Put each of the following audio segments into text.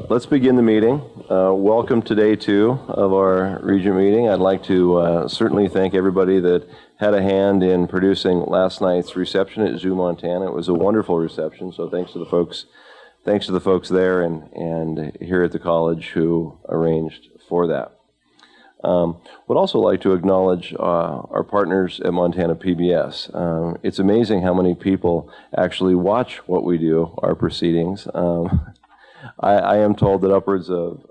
Let's begin the meeting. Welcome to day 2 of our Regent meeting. I'd like to certainly thank everybody that had a hand in producing last night's reception at Zoo, Montana. It was a wonderful reception, so thanks to the folks there and here at the college who arranged for that. Would also like to acknowledge our partners at Montana PBS. It's amazing how many people actually watch what we do, our proceedings. I am told that upwards of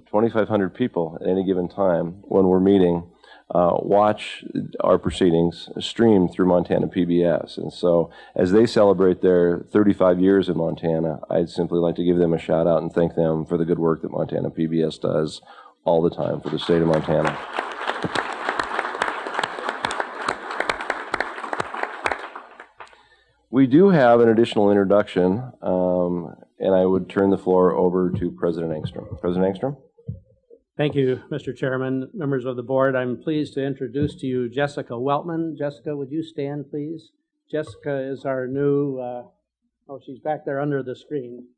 2,500 people at any given time when we're meeting watch our proceedings streamed through Montana PBS. And so as they celebrate their 35 years in Montana, I'd simply like to give them a shout out and thank them for the good work that Montana PBS does all the time for the state of Montana. We do have an additional introduction, and I would turn the floor over to President Engstrom. President Engstrom? Thank you, Mr. Chairman, members of the board. I'm pleased to introduce to you Jessica Weltman. Jessica, would you stand, please? Jessica is our new, she's back there under the screen.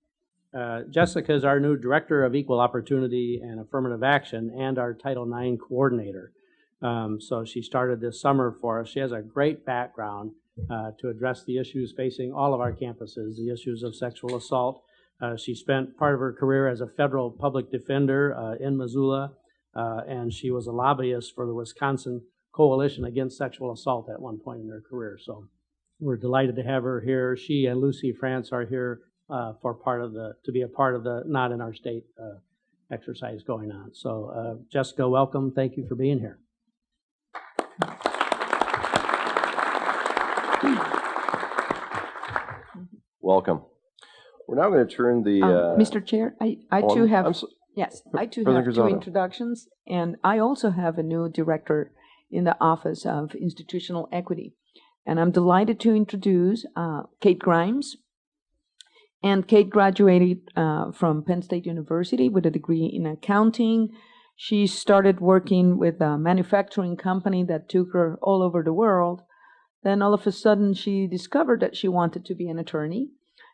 Jessica is our new Director of Equal Opportunity and Affirmative Action and our Title IX Coordinator. So she started this summer for us. She has a great background to address the issues facing all of our campuses, the issues of sexual assault. She spent part of her career as a federal public defender in Missoula, and she was a lobbyist for the Wisconsin Coalition Against Sexual Assault at one point in her career. So we're delighted to have her here. She and Lucy France are here to be a part of the Not in Our State exercise going on. So Jessica, welcome. Thank you for being here. Welcome. We're now going to turn the... Mr. Chair, I too have two introductions, and I also have a new director in the Office of Institutional Equity. And I'm delighted to introduce Kate Grimes. And Kate graduated from Penn State University with a degree in accounting. She started working with a manufacturing company that took her all over the world. Then all of a sudden, she discovered that she wanted to be an attorney.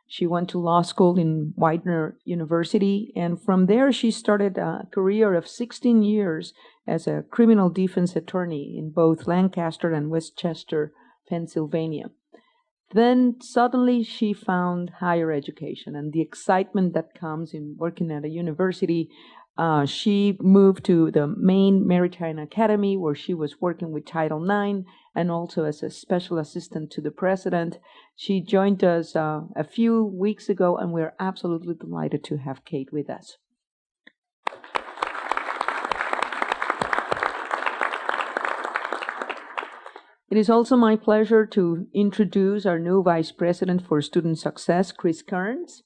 She went to law school in Widener University, and from there she started a career of 16 years as a criminal defense attorney in both Lancaster and Westchester, Pennsylvania. Then suddenly she found higher education and the excitement that comes in working at a university. She moved to the Maine Maritime Academy, where she was working with Title IX and also as a special assistant to the president. She joined us a few weeks ago, and we're absolutely delighted to have Kate with us. It is also my pleasure to introduce our new Vice President for Student Success, Chris Kearns.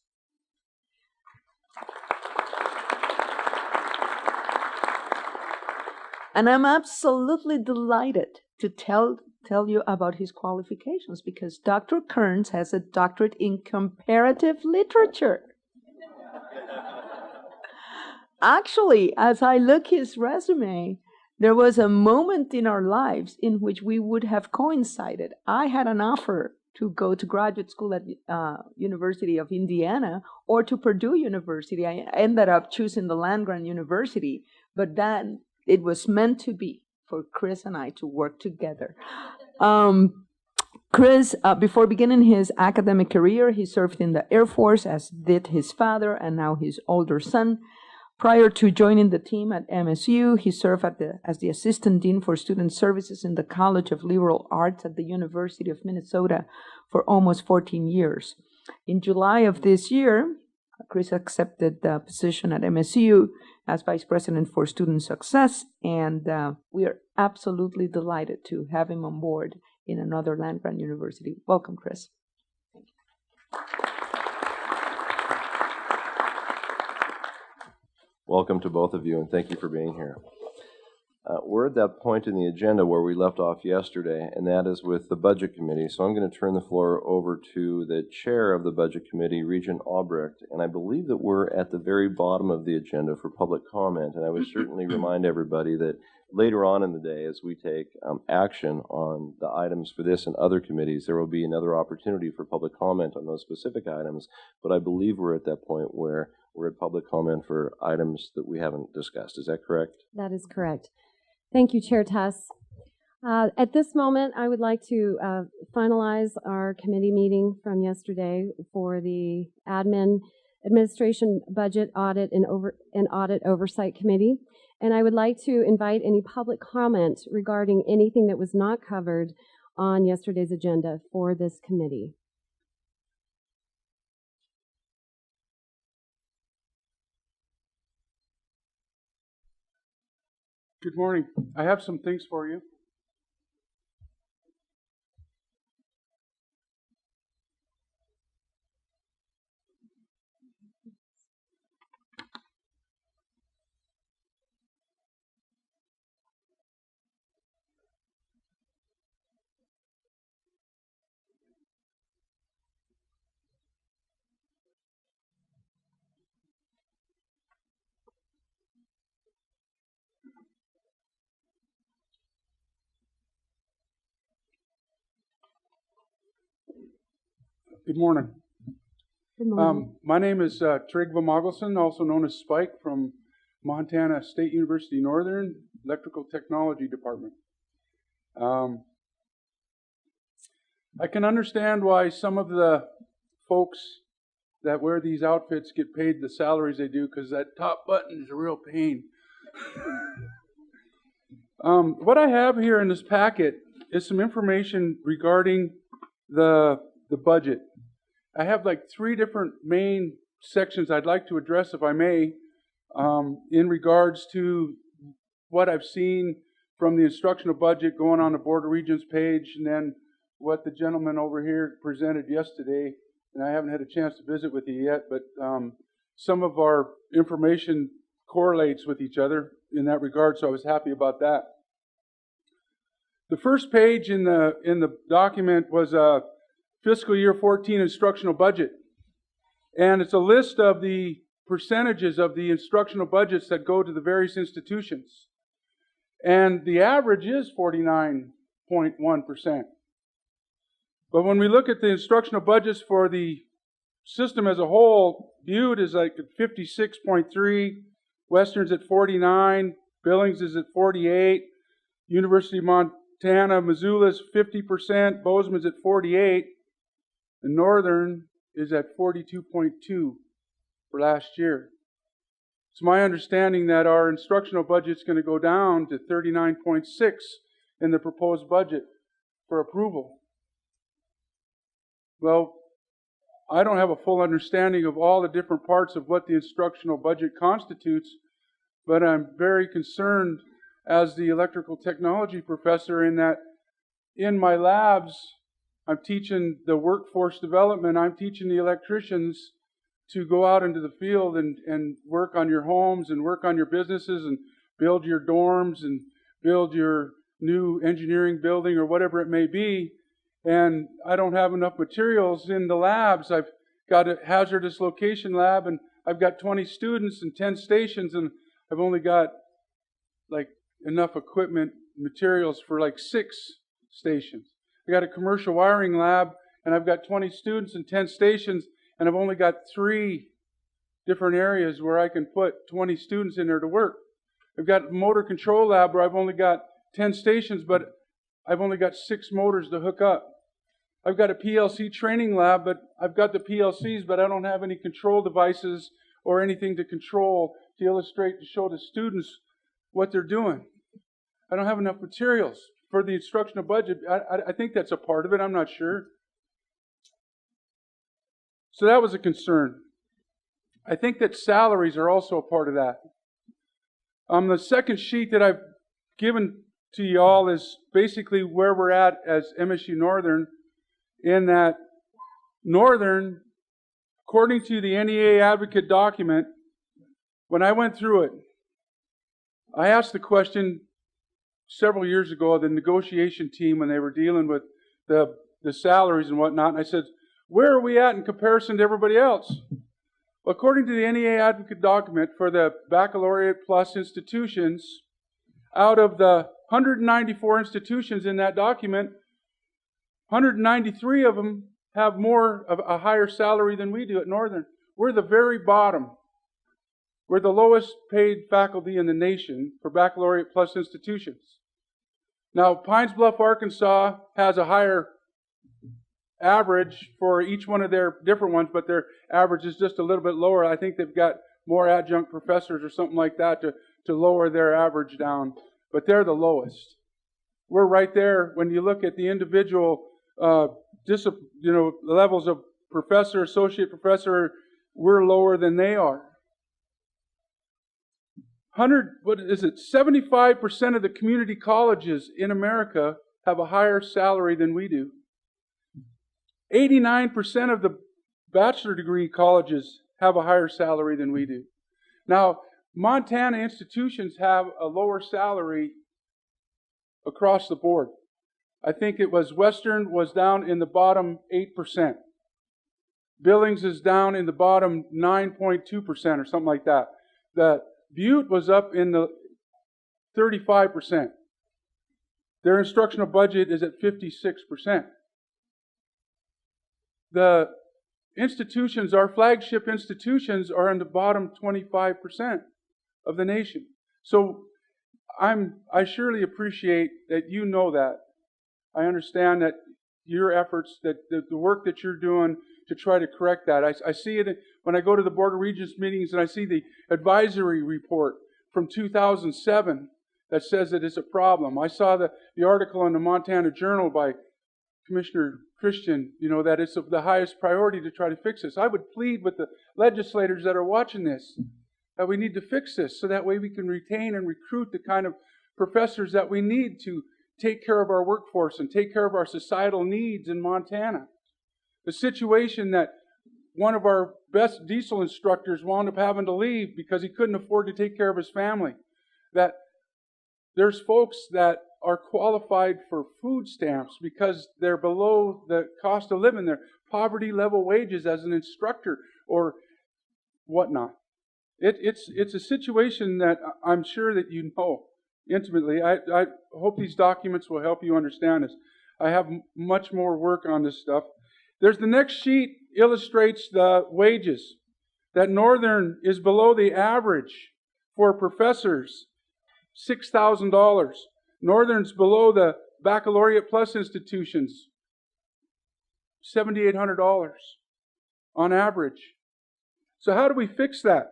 And I'm absolutely delighted to tell you about his qualifications, because Dr. Kearns has a doctorate in comparative literature. Actually, as I look his resume, there was a moment in our lives in which we would have coincided. I had an offer to go to graduate school at University of Indiana or to Purdue University. I ended up choosing the land-grant university, but then it was meant to be for Chris and I to work together. Chris, before beginning his academic career, he served in the Air Force, as did his father and now his older son. Prior to joining the team at MSU, he served as the Assistant Dean for Student Services in the College of Liberal Arts at the University of Minnesota for almost 14 years. In July of this year, Chris accepted the position at MSU as Vice President for Student Success, and we are absolutely delighted to have him on board in another land-grant university. Welcome, Chris. Thank you. Welcome to both of you, and thank you for being here. We're at that point in the agenda where we left off yesterday, and that is with the Budget Committee. So I'm going to turn the floor over to the Chair of the Budget Committee, Regent Albrecht, and I believe that we're at the very bottom of the agenda for public comment, and I would certainly remind everybody that later on in the day, as we take action on the items for this and other committees, there will be another opportunity for public comment on those specific items, but I believe we're at that point where we're at public comment for items that we haven't discussed. Is that correct? That is correct. Thank you, Chair Tuss. At this moment, I would like to finalize our committee meeting from yesterday for the Administration Budget Audit and Audit Oversight Committee. And I would like to invite any public comment regarding anything that was not covered on yesterday's agenda for this committee. Good morning. I have some things for you. Good morning. Good morning. My name is Trygve Mogelson, also known as Spike, from Montana State University Northern Electrical Technology Department. I can understand why some of the folks that wear these outfits get paid the salaries they do, because that top button is a real pain. What I have here in this packet is some information regarding the budget. I have like 3 different main sections I'd like to address, if I may, in regards to what I've seen from the instructional budget going on the Board of Regents page, and then what the gentleman over here presented yesterday. And I haven't had a chance to visit with you yet, but some of our information correlates with each other in that regard, so I was happy about that. The first page in the document was a fiscal year 14 instructional budget. And it's a list of the percentages of the instructional budgets that go to the various institutions. And the average is 49.1%. But when we look at the instructional budgets for the system as a whole, Butte is like at 56.3, Western's at 49, Billings is at 48, University of Montana, Missoula's 50%, Bozeman's at 48, and Northern is at 42.2 for last year. It's my understanding that our instructional budget is going to go down to 39.6 in the proposed budget for approval. Well, I don't have a full understanding of all the different parts of what the instructional budget constitutes, but I'm very concerned as the electrical technology professor in that in my labs, I'm teaching the workforce development. I'm teaching the electricians to go out into the field and work on your homes and work on your businesses and build your dorms and build your new engineering building or whatever it may be. And I don't have enough materials in the labs. I've got a hazardous location lab, and I've got 20 students and 10 stations, and I've only got like enough equipment, materials for like 6 stations. I got a commercial wiring lab, and I've got 20 students and 10 stations, and I've only got 3 different areas where I can put 20 students in there to work. I've got a motor control lab where I've only got 10 stations, but I've only got 6 motors to hook up. I've got a PLC training lab, but I've got the PLCs, but I don't have any control devices or anything to control to illustrate, to show the students what they're doing. I don't have enough materials for the instructional budget. I think that's a part of it. I'm not sure. So that was a concern. I think that salaries are also a part of that. The second sheet that I've given to you all is basically where we're at as MSU Northern, in that Northern, according to the NEA Advocate document, when I went through it, I asked the question several years ago, the negotiation team, when they were dealing with the salaries and whatnot, and I said, where are we at in comparison to everybody else? Well, according to the NEA Advocate document for the baccalaureate plus institutions, out of the 194 institutions in that document, 193 of them have more of a higher salary than we do at Northern. We're the very bottom We're the lowest paid faculty in the nation for baccalaureate plus institutions. Now, Pines Bluff, Arkansas has a higher average for each one of their different ones, but their average is just a little bit lower. I think they've got more adjunct professors or something like that to lower their average down, but they're the lowest. We're right there when you look at the individual levels of professor, associate professor, we're lower than they are. 75% of the community colleges in America have a higher salary than we do. 89% of the bachelor degree colleges have a higher salary than we do. Now, Montana institutions have a lower salary across the board. I think it was Western was down in the bottom 8%. Billings is down in the bottom 9.2% or something like that. The Butte was up in the 35%. Their instructional budget is at 56%. The institutions, our flagship institutions, are in the bottom 25% of the nation. So I surely appreciate that you know that. I understand that your efforts, that the work that you're doing to try to correct that. I see it when I go to the Board of Regents meetings and I see the advisory report from 2007 that says that it's a problem. I saw the article in the Montana Journal by Commissioner Christian, that it's of the highest priority to try to fix this. I would plead with the legislators that are watching this that we need to fix this so that way we can retain and recruit the kind of professors that we need to take care of our workforce and take care of our societal needs in Montana. The situation that one of our best diesel instructors wound up having to leave because he couldn't afford to take care of his family. That there's folks that are qualified for food stamps because they're below the cost of living. They're poverty level wages as an instructor or whatnot. It's a situation that I'm sure that you know intimately. I hope these documents will help you understand this. I have much more work on this stuff. There's the next sheet illustrates the wages. That Northern is below the average for professors, $6,000. Northern's below the baccalaureate plus institutions, $7,800 on average. So how do we fix that?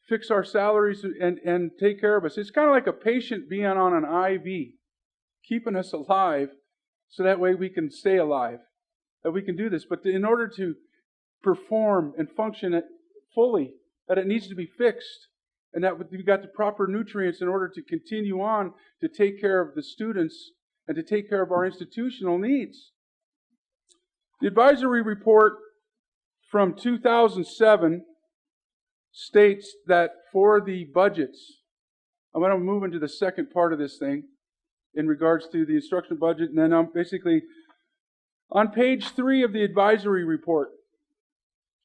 Fix our salaries and take care of us. It's kind of like a patient being on an IV, keeping us alive so that way we can stay alive, that we can do this. But in order to perform and function fully, that it needs to be fixed and that we've got the proper nutrients in order to continue on to take care of the students and to take care of our institutional needs. The advisory report from 2007 states that for the budgets, I'm going to move into the second part of this thing in regards to the instructional budget, and then I'm basically on page 3 of the advisory report.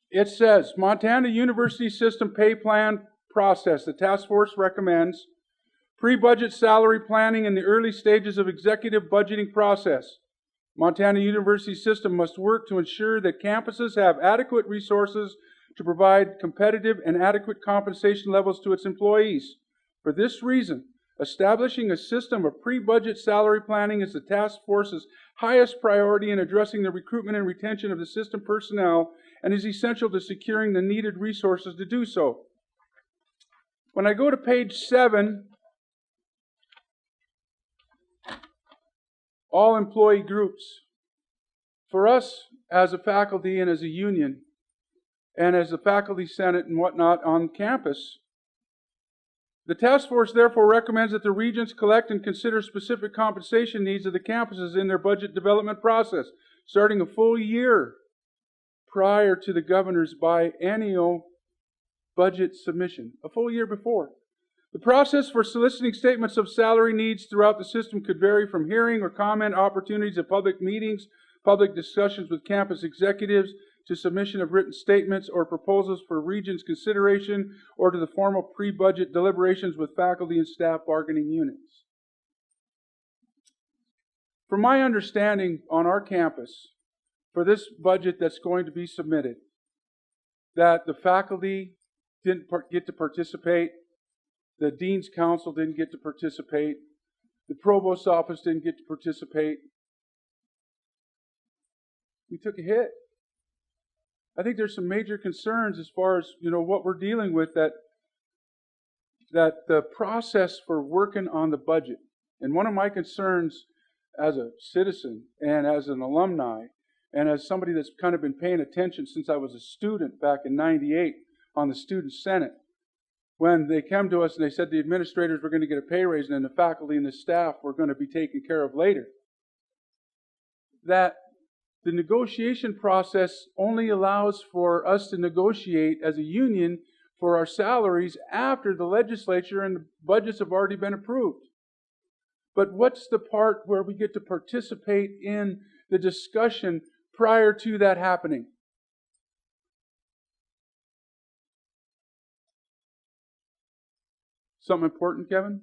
It says, Montana University System Pay Plan Process. The task force recommends pre-budget salary planning in the early stages of executive budgeting process. Montana University System must work to ensure that campuses have adequate resources to provide competitive and adequate compensation levels to its employees. For this reason, establishing a system of pre-budget salary planning is the task force's highest priority in addressing the recruitment and retention of the system personnel and is essential to securing the needed resources to do so. When I go to page 7, all employee groups. For us as a faculty and as a union, and as a faculty senate and whatnot on campus, the task force therefore recommends that the Regents collect and consider specific compensation needs of the campuses in their budget development process, starting a full year prior to the governor's biennial budget submission, a full year before. The process for soliciting statements of salary needs throughout the system could vary from hearing or comment opportunities at public meetings, public discussions with campus executives, to submission of written statements or proposals for Regents consideration, or to the formal pre-budget deliberations with faculty and staff bargaining units. From my understanding on our campus, for this budget that's going to be submitted, that the faculty didn't get to participate. The Dean's Council didn't get to participate. The Provost's office didn't get to participate. We took a hit. I think there's some major concerns as far as, what we're dealing with, that the process for working on the budget. And one of my concerns as a citizen and as an alumni and as somebody that's kind of been paying attention since I was a student back in '98 on the Student Senate, when they came to us and they said the administrators were going to get a pay raise and then the faculty and the staff were going to be taken care of later, that the negotiation process only allows for us to negotiate as a union for our salaries after the legislature and the budgets have already been approved. But what's the part where we get to participate in the discussion prior to that happening? Something important, Kevin?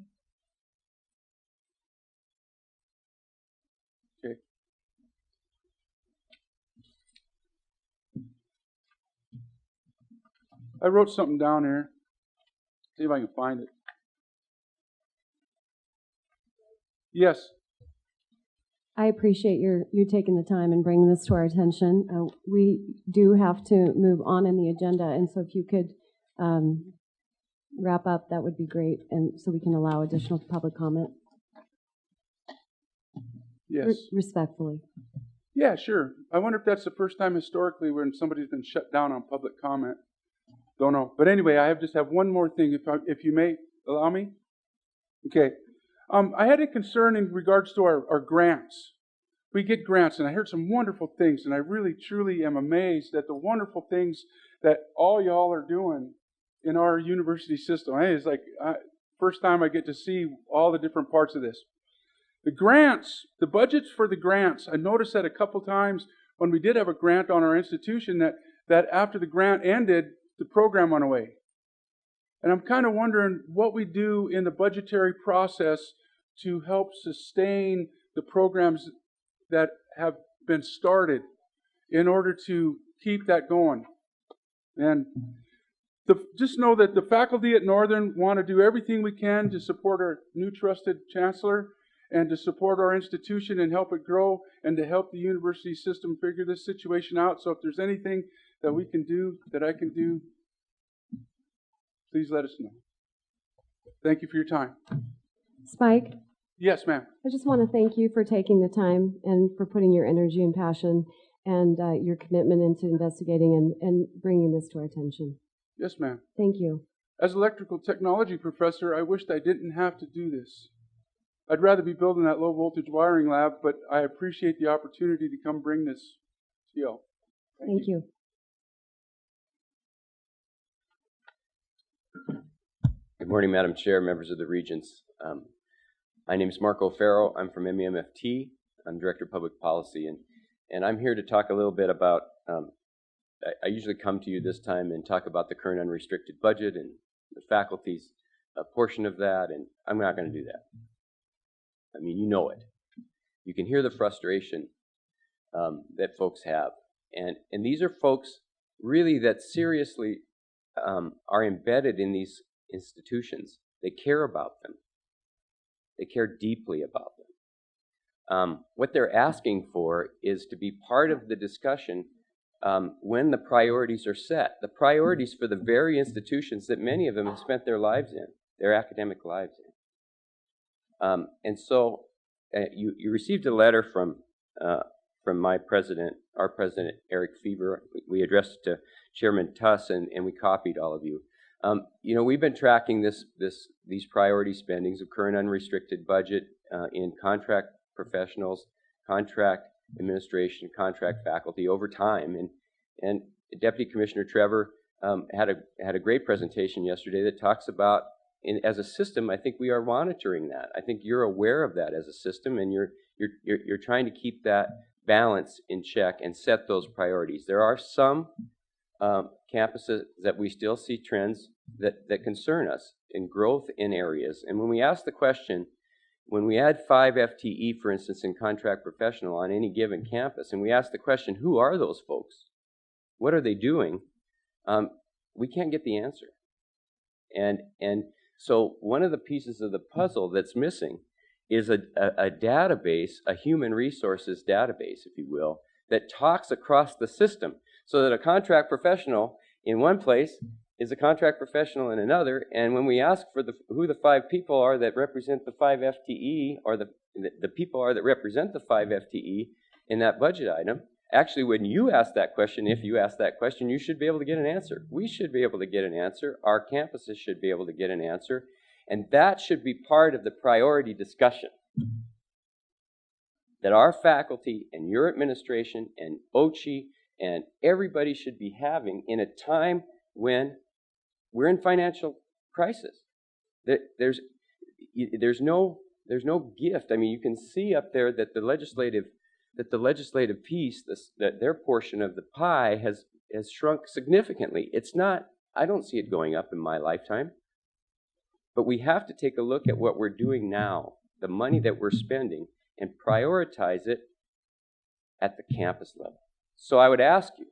Okay. I wrote something down here. See if I can find it. Yes. I appreciate you taking the time and bringing this to our attention. We do have to move on in the agenda, and so if you could wrap up, that would be great, and so we can allow additional public comment. Yes. Respectfully. Yeah, sure. I wonder if that's the first time historically when somebody's been shut down on public comment. Don't know. But anyway, I just have one more thing, if you may allow me. Okay. I had a concern in regards to our grants. We get grants, and I heard some wonderful things, and I really, truly am amazed at the wonderful things that all y'all are doing in our university system. It's like first time I get to see all the different parts of this. The grants, the budgets for the grants, I noticed that a couple times when we did have a grant on our institution that after the grant ended, the program went away. And I'm kind of wondering what we do in the budgetary process to help sustain the programs that have been started in order to keep that going. And just know that the faculty at Northern want to do everything we can to support our new trusted chancellor and to support our institution and help it grow and to help the university system figure this situation out. So if there's anything that we can do, that I can do, please let us know. Thank you for your time. Spike? Yes, ma'am. I just want to thank you for taking the time and for putting your energy and passion and your commitment into investigating and bringing this to our attention. Yes, ma'am. Thank you. As an electrical technology professor, I wished I didn't have to do this. I'd rather be building that low voltage wiring lab, but I appreciate the opportunity to come bring this to you. Thank you. Good morning, Madam Chair, members of the Regents. My name is Marco Farrow. I'm from MEMFT. I'm Director of Public Policy, and I'm here to talk a little bit about, I usually come to you this time and talk about the current unrestricted budget and the faculty's portion of that, and I'm not going to do that. I mean, you know it. You can hear the frustration that folks have. And these are folks really that seriously are embedded in these institutions. They care about them. They care deeply about them. What they're asking for is to be part of the discussion when the priorities are set. The priorities for the very institutions that many of them have spent their lives in, their academic lives in. And so you received a letter from my president, our president, Eric Fever. We addressed it to Chairman Tuss, and we copied all of you. We've been tracking these priority spendings of current unrestricted budget in contract professionals, contract administration, contract faculty over time. And Deputy Commissioner Trevor had a great presentation yesterday that talks about, as a system, I think we are monitoring that. I think you're aware of that as a system, and you're trying to keep that balance in check and set those priorities. There are some campuses that we still see trends that concern us in growth in areas. And when we ask the question, when we add 5 FTE, for instance, in contract professional on any given campus, and we ask the question, who are those folks? What are they doing? We can't get the answer. And so one of the pieces of the puzzle that's missing is a database, a human resources database, if you will, that talks across the system so that a contract professional in one place is a contract professional in another. And when we ask for who the 5 people are that represent the 5 FTE, or the people are that represent the 5 FTE in that budget item, actually, when you ask that question, if you ask that question, you should be able to get an answer. We should be able to get an answer. Our campuses should be able to get an answer. And that should be part of the priority discussion that our faculty and your administration and OCHI and everybody should be having in a time when we're in financial crisis. There's no gift. I mean, you can see up there that the legislative piece, that their portion of the pie has shrunk significantly. It's not, I don't see it going up in my lifetime. But we have to take a look at what we're doing now, the money that we're spending, and prioritize it at the campus level. So I would ask you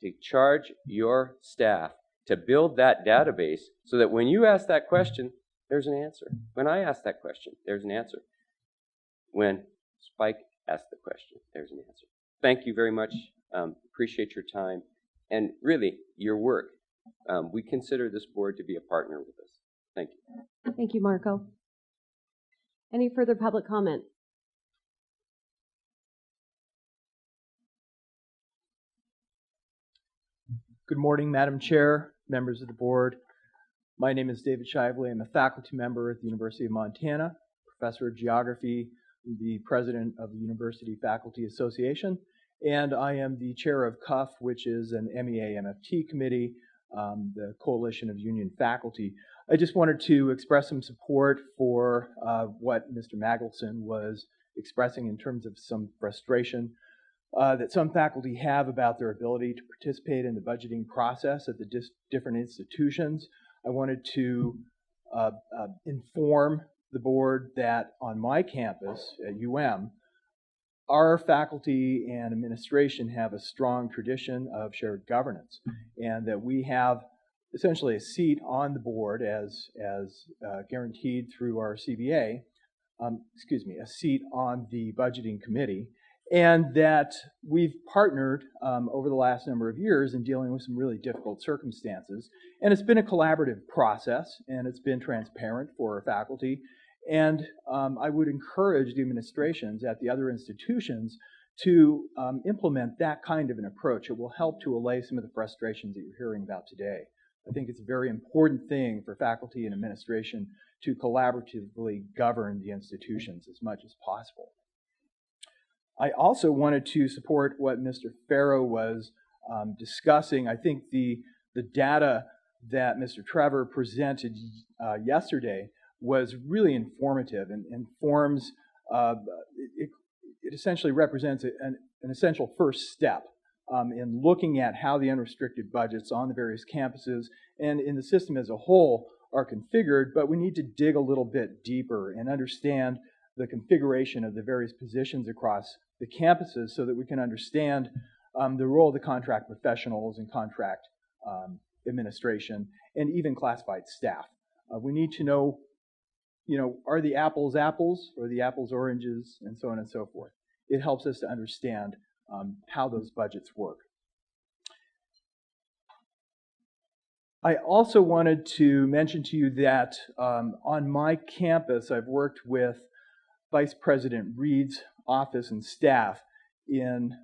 to charge your staff to build that database so that when you ask that question, there's an answer. When I ask that question, there's an answer. When Spike asks the question, there's an answer. Thank you very much. Appreciate your time and really your work. We consider this board to be a partner with us. Thank you. Thank you, Marco. Any further public comment? Good morning, Madam Chair, members of the board. My name is David Shively. I'm a faculty member at the University of Montana, professor of geography, the president of the University Faculty Association, and I am the chair of CUF, which is an MEA-MFT committee, the Coalition of Union Faculty. I just wanted to express some support for what Mr. Magelson was expressing in terms of some frustration that some faculty have about their ability to participate in the budgeting process at the different institutions. I wanted to inform the board that on my campus at UM, our faculty and administration have a strong tradition of shared governance, and that we have essentially a seat on the board as guaranteed through our CBA, a seat on the budgeting committee, and that we've partnered over the last number of years in dealing with some really difficult circumstances. And it's been a collaborative process, and it's been transparent for our faculty. And I would encourage the administrations at the other institutions to implement that kind of an approach. It will help to allay some of the frustrations that you're hearing about today. I think it's a very important thing for faculty and administration to collaboratively govern the institutions as much as possible. I also wanted to support what Mr. Farrow was discussing. I think the data that Mr. Trevor presented yesterday was really informative and informs, it essentially represents an essential first step in looking at how the unrestricted budgets on the various campuses and in the system as a whole are configured, but we need to dig a little bit deeper and understand the configuration of the various positions across the campuses so that we can understand the role of the contract professionals and contract administration and even classified staff. We need to know, are the apples apples or the apples oranges, and so on and so forth. It helps us to understand how those budgets work. I also wanted to mention to you that on my campus, I've worked with Vice President Reed's office and staff in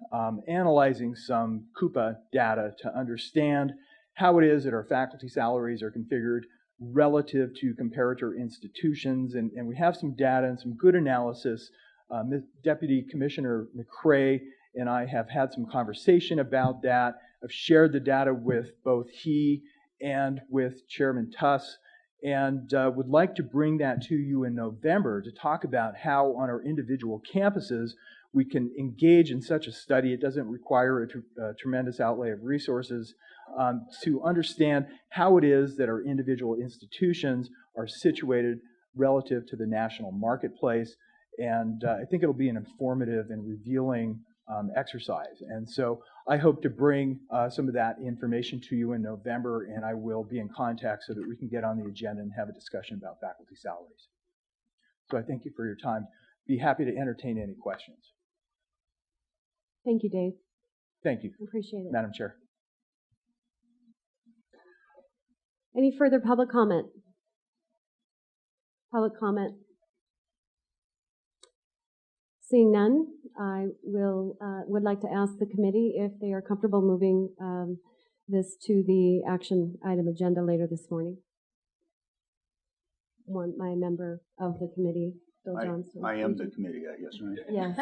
analyzing some Coupa data to understand how it is that our faculty salaries are configured relative to comparator institutions. And we have some data and some good analysis. Deputy Commissioner McCrae and I have had some conversation about that. I've shared the data with both he and with Chairman Tuss, and would like to bring that to you in November to talk about how on our individual campuses we can engage in such a study. It doesn't require a tremendous outlay of resources to understand how it is that our individual institutions are situated relative to the national marketplace. And I think it'll be an informative and revealing exercise. And so I hope to bring some of that information to you in November, and I will be in contact so that we can get on the agenda and have a discussion about faculty salaries. So I thank you for your time. Be happy to entertain any questions. Thank you, Dave. Thank you, Appreciate it. Madam Chair. Any further public comment? Public comment? Seeing none, I would like to ask the committee if they are comfortable moving this to the action item agenda later this morning. My member of the committee, Bill Johnston. I am the committee, I guess, right? Yes.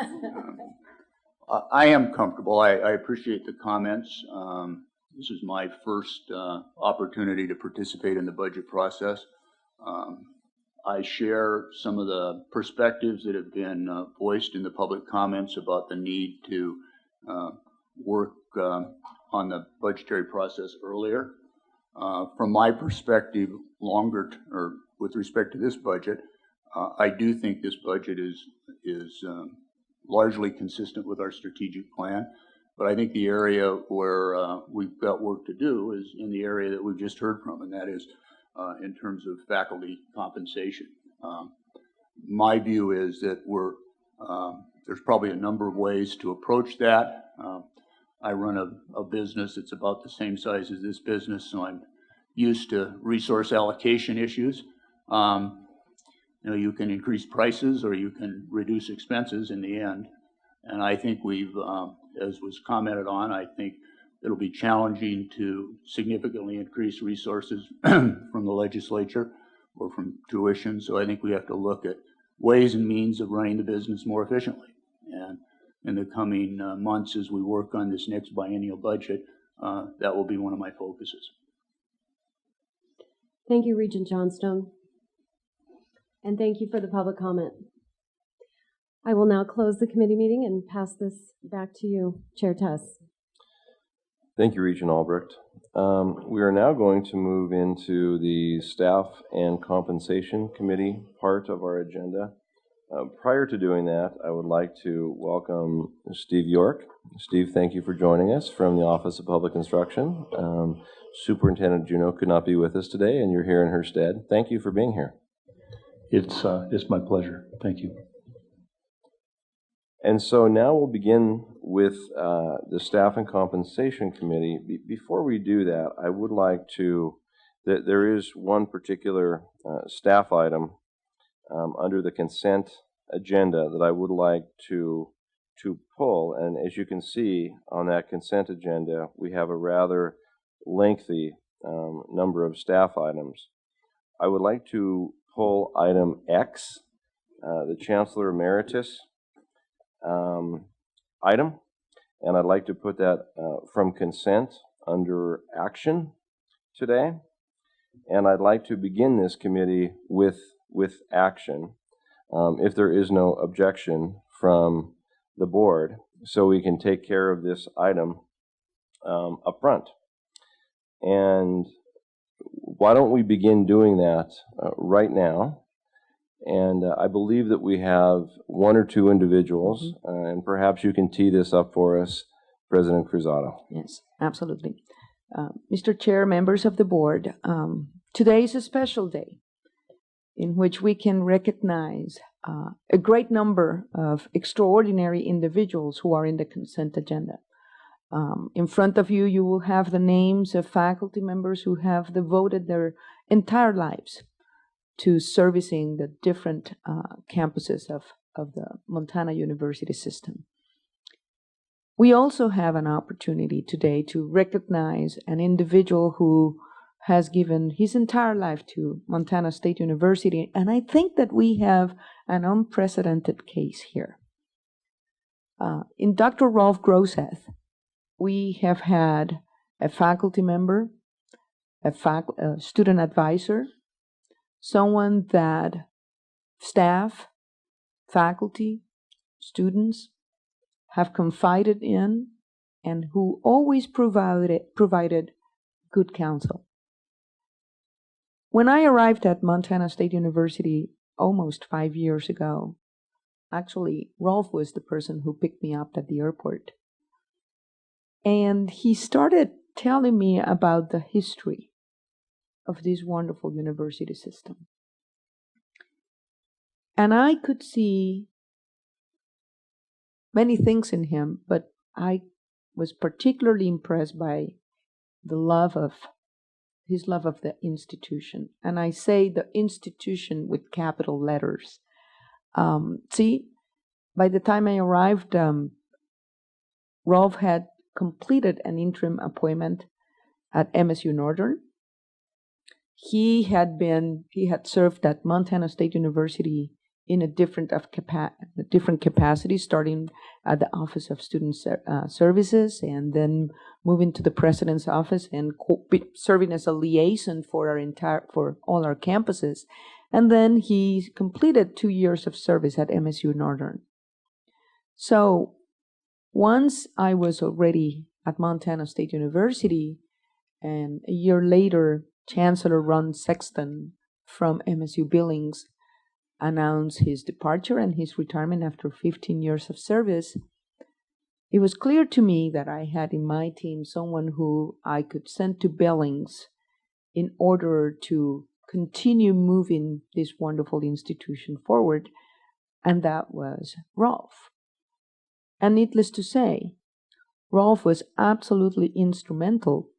I am comfortable. I appreciate the comments. This is my first opportunity to participate in the budget process. I share some of the perspectives that have been voiced in the public comments about the need to work on the budgetary process earlier. From my perspective, with respect to this budget, I do think this budget is largely consistent with our strategic plan. But I think the area where we've got work to do is in the area that we've just heard from, and that is in terms of faculty compensation. My view is that there's probably a number of ways to approach that. I run a business that's about the same size as this business, so I'm used to resource allocation issues. You can increase prices or you can reduce expenses in the end. And I think we've, as was commented on, I think it'll be challenging to significantly increase resources from the legislature or from tuition. So I think we have to look at ways and means of running the business more efficiently. And in the coming months, as we work on this next biennial budget, that will be one of my focuses. Thank you, Regent Johnstone. And thank you for the public comment. I will now close the committee meeting and pass this back to you, Chair Tuss. Thank you, Regent Albrecht. We are now going to move into the Staff and Compensation Committee part of our agenda. Prior to doing that, I would like to welcome Steve York. Steve, thank you for joining us from the Office of Public Instruction. Superintendent Juneau could not be with us today, and you're here in her stead. Thank you for being here. It's my pleasure. Thank you. And so now we'll begin with the Staff and Compensation Committee. Before we do that, I would like to, there is one particular staff item under the consent agenda that I would like to pull. And as you can see on that consent agenda, we have a rather lengthy number of staff items. I would like to pull item X, the Chancellor Emeritus item, and I'd like to put that from consent under action today. And I'd like to begin this committee with action, if there is no objection from the board, so we can take care of this item up front. And why don't we begin doing that right now? And I believe that we have one or two individuals, and perhaps you can tee this up for us, President Cruzado. Yes, absolutely. Mr. Chair, members of the board, today is a special day in which we can recognize a great number of extraordinary individuals who are in the consent agenda. In front of you, you will have the names of faculty members who have devoted their entire lives to servicing the different campuses of the Montana University system. We also have an opportunity today to recognize an individual who has given his entire life to Montana State University, and I think that we have an unprecedented case here. In Dr. Rolf Groseth, we have had a faculty member, a student advisor, someone that staff, faculty, students have confided in, and who always provided good counsel. When I arrived at Montana State University almost 5 years ago, actually, Rolf was the person who picked me up at the airport. And he started telling me about the history of this wonderful university system. And I could see many things in him, but I was particularly impressed by his love of the institution. And I say the institution with capital letters. By the time I arrived, Rolf had completed an interim appointment at MSU Northern. He had served at Montana State University in a different capacity, starting at the Office of Student Services and then moving to the President's office and serving as a liaison for all our campuses. And then he completed 2 years of service at MSU Northern. So once I was already at Montana State University, and a year later, Chancellor Ron Sexton from MSU Billings announced his departure and his retirement after 15 years of service, it was clear to me that I had in my team someone who I could send to Billings in order to continue moving this wonderful institution forward, and that was Rolf. And needless to say, Rolf was absolutely instrumental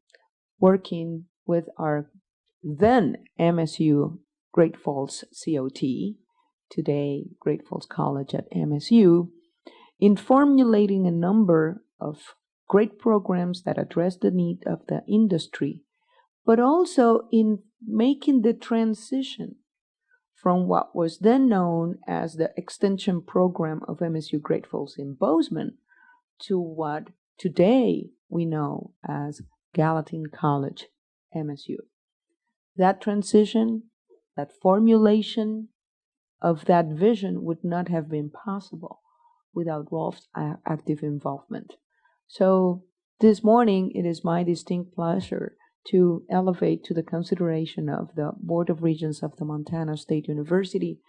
working with our then MSU Great Falls COT, today Great Falls College at MSU, in formulating a number of great programs that address the need of the industry, but also in making the transition from what was then known as the extension program of MSU Great Falls in Bozeman to what today we know as Gallatin College, MSU. That transition, that formulation of that vision would not have been possible without Rolf's active involvement. So this morning, it is my distinct pleasure to elevate to the consideration of the Board of Regents of the Montana State University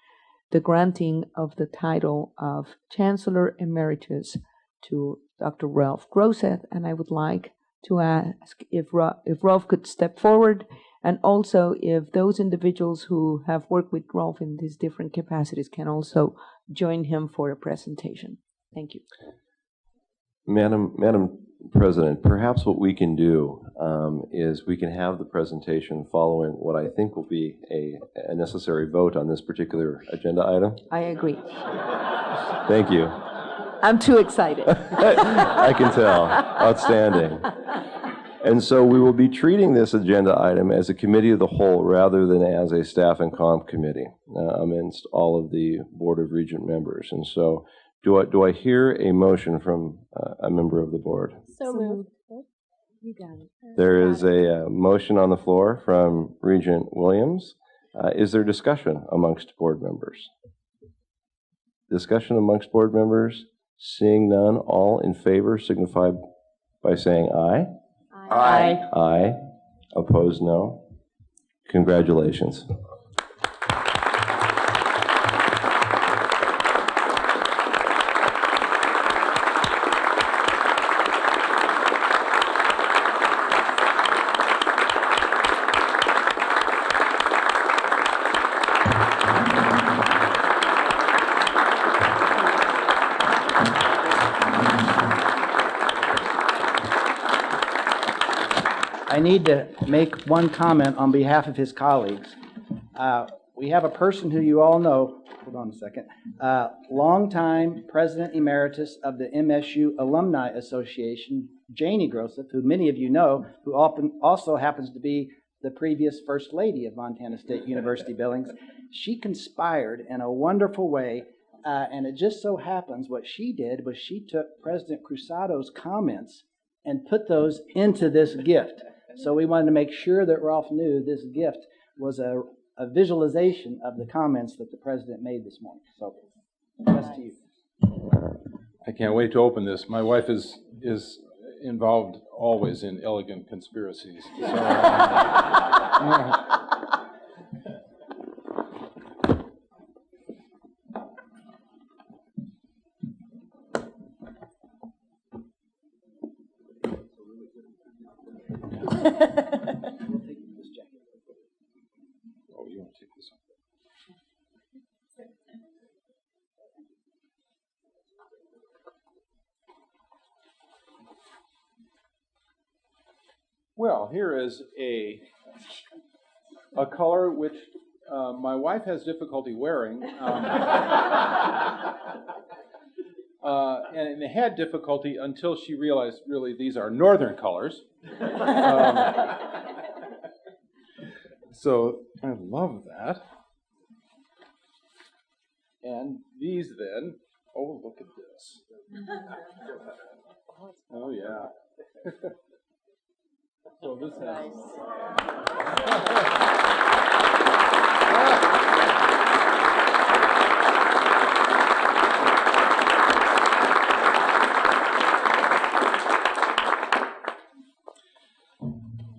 the granting of the title of Chancellor Emeritus to Dr. Ralph Groseth, and I would like to ask if Rolf could step forward, and also if those individuals who have worked with Rolf in these different capacities can also join him for a presentation. Thank you. Madam President, perhaps what we can do is we can have the presentation following what I think will be a necessary vote on this particular agenda item. I agree. Thank you. I'm too excited. I can tell. Outstanding. And so we will be treating this agenda item as a committee of the whole rather than as a staff and comp committee amongst all of the Board of Regent members. And so do I hear a motion from a member of the board? So moved. You got it. There is a motion on the floor from Regent Williams. Is there discussion amongst board members? Discussion amongst board members? Seeing none, all in favor signify by saying aye. Aye. Aye. Opposed, no. Congratulations. I need to make one comment on behalf of his colleagues. We have a person who you all know, hold on a second, longtime President Emeritus of the MSU Alumni Association, Janie Groseth, who many of you know, who also happens to be the previous First Lady of Montana State University Billings. She conspired in a wonderful way, and it just so happens what she did was she took President Cruzado's comments and put those into this gift. So we wanted to make sure that Rolf knew this gift was a visualization of the comments that the President made this morning. So, best to you. I can't wait to open this. My wife is involved always in elegant conspiracies. So, you want to take this one? Well, here is a color which my wife has difficulty wearing, and had difficulty until she realized really these are northern colors. So I love that. And these then, oh, look at this. Oh, yeah. So this has...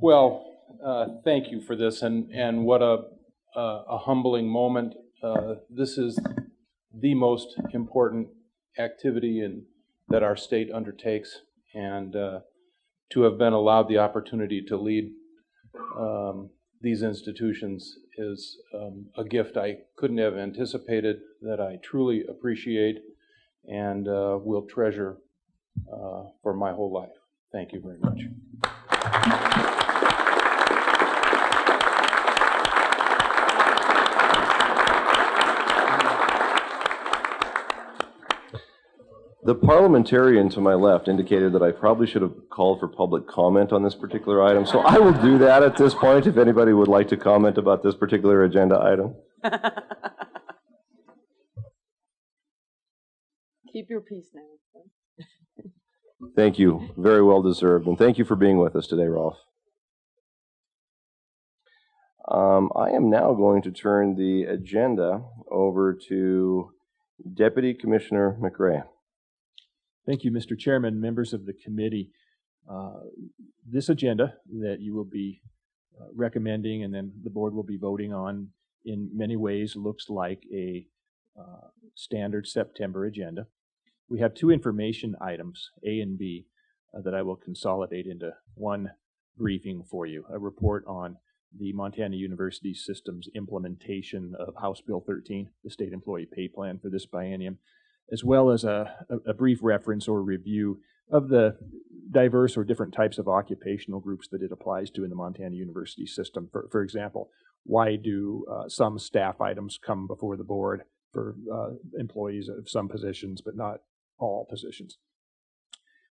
Well, thank you for this, and what a humbling moment. This is the most important activity that our state undertakes, and to have been allowed the opportunity to lead these institutions is a gift I couldn't have anticipated, that I truly appreciate and will treasure for my whole life. Thank you very much. The parliamentarian to my left indicated that I probably should have called for public comment on this particular item, so I will do that at this point if anybody would like to comment about this particular agenda item. Keep your peace now. Thank you. Very well deserved. And thank you for being with us today, Rolf. I am now going to turn the agenda over to Deputy Commissioner McRae. Thank you, Mr. Chairman, members of the committee. This agenda that you will be recommending and then the board will be voting on in many ways looks like a standard September agenda. We have two information items, A and B, that I will consolidate into one briefing for you, a report on the Montana University System's implementation of House Bill 13, the state employee pay plan for this biennium, as well as a brief reference or review of the diverse or different types of occupational groups that it applies to in the Montana University system. For example, why do some staff items come before the board for employees of some positions, but not all positions?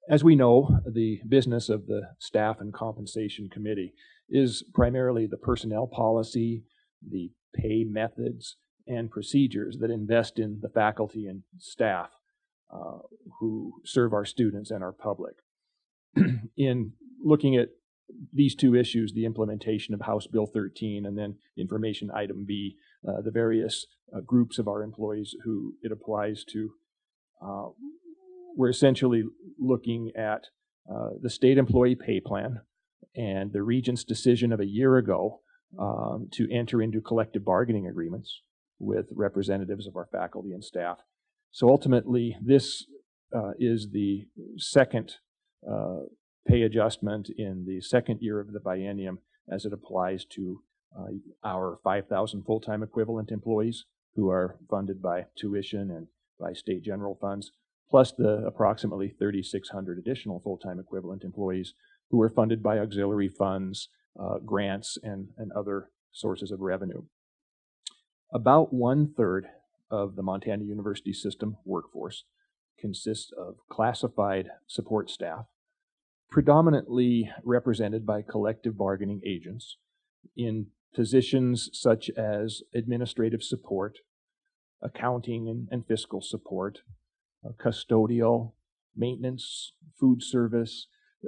As we know, the business of the Staff and Compensation Committee is primarily the personnel policy, the pay methods, and procedures that invest in the faculty and staff who serve our students and our public. In looking at these two issues, the implementation of House Bill 13 and then information item B, the various groups of our employees who it applies to, we're essentially looking at the state employee pay plan and the Regents' decision of a year ago to enter into collective bargaining agreements with representatives of our faculty and staff. So ultimately, this is the second pay adjustment in the second year of the biennium as it applies to our 5,000 full-time equivalent employees who are funded by tuition and by state general funds, plus the approximately 3,600 additional full-time equivalent employees who are funded by auxiliary funds, grants, and other sources of revenue. About 1/3 of the Montana University System workforce consists of classified support staff, predominantly represented by collective bargaining agents in positions such as administrative support, accounting and fiscal support, custodial, maintenance, food service,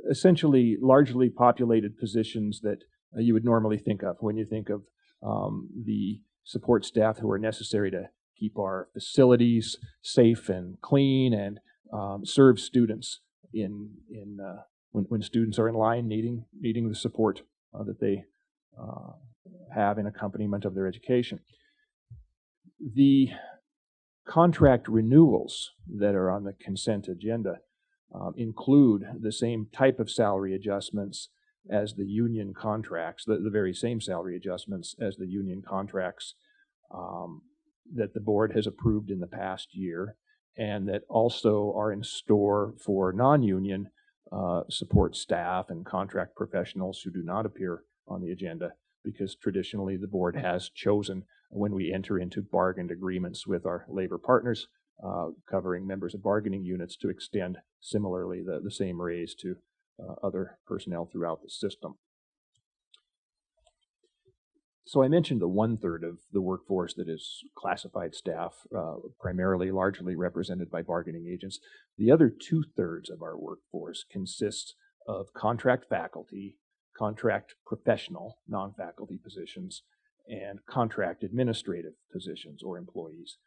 essentially largely populated positions that you would normally think of when you think of the support staff who are necessary to keep our facilities safe and clean and serve students when students are in line needing the support that they have in accompaniment of their education. The contract renewals that are on the consent agenda include the same type of salary adjustments as the union contracts, the very same salary adjustments as the union contracts that the board has approved in the past year, and that also are in store for non-union support staff and contract professionals who do not appear on the agenda, because traditionally the board has chosen, when we enter into bargained agreements with our labor partners covering members of bargaining units, to extend similarly the same raise to other personnel throughout the system. So I mentioned the 1/3 of the workforce that is classified staff, primarily largely represented by bargaining agents. The other 2/3 of our workforce consists of contract faculty, contract professional, non-faculty positions, and contract administrative positions or employees.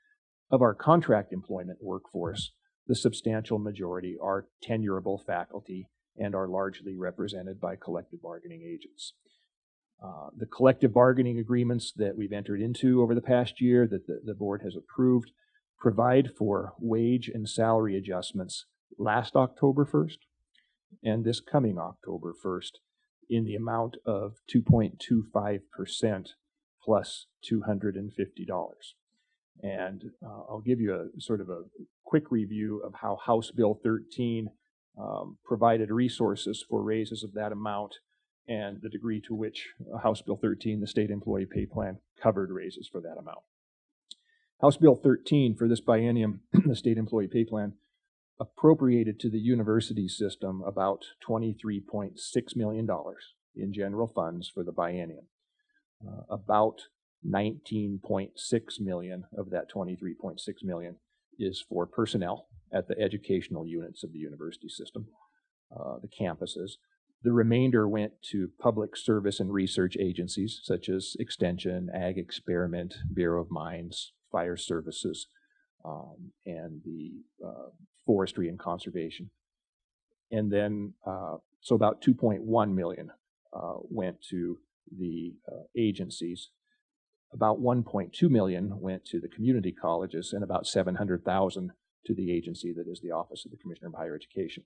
Of our contract employment workforce, the substantial majority are tenurable faculty and are largely represented by collective bargaining agents. The collective bargaining agreements that we've entered into over the past year that the board has approved provide for wage and salary adjustments last October 1st and this coming October 1st in the amount of 2.25% plus $250. And I'll give you a sort of a quick review of how House Bill 13 provided resources for raises of that amount, and the degree to which House Bill 13, the State Employee Pay Plan, covered raises for that amount. House Bill 13 for this biennium, the State Employee Pay Plan, appropriated to the university system about $23.6 million in general funds for the biennium. About $19.6 million of that $23.6 million is for personnel at the educational units of the university system, the campuses. The remainder went to public service and research agencies such as Extension, Ag Experiment, Bureau of Mines, Fire Services, and the Forestry and Conservation. And then, so about $2.1 million went to the agencies. About $1.2 million went to the community colleges, and about $700,000 to the agency that is the Office of the Commissioner of Higher Education.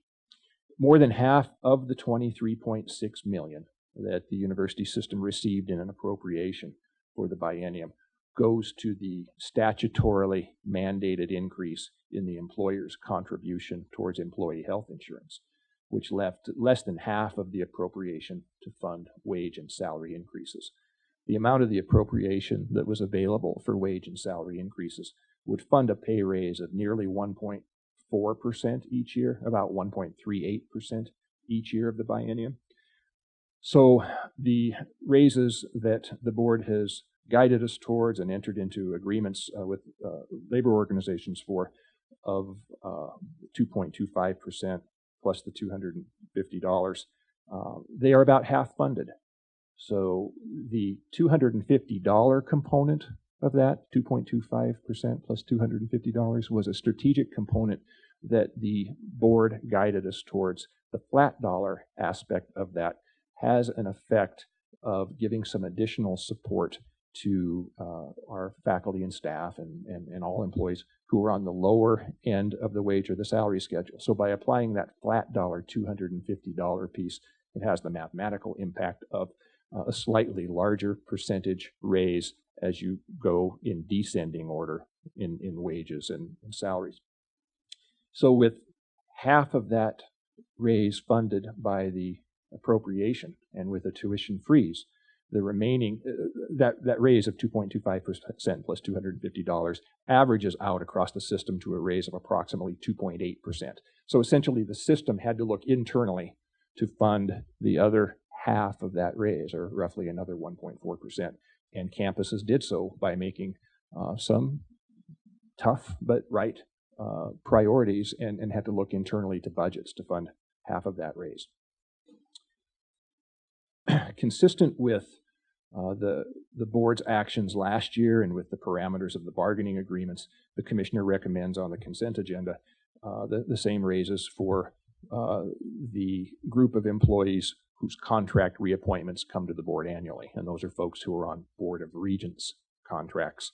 More than half of the $23.6 million that the university system received in an appropriation for the biennium goes to the statutorily mandated increase in the employer's contribution towards employee health insurance, which left less than half of the appropriation to fund wage and salary increases. The amount of the appropriation that was available for wage and salary increases would fund a pay raise of nearly 1.4% each year, about 1.38% each year of the biennium. So the raises that the board has guided us towards and entered into agreements with labor organizations for of 2.25% plus the $250, they are about half funded. So the $250 component of that, 2.25% plus $250, was a strategic component that the board guided us towards. The flat dollar aspect of that has an effect of giving some additional support to our faculty and staff and all employees who are on the lower end of the wage or the salary schedule. So by applying that flat dollar $250 piece, it has the mathematical impact of a slightly larger percentage raise as you go in descending order in wages and salaries. So with half of that raise funded by the appropriation and with a tuition freeze, the remaining, that raise of 2.25% plus $250 averages out across the system to a raise of approximately 2.8%. So essentially the system had to look internally to fund the other half of that raise, or roughly another 1.4%. And campuses did so by making some tough but right priorities and had to look internally to budgets to fund half of that raise. Consistent with the board's actions last year and with the parameters of the bargaining agreements, the commissioner recommends on the consent agenda the same raises for the group of employees whose contract reappointments come to the board annually. And those are folks who are on Board of Regents contracts,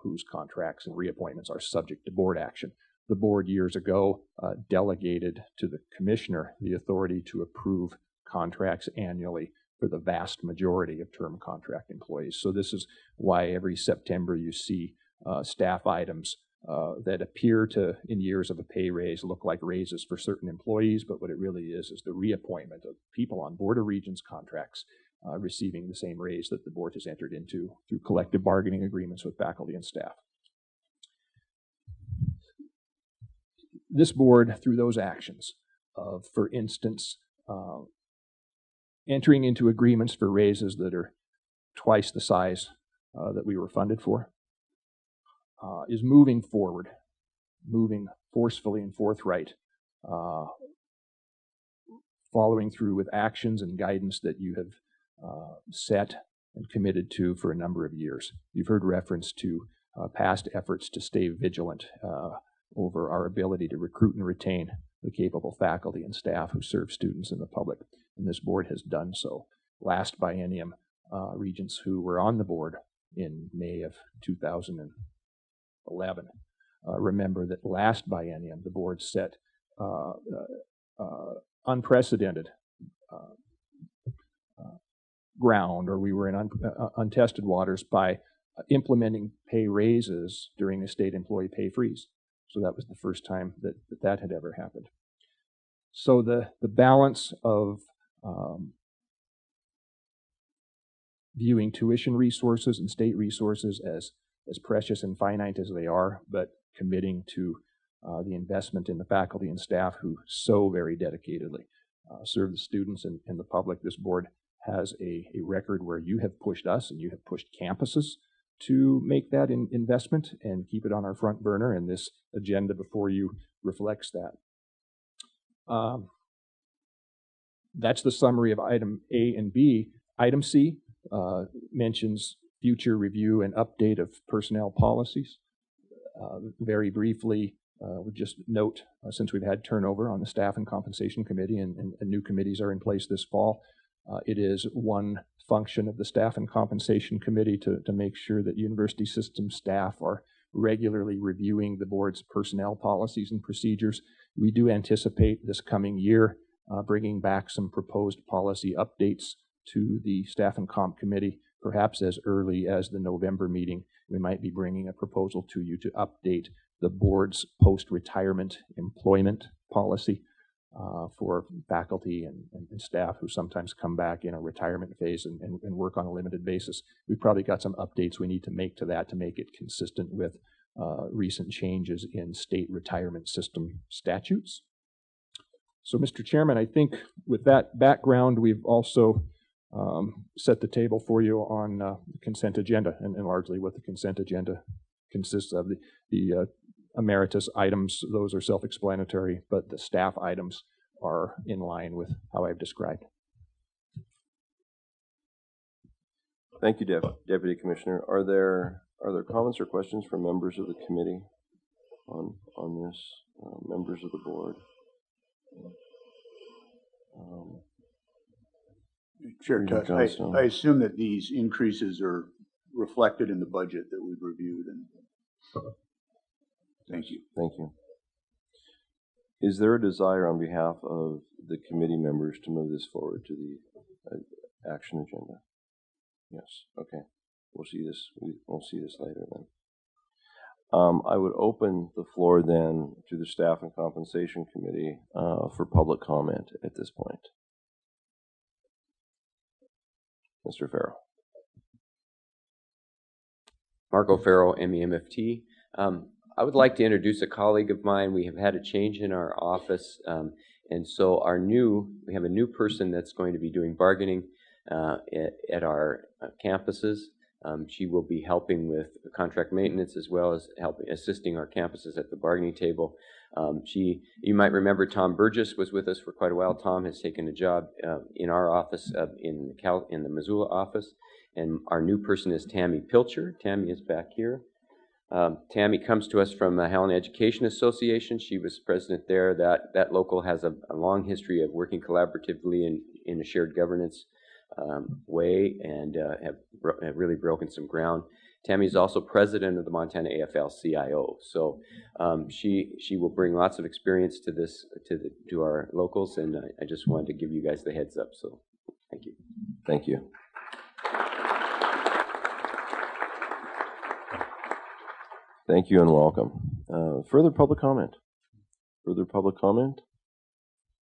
whose contracts and reappointments are subject to board action. The board years ago delegated to the commissioner the authority to approve contracts annually for the vast majority of term contract employees. So this is why every September you see staff items that appear to, in years of a pay raise, look like raises for certain employees, but what it really is the reappointment of people on Board of Regents contracts receiving the same raise that the board has entered into through collective bargaining agreements with faculty and staff. This board, through those actions of, for instance, entering into agreements for raises that are twice the size that we were funded for, is moving forward, moving forcefully and forthright, following through with actions and guidance that you have set and committed to for a number of years. You've heard reference to past efforts to stay vigilant over our ability to recruit and retain the capable faculty and staff who serve students and the public, and this board has done so. Last biennium, regents who were on the board in May of 2011 remember that last biennium the board set unprecedented ground, or we were in untested waters by implementing pay raises during a state employee pay freeze. So that was the first time that had ever happened. So the balance of viewing tuition resources and state resources as precious and finite as they are, but committing to the investment in the faculty and staff who so very dedicatedly serve the students and the public. This board has a record where you have pushed us and you have pushed campuses to make that investment and keep it on our front burner, and this agenda before you reflects that. That's the summary of item A and B. Item C mentions future review and update of personnel policies. Very briefly, we'll just note, since we've had turnover on the Staff and Compensation Committee and new committees are in place this fall, it is one function of the Staff and Compensation Committee to make sure that university system staff are regularly reviewing the board's personnel policies and procedures. We do anticipate this coming year bringing back some proposed policy updates to the Staff and Comp Committee, perhaps as early as the November meeting. We might be bringing a proposal to you to update the board's post-retirement employment policy for faculty and staff who sometimes come back in a retirement phase and work on a limited basis. We've probably got some updates we need to make to that to make it consistent with recent changes in state retirement system statutes. So, Mr. Chairman, I think with that background, we've also set the table for you on the consent agenda, and largely what the consent agenda consists of. The emeritus items, those are self-explanatory, but the staff items are in line with how I've described. Thank you, Deputy Commissioner. Are there comments or questions from members of the committee on this? Members of the board? Chair Tuss, I assume that these increases are reflected in the budget that we've reviewed. And thank you. Thank you. Is there a desire on behalf of the committee members to move this forward to the action agenda? Yes. Okay. We'll see this. We'll see this later then. I would open the floor then to the Staff and Compensation Committee for public comment at this point. Mr. Farrell. Marco Farrell, MEMFT. I would like to introduce a colleague of mine. We have had a change in our office, and so we have a new person that's going to be doing bargaining at our campuses. She will be helping with contract maintenance as well as assisting our campuses at the bargaining table. You might remember Tom Burgess was with us for quite a while. Tom has taken a job in our office in the Missoula office, and our new person is Tammy Pilcher. Tammy is back here. Tammy comes to us from the Helen Education Association. She was president there. That local has a long history of working collaboratively in a shared governance way, and have really broken some ground. Tammy is also president of the Montana AFL-CIO, so she will bring lots of experience to this to our locals, and I just wanted to give you guys the heads up. So, thank you. Thank you. Thank you and welcome. Further public comment? Further public comment?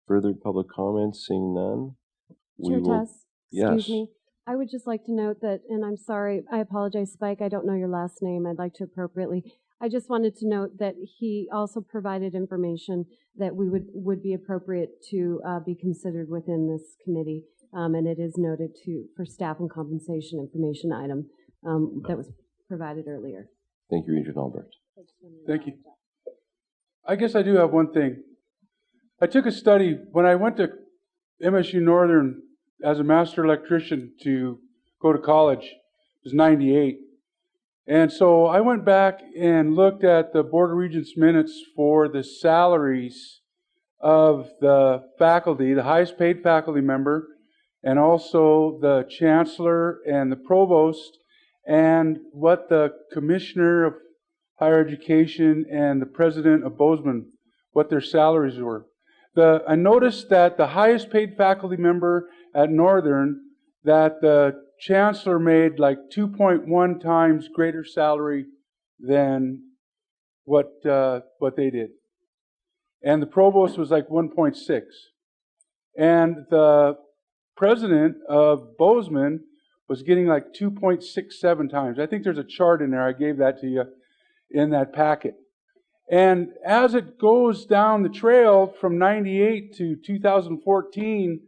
Further public comment? Seeing none. Chair Tess, Yes. excuse me. I would just like to note that, and I'm sorry, I apologize, Spike, I don't know your last name. I'd like to appropriately. I just wanted to note that he also provided information that we would be appropriate to be considered within this committee, and it is noted for staff and compensation information item that was provided earlier. Thank you, Regent Albrecht. Thank you. I guess I do have one thing. I took a study when I went to MSU Northern as a master electrician to go to college. It was 98. And so I went back and looked at the Board of Regents minutes for the salaries of the faculty, the highest paid faculty member, and also the chancellor and the provost, and what the commissioner of higher education and the president of Bozeman, what their salaries were. I noticed that the highest paid faculty member at Northern, that the chancellor made like 2.1 times greater salary than what they did. And the provost was like 1.6. And the president of Bozeman was getting like 2.67 times. I think there's a chart in there. I gave that to you in that packet. And as it goes down the trail from 98 to 2014,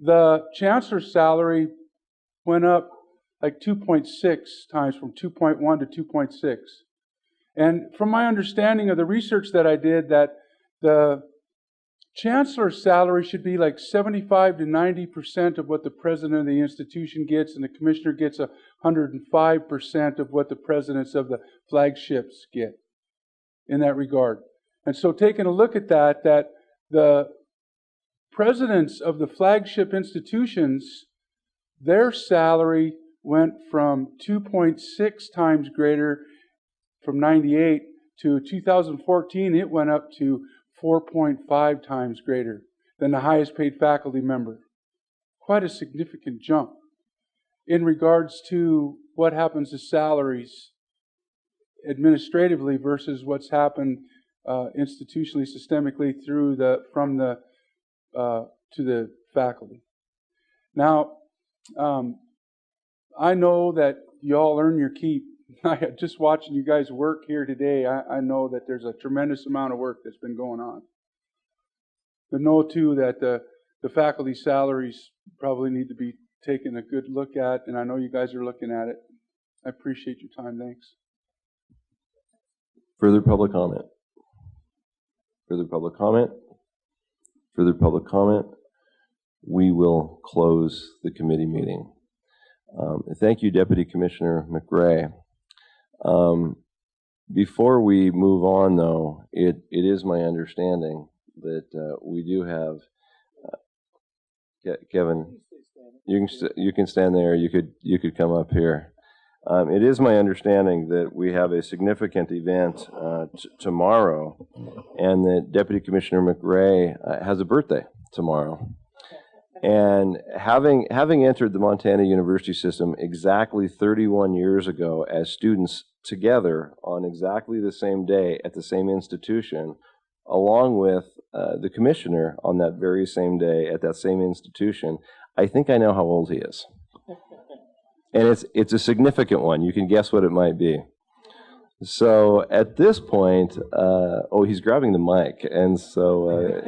the chancellor's salary went up like 2.6 times, from 2.1 to 2.6. And from my understanding of the research that I did, that the chancellor's salary should be like 75 to 90% of what the president of the institution gets, and the commissioner gets 105% of what the presidents of the flagships get in that regard. And so taking a look at that the presidents of the flagship institutions, their salary went from 2.6 times greater from 98 to 2014, it went up to 4.5 times greater than the highest paid faculty member. Quite a significant jump in regards to what happens to salaries administratively versus what's happened institutionally, systemically to the faculty. Now, I know that you all earn your keep. Just watching you guys work here today, I know that there's a tremendous amount of work that's been going on. But know too that the faculty salaries probably need to be taken a good look at, and I know you guys are looking at it. I appreciate your time. Thanks. Further public comment? Further public comment? Further public comment? We will close the committee meeting. Thank you, Deputy Commissioner McRae. Before we move on, though, it is my understanding that we do have Kevin. You can stand there. You could come up here. It is my understanding that we have a significant event tomorrow, and that Deputy Commissioner McRae has a birthday tomorrow. And having entered the Montana University system exactly 31 years ago as students together on exactly the same day at the same institution, along with the commissioner on that very same day at that same institution, I think I know how old he is. And it's a significant one. You can guess what it might be. So at this point, he's grabbing the mic. And so,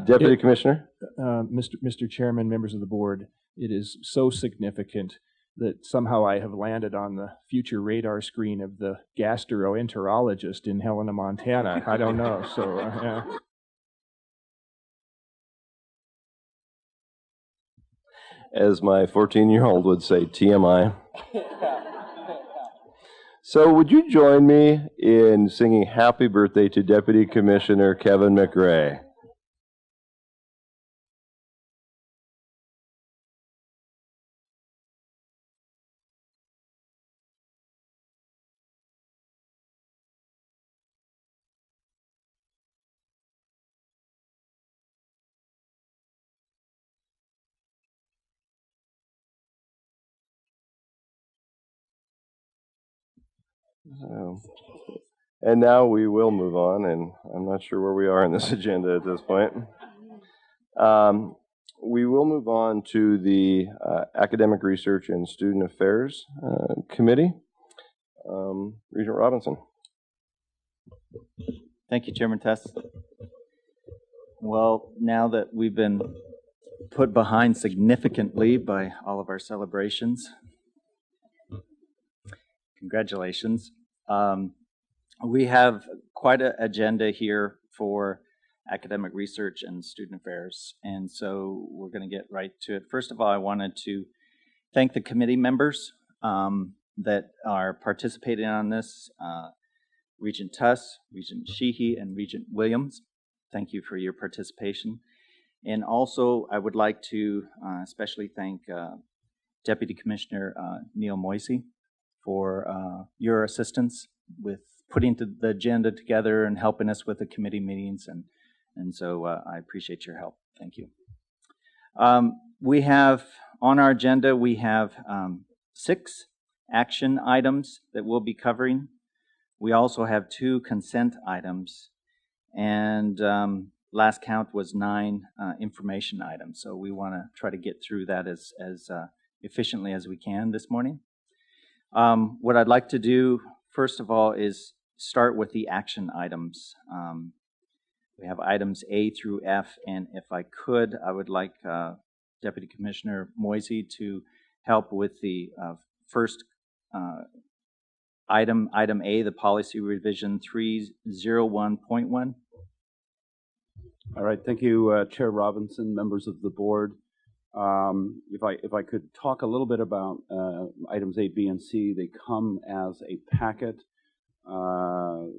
Deputy Commissioner? Mr. Chairman, members of the board, it is so significant that somehow I have landed on the future radar screen of the gastroenterologist in Helena, Montana. I don't know. So, yeah. As my 14-year-old would say, TMI. So would you join me in singing happy birthday to Deputy Commissioner Kevin McRae? And now we will move on, and I'm not sure where we are in this agenda at this point. We will move on to the Academic Research and Student Affairs Committee. Regent Robinson. Thank you, Chairman Tess. Well, now that we've been put behind significantly by all of our celebrations, congratulations. We have quite an agenda here for academic research and student affairs, and so we're going to get right to it. First of all, I wanted to thank the committee members that are participating on this, Regent Tuss, Regent Sheehy, and Regent Williams. Thank you for your participation. And also, I would like to especially thank Deputy Commissioner Neil Moisey for your assistance with putting the agenda together and helping us with the committee meetings, and so I appreciate your help. Thank you. We have on our agenda, we have 6 action items that we'll be covering. We also have 2 consent items, and last count was 9 information items. So we want to try to get through that as efficiently as we can this morning. What I'd like to do, first of all, is start with the action items. We have items A through F, and if I could, I would like Deputy Commissioner Moisey to help with the first item A, the policy revision 301.1. All right, thank you, Chair Robinson, members of the board. If I could talk a little bit about items A, B, and C, they come as a packet.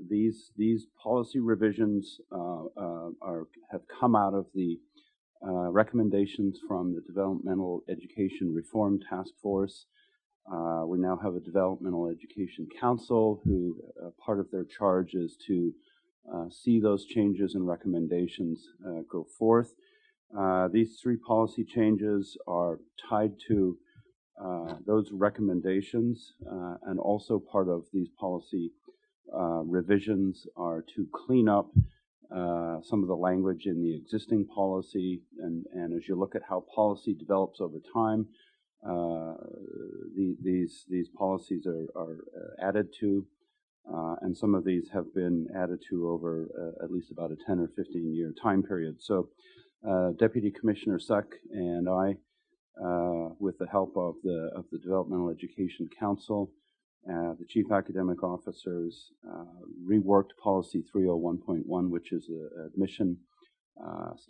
These policy revisions have come out of the recommendations from the Developmental Education Reform Task Force. We now have a Developmental Education Council who part of their charge is to see those changes and recommendations go forth. These 3 policy changes are tied to those recommendations, and also part of these policy revisions are to clean up some of the language in the existing policy, and as you look at how policy develops over time, these policies are added to, and some of these have been added to over at least about a 10 or 15 year time period. So Deputy Commissioner Suck and I, with the help of the Developmental Education Council, the Chief Academic Officers, reworked Policy 301.1, which is admission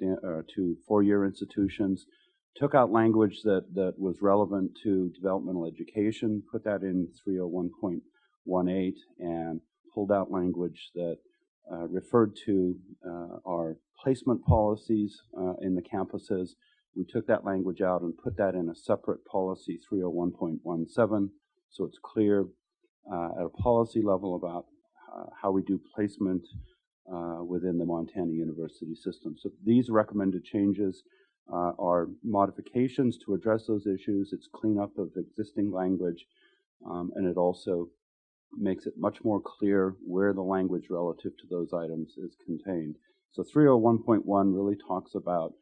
to 4-year institutions, took out language that was relevant to developmental education, put that in 301.18, and pulled out language that referred to our placement policies in the campuses. We took that language out and put that in a separate policy, 301.17, so it's clear at a policy level about how we do placement within the Montana University system. So these recommended changes are modifications to address those issues. It's cleanup of existing language, and it also makes it much more clear where the language relative to those items is contained. So 301.1 really talks about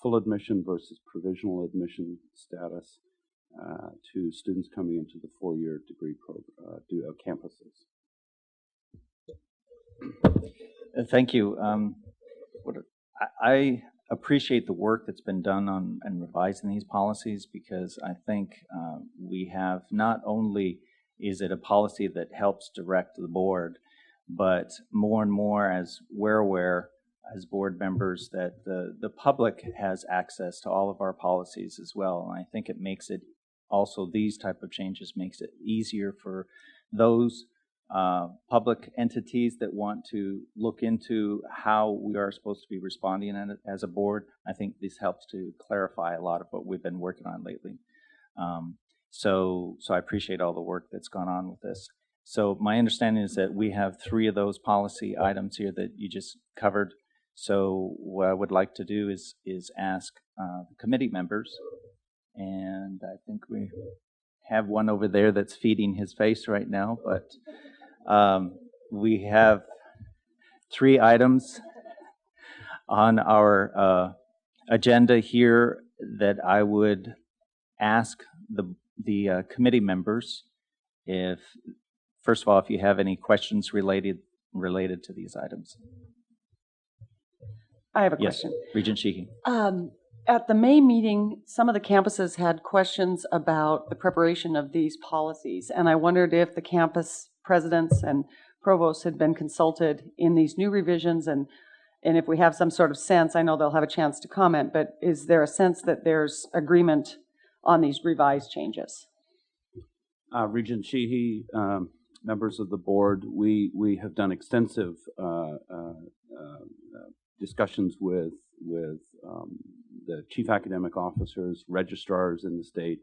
full admission versus provisional admission status to students coming into the 4-year degree campuses. Thank you. I appreciate the work that's been done on and revising these policies, because I think we have not only is it a policy that helps direct the board, but more and more as we're aware as board members that the public has access to all of our policies as well. And I think it makes it also, these type of changes makes it easier for those public entities that want to look into how we are supposed to be responding as a board. I think this helps to clarify a lot of what we've been working on lately. So I appreciate all the work that's gone on with this. So my understanding is that we have 3 of those policy items here that you just covered. So what I would like to do is ask the committee members, and I think we have one over there that's feeding his face right now, but we have 3 items on our agenda here that I would ask the committee members if, first of all, if you have any questions related to these items. I have a question. Yes, Regent Sheehy. At the May meeting, some of the campuses had questions about the preparation of these policies, and I wondered if the campus presidents and provosts had been consulted in these new revisions, and if we have some sort of sense, I know they'll have a chance to comment, but is there a sense that there's agreement on these revised changes? Regent Sheehy, members of the board, we have done extensive discussions with the chief academic officers, registrars in the state,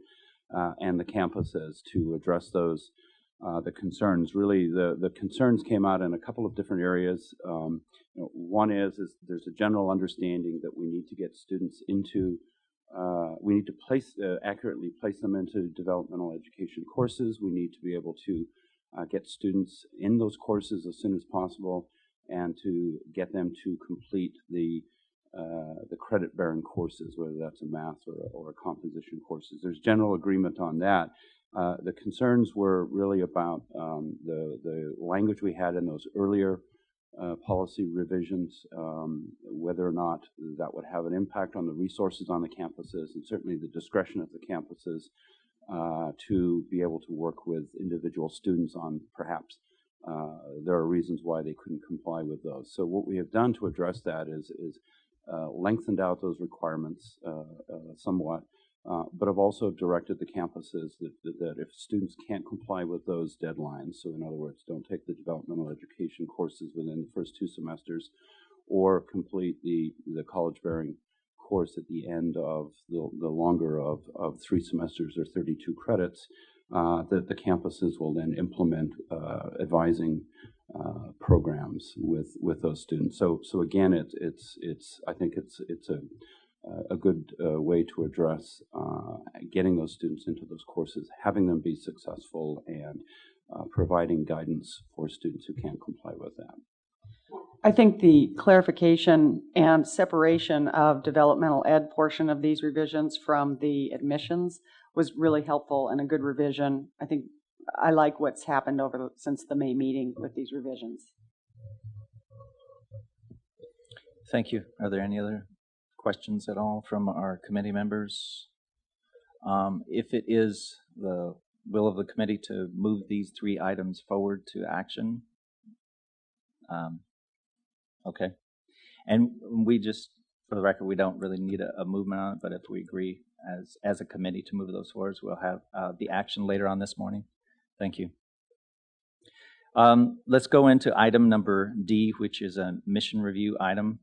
and the campuses to address those the concerns. Really, the concerns came out in a couple of different areas. One is there's a general understanding that we need to get students into we need to accurately place them into developmental education courses. We need to be able to get students in those courses as soon as possible, and to get them to complete the credit-bearing courses, whether that's a math or a composition courses. There's general agreement on that. The concerns were really about the language we had in those earlier policy revisions, whether or not that would have an impact on the resources on the campuses, and certainly the discretion of the campuses to be able to work with individual students on perhaps there are reasons why they couldn't comply with those. So what we have done to address that is lengthened out those requirements somewhat, but have also directed the campuses that if students can't comply with those deadlines, so in other words, don't take the developmental education courses within the first 2 semesters, or complete the college-bearing course at the end of the longer of 3 semesters or 32 credits, that the campuses will then implement advising programs with those students. So again, I think it's a good way to address getting those students into those courses, having them be successful, and providing guidance for students who can't comply with that. I think the clarification and separation of developmental ed portion of these revisions from the admissions was really helpful and a good revision. I think I like what's happened since the May meeting with these revisions. Thank you. Are there any other questions at all from our committee members? If it is the will of the committee to move these 3 items forward to action, okay. And we just, for the record, we don't really need a movement on it, but if we agree as a committee to move those forward, we'll have the action later on this morning. Thank you. Let's go into item number D, which is a mission review item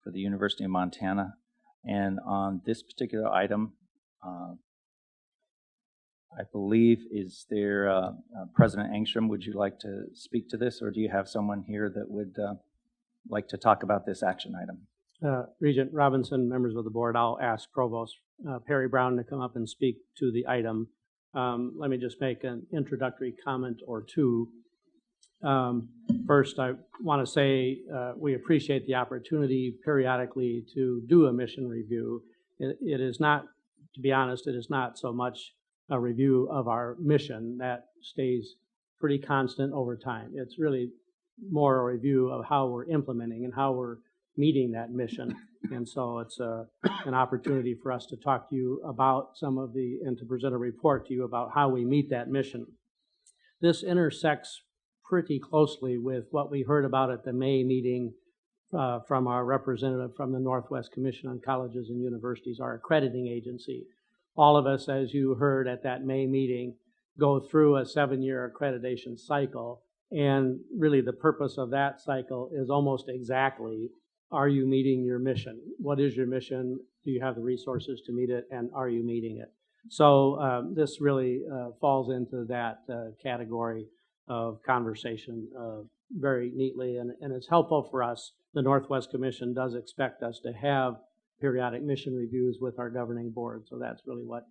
for the University of Montana. And on this particular item, I believe, is there President Engstrom, would you like to speak to this, or do you have someone here that would like to talk about this action item? Regent Robinson, members of the board, I'll ask Provost Perry Brown to come up and speak to the item. Let me just make an introductory comment or two. First, I want to say we appreciate the opportunity periodically to do a mission review. It is not, to be honest, it is not so much a review of our mission. That stays pretty constant over time. It's really more a review of how we're implementing and how we're meeting that mission. And so it's an opportunity for us to talk to you about and to present a report to you about how we meet that mission. This intersects pretty closely with what we heard about at the May meeting from our representative from the Northwest Commission on Colleges and Universities, our accrediting agency. All of us, as you heard at that May meeting, go through a 7-year accreditation cycle, and really the purpose of that cycle is almost exactly, are you meeting your mission? What is your mission? Do you have the resources to meet it, and are you meeting it? So this really falls into that category of conversation very neatly, and it's helpful for us. The Northwest Commission does expect us to have periodic mission reviews with our governing board, so that's really what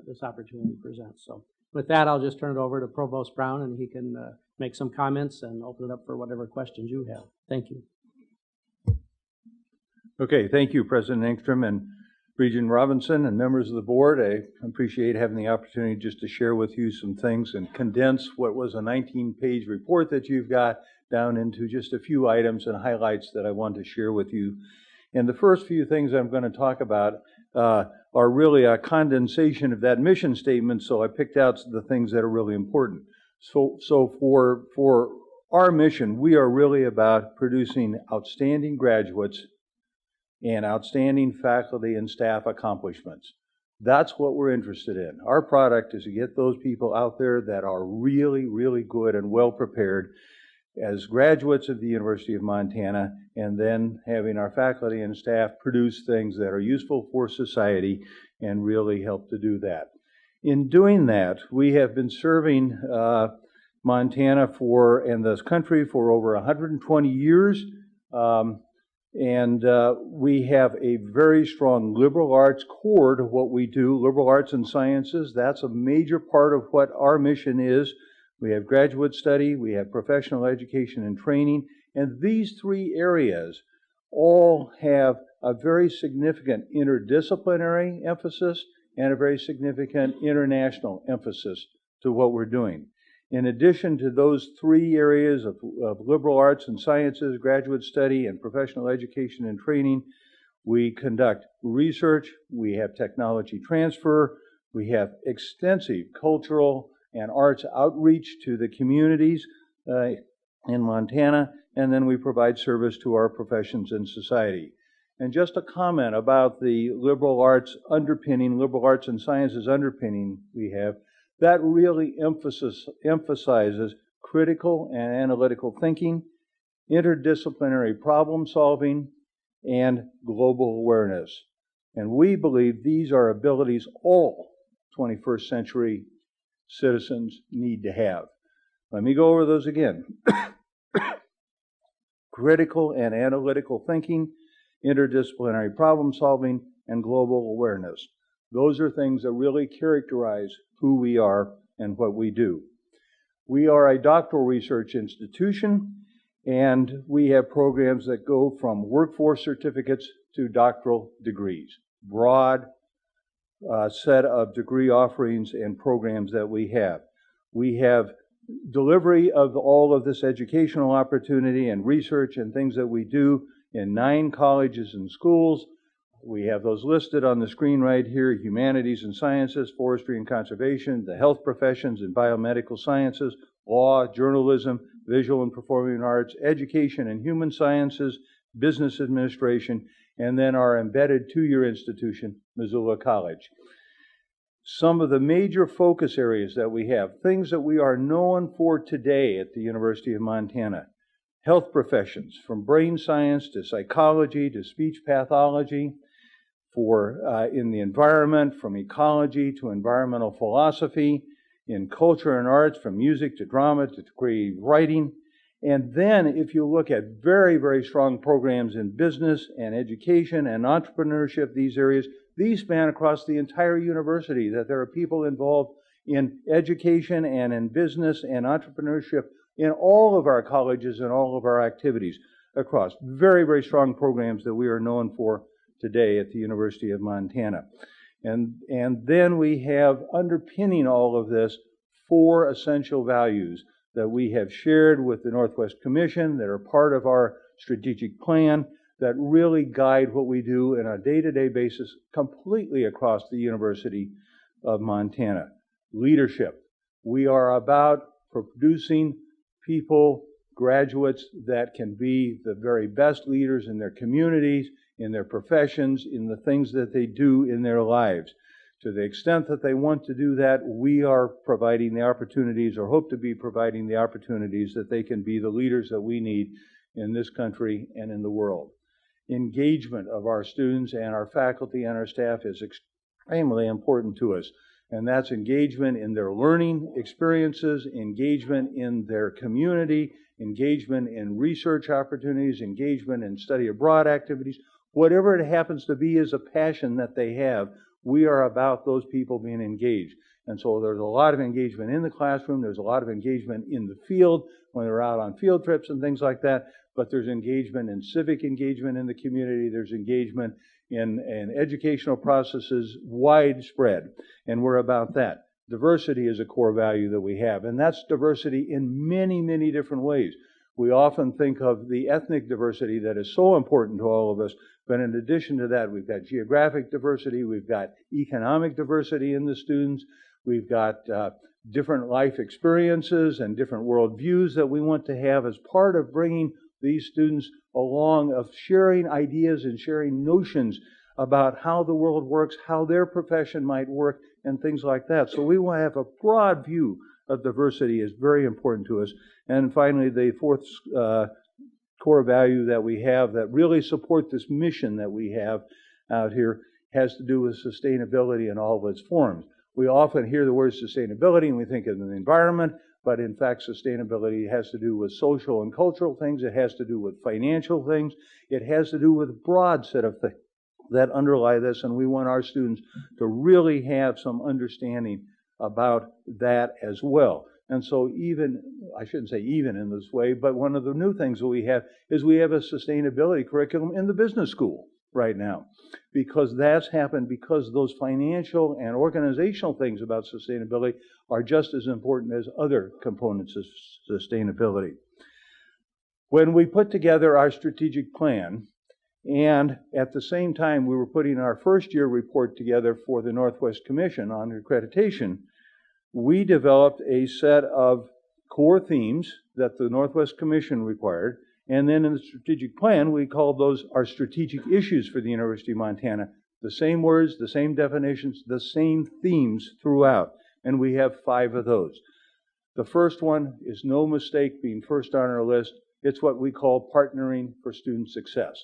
this opportunity presents. So With that, I'll just turn it over to Provost Brown, and he can make some comments and open it up for whatever questions you have. Thank you. Okay, thank you, President Engstrom and Regent Robinson and members of the board. I appreciate having the opportunity just to share with you some things and condense what was a 19-page report that you've got down into just a few items and highlights that I want to share with you. And the first few things I'm going to talk about are really a condensation of that mission statement, so I picked out the things that are really important. So for our mission, we are really about producing outstanding graduates and outstanding faculty and staff accomplishments. That's what we're interested in. Our product is to get those people out there that are really, really good and well prepared as graduates of the University of Montana, and then having our faculty and staff produce things that are useful for society and really help to do that. In doing that, we have been serving Montana and this country for over 120 years. We have a very strong liberal arts core to what we do, liberal arts and sciences. That's a major part of what our mission is. We have graduate study, we have professional education and training, and these three areas all have a very significant interdisciplinary emphasis and a very significant international emphasis to what we're doing. In addition to those three areas of liberal arts and sciences, graduate study, and professional education and training, we conduct research, we have technology transfer, we have extensive cultural and arts outreach to the communities in Montana, and then we provide service to our professions and society. And just a comment about the liberal arts underpinning, liberal arts and sciences underpinning we have, that really emphasizes critical and analytical thinking, interdisciplinary problem solving, and global awareness. And we believe these are abilities all 21st century citizens need to have. Let me go over those again. Critical and analytical thinking, interdisciplinary problem solving, and global awareness. Those are things that really characterize who we are and what we do. We are a doctoral research institution, and we have programs that go from workforce certificates to doctoral degrees. Broad set of degree offerings and programs that we have. We have delivery of all of this educational opportunity and research and things that we do in 9 colleges and schools. We have those listed on the screen right here: humanities and sciences, forestry and conservation, the health professions and biomedical sciences, law, journalism, visual and performing arts, education and human sciences, business administration, and then our embedded 2-year institution, Missoula College. Some of the major focus areas that we have, things that we are known for today at the University of Montana: health professions, from brain science to psychology to speech pathology, in the environment, from ecology to environmental philosophy, in culture and arts, from music to drama to creative writing. And then if you look at very, very strong programs in business and education and entrepreneurship, these areas, these span across the entire university, that there are people involved in education and in business and entrepreneurship in all of our colleges and all of our activities across. Very, very strong programs that we are known for today at the University of Montana. And then we have underpinning all of this 4 essential values that we have shared with the Northwest Commission, that are part of our strategic plan, that really guide what we do on a day-to-day basis completely across the University of Montana. Leadership. We are about producing people, graduates, that can be the very best leaders in their communities, in their professions, in the things that they do in their lives. To the extent that they want to do that, we are providing the opportunities, or hope to be providing the opportunities, that they can be the leaders that we need in this country and in the world. Engagement of our students and our faculty and our staff is extremely important to us. And that's engagement in their learning experiences, engagement in their community, engagement in research opportunities, engagement in study abroad activities. Whatever it happens to be as a passion that they have, we are about those people being engaged. And so there's a lot of engagement in the classroom. There's a lot of engagement in the field when they're out on field trips and things like that. But there's engagement in civic engagement in the community. There's engagement in educational processes widespread. And we're about that. Diversity is a core value that we have. And that's diversity in many, many different ways. We often think of the ethnic diversity that is so important to all of us. But in addition to that, we've got geographic diversity. We've got economic diversity in the students. We've got different life experiences and different worldviews that we want to have as part of bringing these students along, of sharing ideas and sharing notions about how the world works, how their profession might work, and things like that. So we want to have a broad view of diversity is very important to us. And finally, the fourth core value that we have that really support this mission that we have out here has to do with sustainability in all of its forms. We often hear the word sustainability and we think of the environment, but in fact sustainability has to do with social and cultural things. It has to do with financial things. It has to do with a broad set of things that underlie this, and we want our students to really have some understanding about that as well. And so even, I shouldn't say even in this way, but one of the new things that we have is we have a sustainability curriculum in the business school right now, because that's happened because those financial and organizational things about sustainability are just as important as other components of sustainability. When we put together our strategic plan, and at the same time we were putting our first year report together for the Northwest Commission on accreditation, we developed a set of core themes that the Northwest Commission required. And then in the strategic plan, we called those our strategic issues for the University of Montana. The same words, the same definitions, the same themes throughout. And we have 5 of those. The first one is no mistake being first on our list. It's what we call partnering for student success.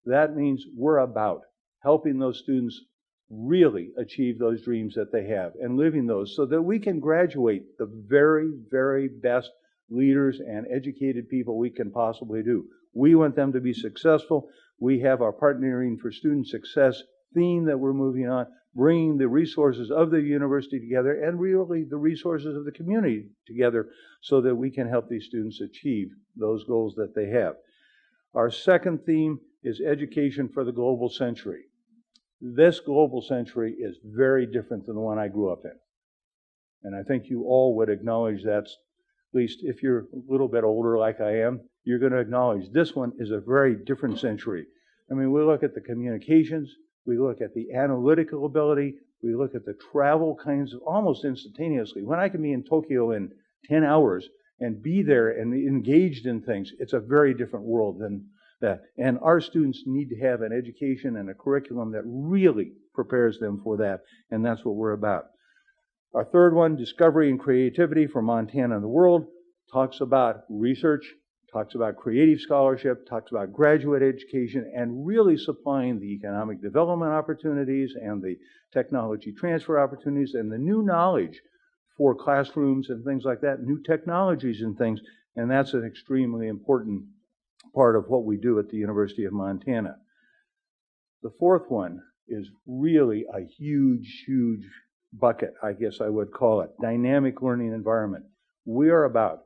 That means we're about helping those students really achieve those dreams that they have and living those so that we can graduate the very, very best leaders and educated people we can possibly do. We want them to be successful. We have our Partnering for Student Success theme that we're moving on, bringing the resources of the university together and really the resources of the community together so that we can help these students achieve those goals that they have. Our second theme is education for the global century. This global century is very different than the one I grew up in. And I think you all would acknowledge that, at least if you're a little bit older like I am, you're going to acknowledge this one is a very different century. I mean, we look at the communications, we look at the analytical ability, we look at the travel kinds of almost instantaneously. When I can be in Tokyo in 10 hours and be there and engaged in things, it's a very different world than that. And our students need to have an education and a curriculum that really prepares them for that, and that's what we're about. Our third one, Discovery and Creativity for Montana and the World, talks about research, talks about creative scholarship, talks about graduate education, and really supplying the economic development opportunities and the technology transfer opportunities and the new knowledge for classrooms and things like that, new technologies and things, and that's an extremely important part of what we do at the University of Montana. The fourth one is really a huge, huge bucket, I guess I would call it, dynamic learning environment. We are about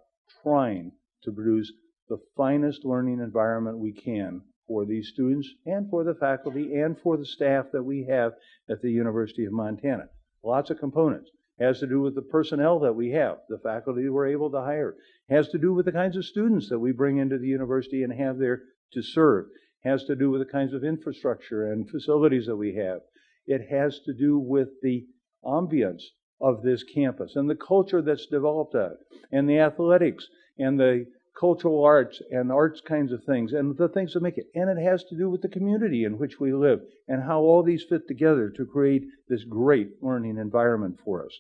trying to produce the finest learning environment we can for these students and for the faculty and for the staff that we have at the University of Montana. Lots of components. Has to do with the personnel that we have, the faculty we're able to hire. Has to do with the kinds of students that we bring into the university and have there to serve. Has to do with the kinds of infrastructure and facilities that we have. It has to do with the ambience of this campus and the culture that's developed at it, and the athletics and the cultural arts and arts kinds of things and the things that make it. And it has to do with the community in which we live and how all these fit together to create this great learning environment for us.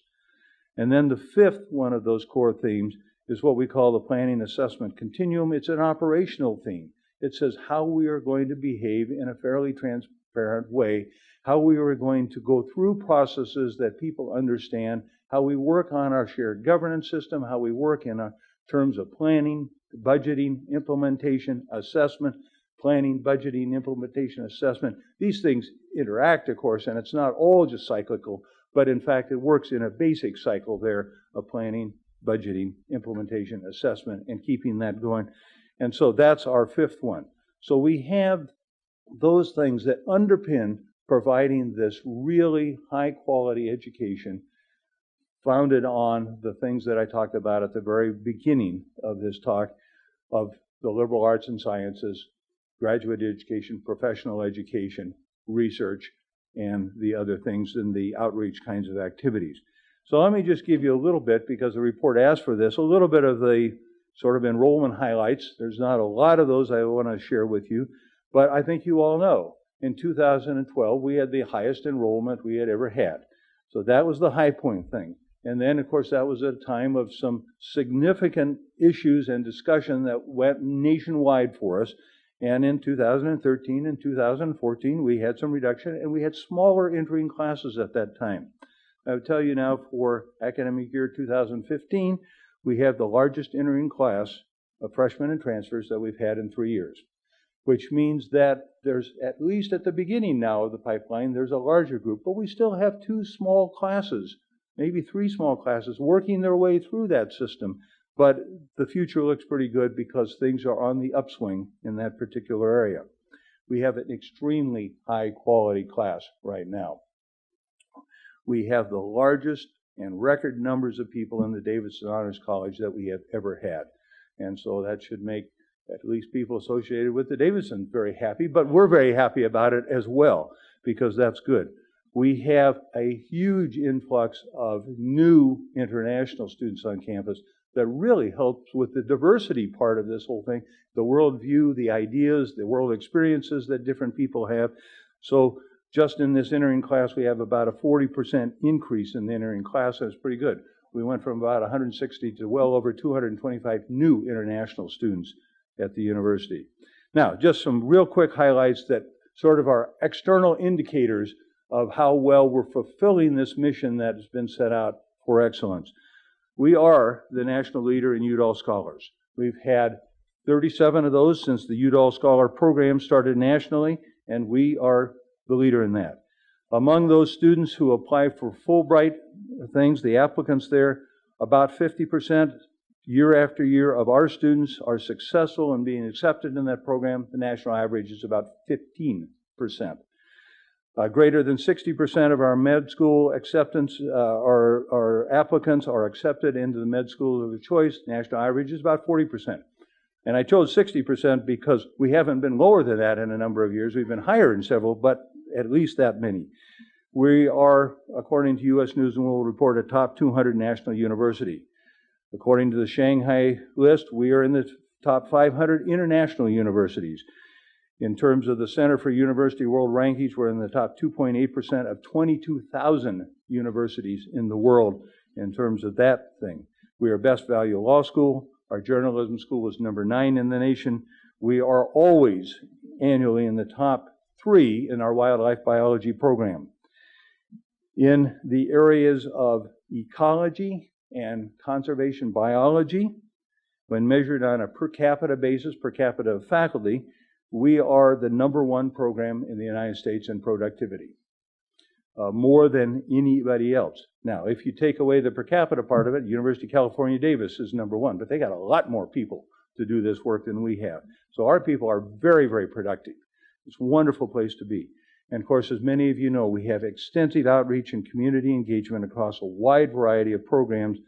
And then the fifth one of those core themes is what we call the Planning Assessment Continuum. It's an operational theme. It says how we are going to behave in a fairly transparent way, how we are going to go through processes that people understand, how we work on our shared governance system, how we work in terms of planning, budgeting, implementation, assessment, planning, budgeting, implementation, assessment. These things interact, of course, and it's not all just cyclical, but in fact it works in a basic cycle there of planning, budgeting, implementation, assessment, and keeping that going. And so that's our fifth one. So we have those things that underpin providing this really high quality education founded on the things that I talked about at the very beginning of this talk of the liberal arts and sciences, graduate education, professional education, research, and the other things in the outreach kinds of activities. So let me just give you a little bit, because the report asked for this, a little bit of the sort of enrollment highlights. There's not a lot of those I want to share with you, but I think you all know in 2012 we had the highest enrollment we had ever had. So that was the high point thing. And then, of course, that was at a time of some significant issues and discussion that went nationwide for us. And in 2013 and 2014, we had some reduction, and we had smaller entering classes at that time. I would tell you now, for academic year 2015, we have the largest entering class of freshmen and transfers that we've had in 3 years, which means that there's, at least at the beginning now of the pipeline, there's a larger group, but we still have 2 small classes, maybe 3 small classes, working their way through that system. But the future looks pretty good because things are on the upswing in that particular area. We have an extremely high quality class right now. We have the largest and record numbers of people in the Davidson Honors College that we have ever had. And so that should make at least people associated with the Davidson very happy, but we're very happy about it as well, because that's good. We have a huge influx of new international students on campus that really helps with the diversity part of this whole thing, the worldview, the ideas, the world experiences that different people have. So just in this entering class, we have about a 40% increase in the entering class. That's pretty good. We went from about 160 to well over 225 new international students at the university. Now, just some real quick highlights that sort of are external indicators of how well we're fulfilling this mission that has been set out for excellence. We are the national leader in Udall Scholars. We've had 37 of those since the Udall Scholar Program started nationally, and we are the leader in that. Among those students who apply for Fulbright things, the applicants there, about 50% year after year of our students are successful in being accepted in that program. The national average is about 15%. Greater than 60% of our med school acceptance, our applicants are accepted into the med school of choice. National average is about 40%. And I chose 60% because we haven't been lower than that in a number of years. We've been higher in several, but at least that many. We are, according to U.S. News and World Report, a top 200 national university. According to the Shanghai list, we are in the top 500 international universities. In terms of the Center for University World Rankings, we're in the top 2.8% of 22,000 universities in the world in terms of that thing. We are best value law school. Our journalism school is number 9 in the nation. We are always annually in the top 3 in our wildlife biology program. In the areas of ecology and conservation biology, when measured on a per capita basis, per capita of faculty, we are the number 1 program in the United States in productivity, more than anybody else. Now, if you take away the per capita part of it, University of California, Davis is number 1, but they got a lot more people to do this work than we have. So our people are very, very productive. It's a wonderful place to be. And of course, as many of you know, we have extensive outreach and community engagement across a wide variety of programs,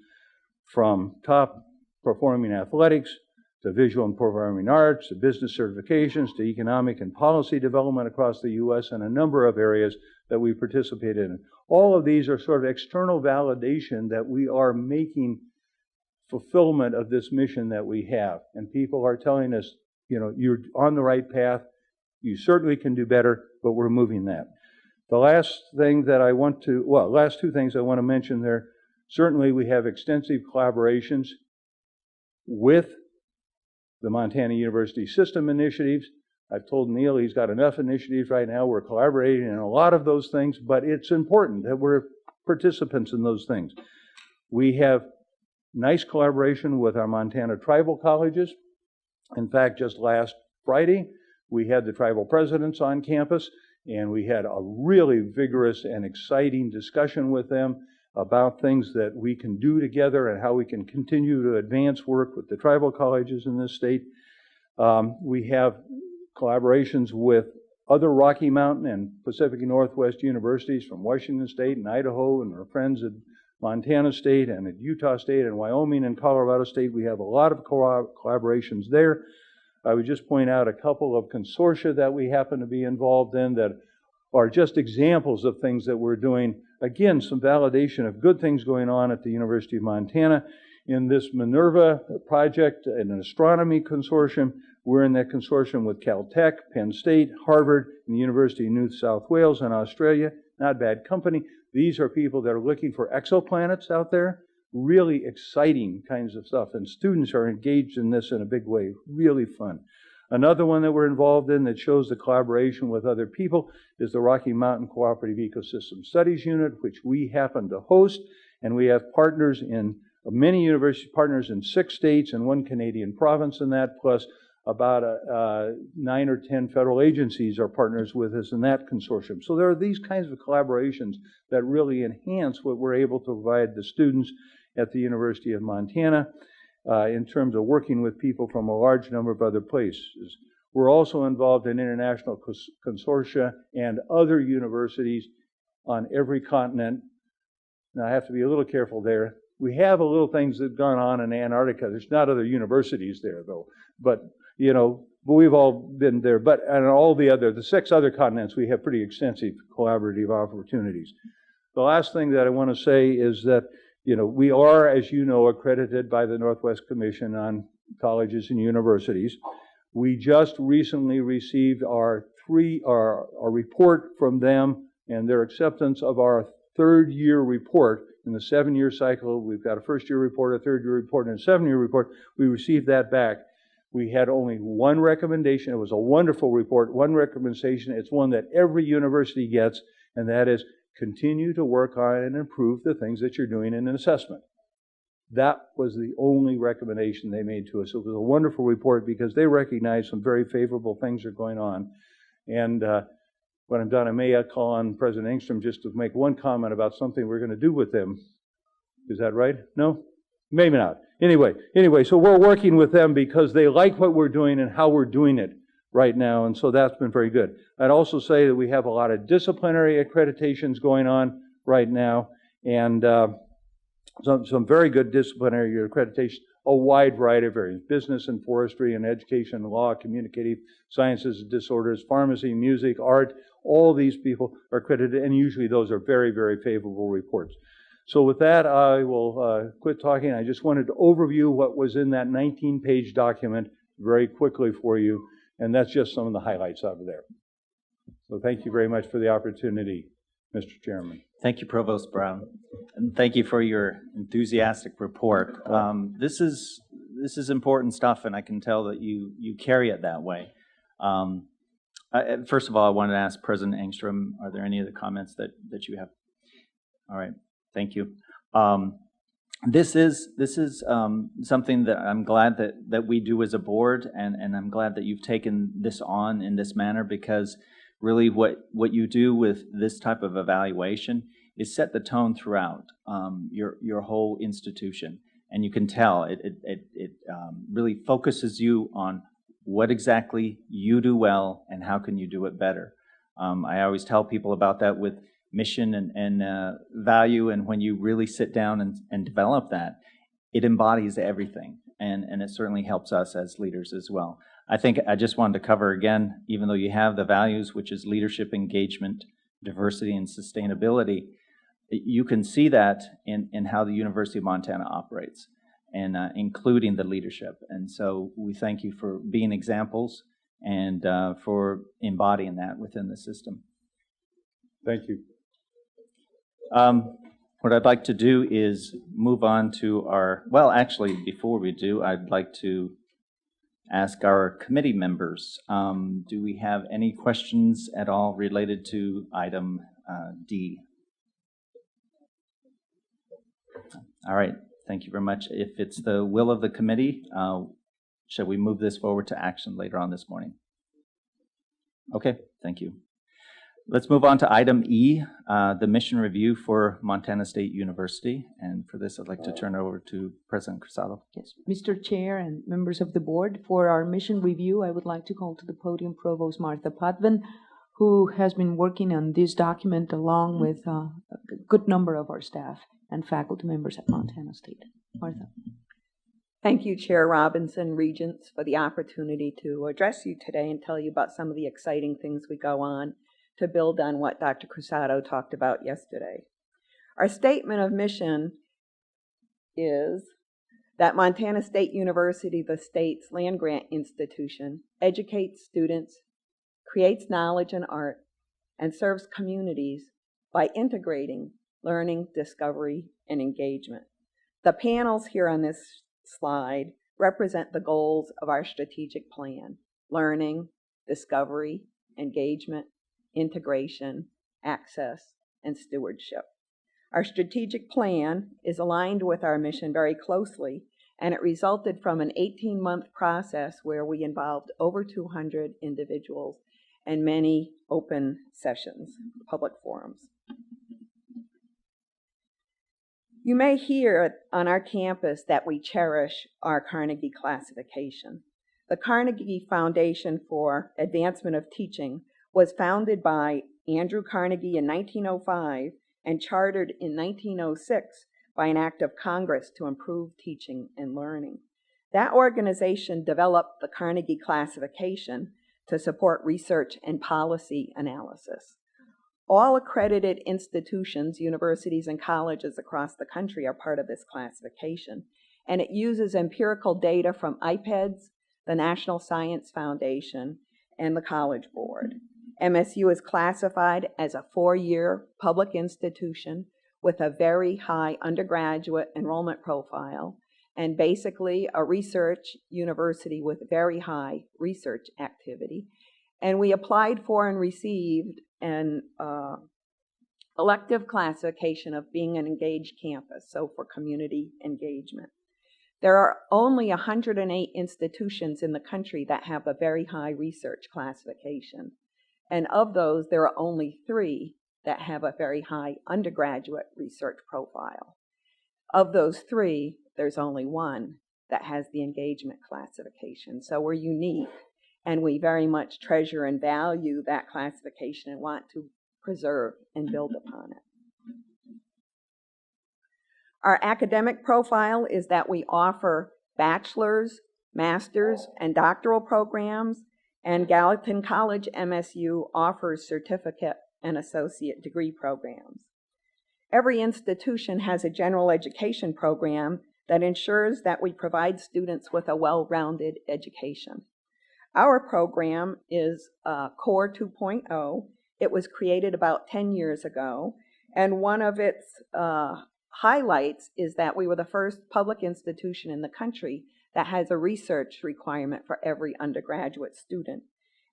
from top performing athletics to visual and performing arts, to business certifications, to economic and policy development across the U.S. and a number of areas that we participate in. All of these are sort of external validation that we are making fulfillment of this mission that we have. And people are telling us, you know, you're on the right path. You certainly can do better, but we're moving that. The last thing that I want to, well, last 2 things I want to mention there. Certainly we have extensive collaborations with the Montana University System initiatives. I've told Neil he's got enough initiatives right now. We're collaborating in a lot of those things, but it's important that we're participants in those things. We have nice collaboration with our Montana tribal colleges. In fact, just last Friday, we had the tribal presidents on campus, and we had a really vigorous and exciting discussion with them about things that we can do together and how we can continue to advance work with the tribal colleges in this state. We have collaborations with other Rocky Mountain and Pacific Northwest universities from Washington State and Idaho, and our friends at Montana State and at Utah State and Wyoming and Colorado State. We have a lot of collaborations there. I would just point out a couple of consortia that we happen to be involved in that are just examples of things that we're doing. Again, some validation of good things going on at the University of Montana. In this Minerva project, an astronomy consortium, we're in that consortium with Caltech, Penn State, Harvard, and the University of New South Wales in Australia. Not bad company. These are people that are looking for exoplanets out there. Really exciting kinds of stuff. And students are engaged in this in a big way. Really fun. Another one that we're involved in that shows the collaboration with other people is the Rocky Mountain Cooperative Ecosystem Studies Unit, which we happen to host. And we have partners in many university partners in 6 states and 1 Canadian province in that, plus about 9 or 10 federal agencies are partners with us in that consortium. So there are these kinds of collaborations that really enhance what we're able to provide the students at the University of Montana in terms of working with people from a large number of other places. We're also involved in international consortia and other universities on every continent. Now, I have to be a little careful there. We have a little things that have gone on in Antarctica. There's not other universities there, though. But, you know, we've all been there. But on all the 6 other continents, we have pretty extensive collaborative opportunities. The last thing that I want to say is that, you know, we are, as you know, accredited by the Northwest Commission on Colleges and Universities. We just recently received our report from them and their acceptance of our 3rd year report. In the 7-year cycle, we've got a 1st-year report, a 3rd-year report, and a 7-year report. We received that back. We had only one recommendation. It was a wonderful report, one recommendation. It's one that every university gets, and that is continue to work on and improve the things that you're doing in an assessment. That was the only recommendation they made to us. It was a wonderful report because they recognize some very favorable things are going on. And when I'm done, I may call on President Engstrom just to make one comment about something we're going to do with them. Is that right? No? Maybe not. Anyway, so we're working with them because they like what we're doing and how we're doing it right now, and so that's been very good. I'd also say that we have a lot of disciplinary accreditations going on right now, and some very good disciplinary accreditation, a wide variety of areas: business and forestry and education, law, communicative sciences and disorders, pharmacy, music, art. All these people are accredited, and usually those are very, very favorable reports. So with that, I will quit talking. I just wanted to overview what was in that 19-page document very quickly for you, and that's just some of the highlights out of there. So thank you very much for the opportunity, Mr. Chairman. Thank you, Provost Brown, and thank you for your enthusiastic report. This is important stuff, and I can tell that you carry it that way. First of all, I wanted to ask President Engstrom, are there any other comments that you have? All right, thank you. This is something that I'm glad that we do as a board, and I'm glad that you've taken this on in this manner, because really what you do with this type of evaluation is set the tone throughout your whole institution, and you can tell it really focuses you on what exactly you do well and how can you do it better. I always tell people about that with mission and value, and when you really sit down and develop that, it embodies everything, and it certainly helps us as leaders as well. I think I just wanted to cover again, even though you have the values, which is leadership, engagement, diversity, and sustainability, you can see that in how the University of Montana operates, and including the leadership. And so we thank you for being examples and for embodying that within the system. Thank you. What I'd like to do is move on to actually, before we do, I'd like to ask our committee members, do we have any questions at all related to item D? All right, thank you very much. If it's the will of the committee, shall we move this forward to action later on this morning? Okay, thank you. Let's move on to item E, the mission review for Montana State University. And for this, I'd like to turn it over to President Cruzado. Yes, Mr. Chair and members of the board, for our mission review, I would like to call to the podium Provost Martha Potvin, who has been working on this document along with a good number of our staff and faculty members at Montana State. Martha. Thank you, Chair Robinson, Regents, for the opportunity to address you today and tell you about some of the exciting things we go on to build on what Dr. Cruzado talked about yesterday. Our statement of mission is that Montana State University, the state's land-grant institution, educates students, creates knowledge and art, and serves communities by integrating learning, discovery, and engagement. The panels here on this slide represent the goals of our strategic plan: learning, discovery, engagement, integration, access, and stewardship. Our strategic plan is aligned with our mission very closely, and it resulted from an 18-month process where we involved over 200 individuals and many open sessions, public forums. You may hear on our campus that we cherish our Carnegie classification. The Carnegie Foundation for Advancement of Teaching was founded by Andrew Carnegie in 1905 and chartered in 1906 by an act of Congress to improve teaching and learning. That organization developed the Carnegie classification to support research and policy analysis. All accredited institutions, universities, and colleges across the country are part of this classification, and it uses empirical data from IPEDS, the National Science Foundation, and the College Board. MSU is classified as a 4-year public institution with a very high undergraduate enrollment profile, and basically a research university with very high research activity. And we applied for and received an elective classification of being an engaged campus, so for community engagement. There are only 108 institutions in the country that have a very high research classification. And of those, there are only 3 that have a very high undergraduate research profile. Of those 3, there's only 1 that has the engagement classification. So we're unique, and we very much treasure and value that classification and want to preserve and build upon it. Our academic profile is that we offer bachelor's, master's, and doctoral programs, and Gallatin College MSU offers certificate and associate degree programs. Every institution has a general education program that ensures that we provide students with a well-rounded education. Our program is Core 2.0. It was created about 10 years ago, and one of its highlights is that we were the first public institution in the country that has a research requirement for every undergraduate student.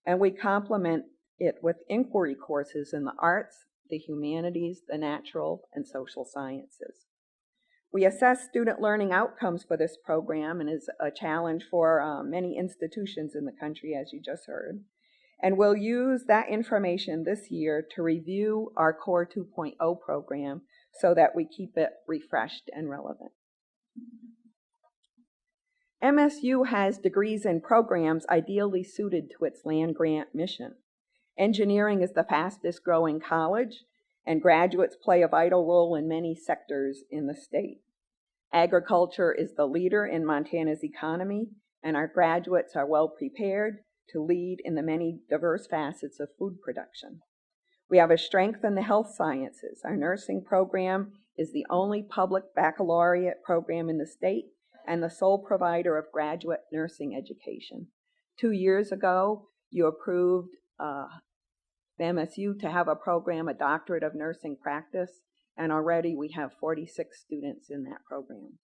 And we complement it with inquiry courses in the arts, the humanities, the natural, and social sciences. We assess student learning outcomes for this program, and is a challenge for many institutions in the country, as you just heard. And we'll use that information this year to review our Core 2.0 program so that we keep it refreshed and relevant. MSU has degrees and programs ideally suited to its land-grant mission. Engineering is the fastest growing college, and graduates play a vital role in many sectors in the state. Agriculture is the leader in Montana's economy, and our graduates are well prepared to lead in the many diverse facets of food production. We have a strength in the health sciences. Our nursing program is the only public baccalaureate program in the state and the sole provider of graduate nursing education. 2 years ago, you approved MSU to have a program, a doctorate of nursing practice, and already we have 46 students in that program.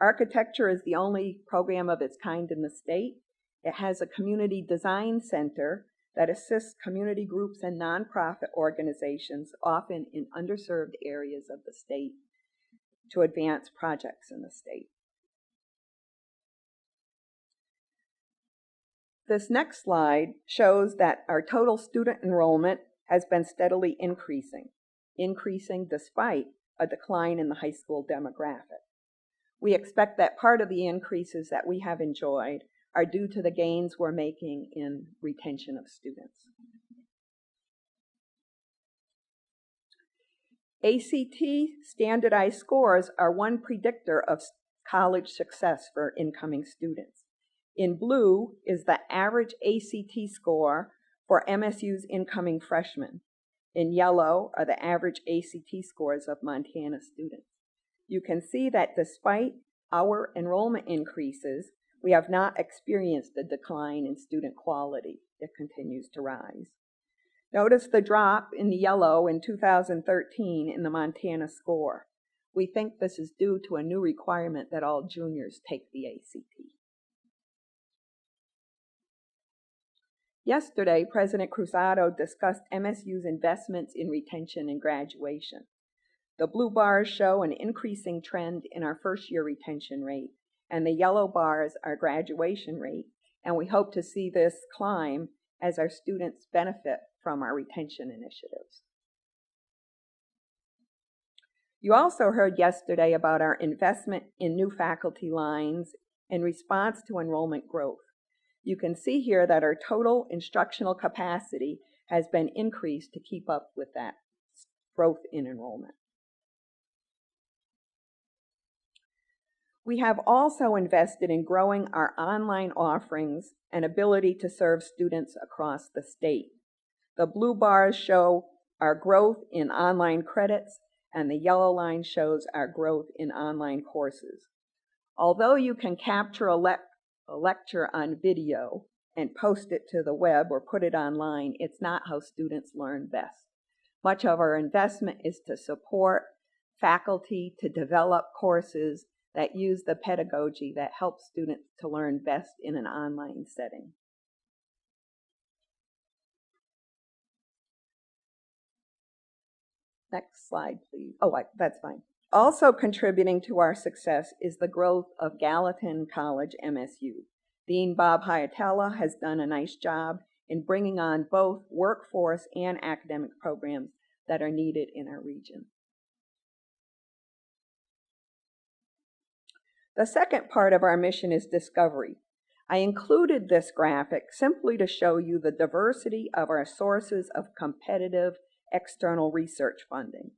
Architecture is the only program of its kind in the state. It has a community design center that assists community groups and nonprofit organizations, often in underserved areas of the state, to advance projects in the state. This next slide shows that our total student enrollment has been steadily increasing despite a decline in the high school demographic. We expect that part of the increases that we have enjoyed are due to the gains we're making in retention of students. ACT standardized scores are one predictor of college success for incoming students. In blue is the average ACT score for MSU's incoming freshmen. In yellow are the average ACT scores of Montana students. You can see that despite our enrollment increases, we have not experienced a decline in student quality. It continues to rise. Notice the drop in the yellow in 2013 in the Montana score. We think this is due to a new requirement that all juniors take the ACT. Yesterday, President Cruzado discussed MSU's investments in retention and graduation. The blue bars show an increasing trend in our first-year retention rate, and the yellow bars are graduation rate, and we hope to see this climb as our students benefit from our retention initiatives. You also heard yesterday about our investment in new faculty lines in response to enrollment growth. You can see here that our total instructional capacity has been increased to keep up with that growth in enrollment. We have also invested in growing our online offerings and ability to serve students across the state. The blue bars show our growth in online credits, and the yellow line shows our growth in online courses. Although you can capture a lecture on video and post it to the web or put it online, it's not how students learn best. Much of our investment is to support faculty to develop courses that use the pedagogy that helps students to learn best in an online setting. Next slide, please. Oh, that's fine. Also contributing to our success is the growth of Gallatin College MSU. Dean Bob Hyatella has done a nice job in bringing on both workforce and academic programs that are needed in our region. The second part of our mission is discovery. I included this graphic simply to show you the diversity of our sources of competitive external research funding.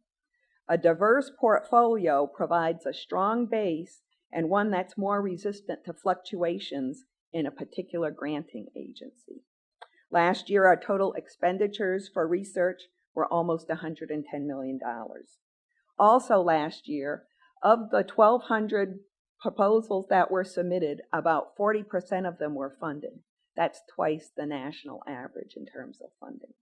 A diverse portfolio provides a strong base and one that's more resistant to fluctuations in a particular granting agency. Last year, our total expenditures for research were almost $110 million. Also last year, of the 1,200 proposals that were submitted, about 40% of them were funded. That's twice the national average in terms of funding.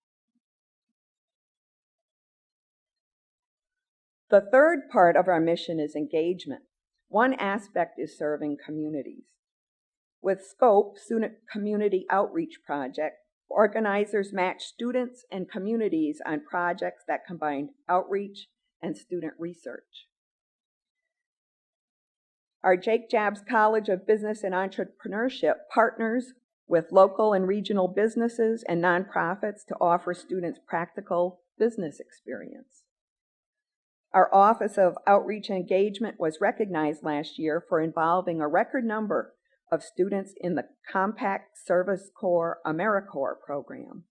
The third part of our mission is engagement. One aspect is serving communities. With SCOPE, Student Community Outreach Project, organizers match students and communities on projects that combine outreach and student research. Our Jake Jabs College of Business and Entrepreneurship partners with local and regional businesses and nonprofits to offer students practical business experience. Our Office of Outreach and Engagement was recognized last year for involving a record number of students in the Compact Service Corps AmeriCorps program.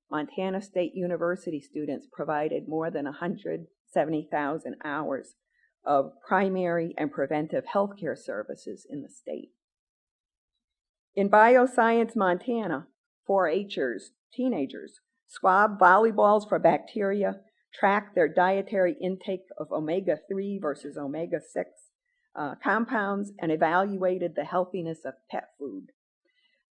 Montana State University students provided more than 170,000 hours of primary and preventive healthcare services in the state. In Bioscience Montana, 4-Hers, teenagers, swab volleyballs for bacteria, track their dietary intake of omega-3 versus omega-6 compounds, and evaluated the healthiness of pet food.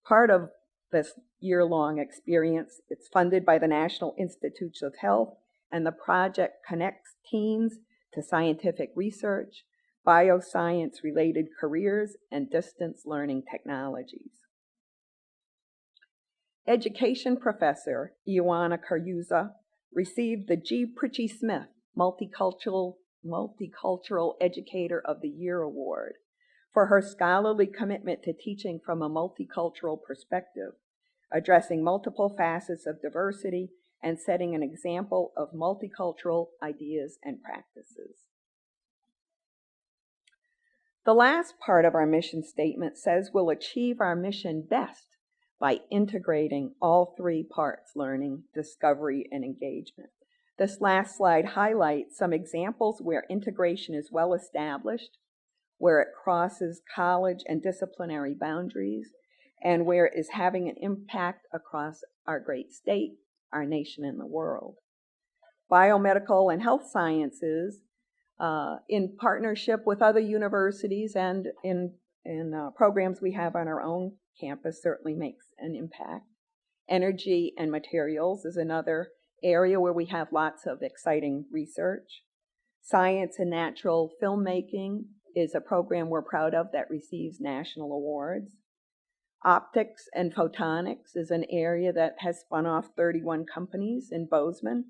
Part of this year-long experience, it's funded by the National Institutes of Health, and the project connects teens to scientific research, bioscience-related careers, and distance learning technologies. Education professor Ioana Karyuza received the G. Pritchie Smith Multicultural Educator of the Year Award for her scholarly commitment to teaching from a multicultural perspective, addressing multiple facets of diversity and setting an example of multicultural ideas and practices. The last part of our mission statement says we'll achieve our mission best by integrating all three parts: learning, discovery, and engagement. This last slide highlights some examples where integration is well established, where it crosses college and disciplinary boundaries, and where it is having an impact across our great state, our nation, and the world. Biomedical and health sciences, in partnership with other universities and in programs we have on our own campus, certainly makes an impact. Energy and materials is another area where we have lots of exciting research. Science and natural filmmaking is a program we're proud of that receives national awards. Optics and photonics is an area that has spun off 31 companies in Bozeman.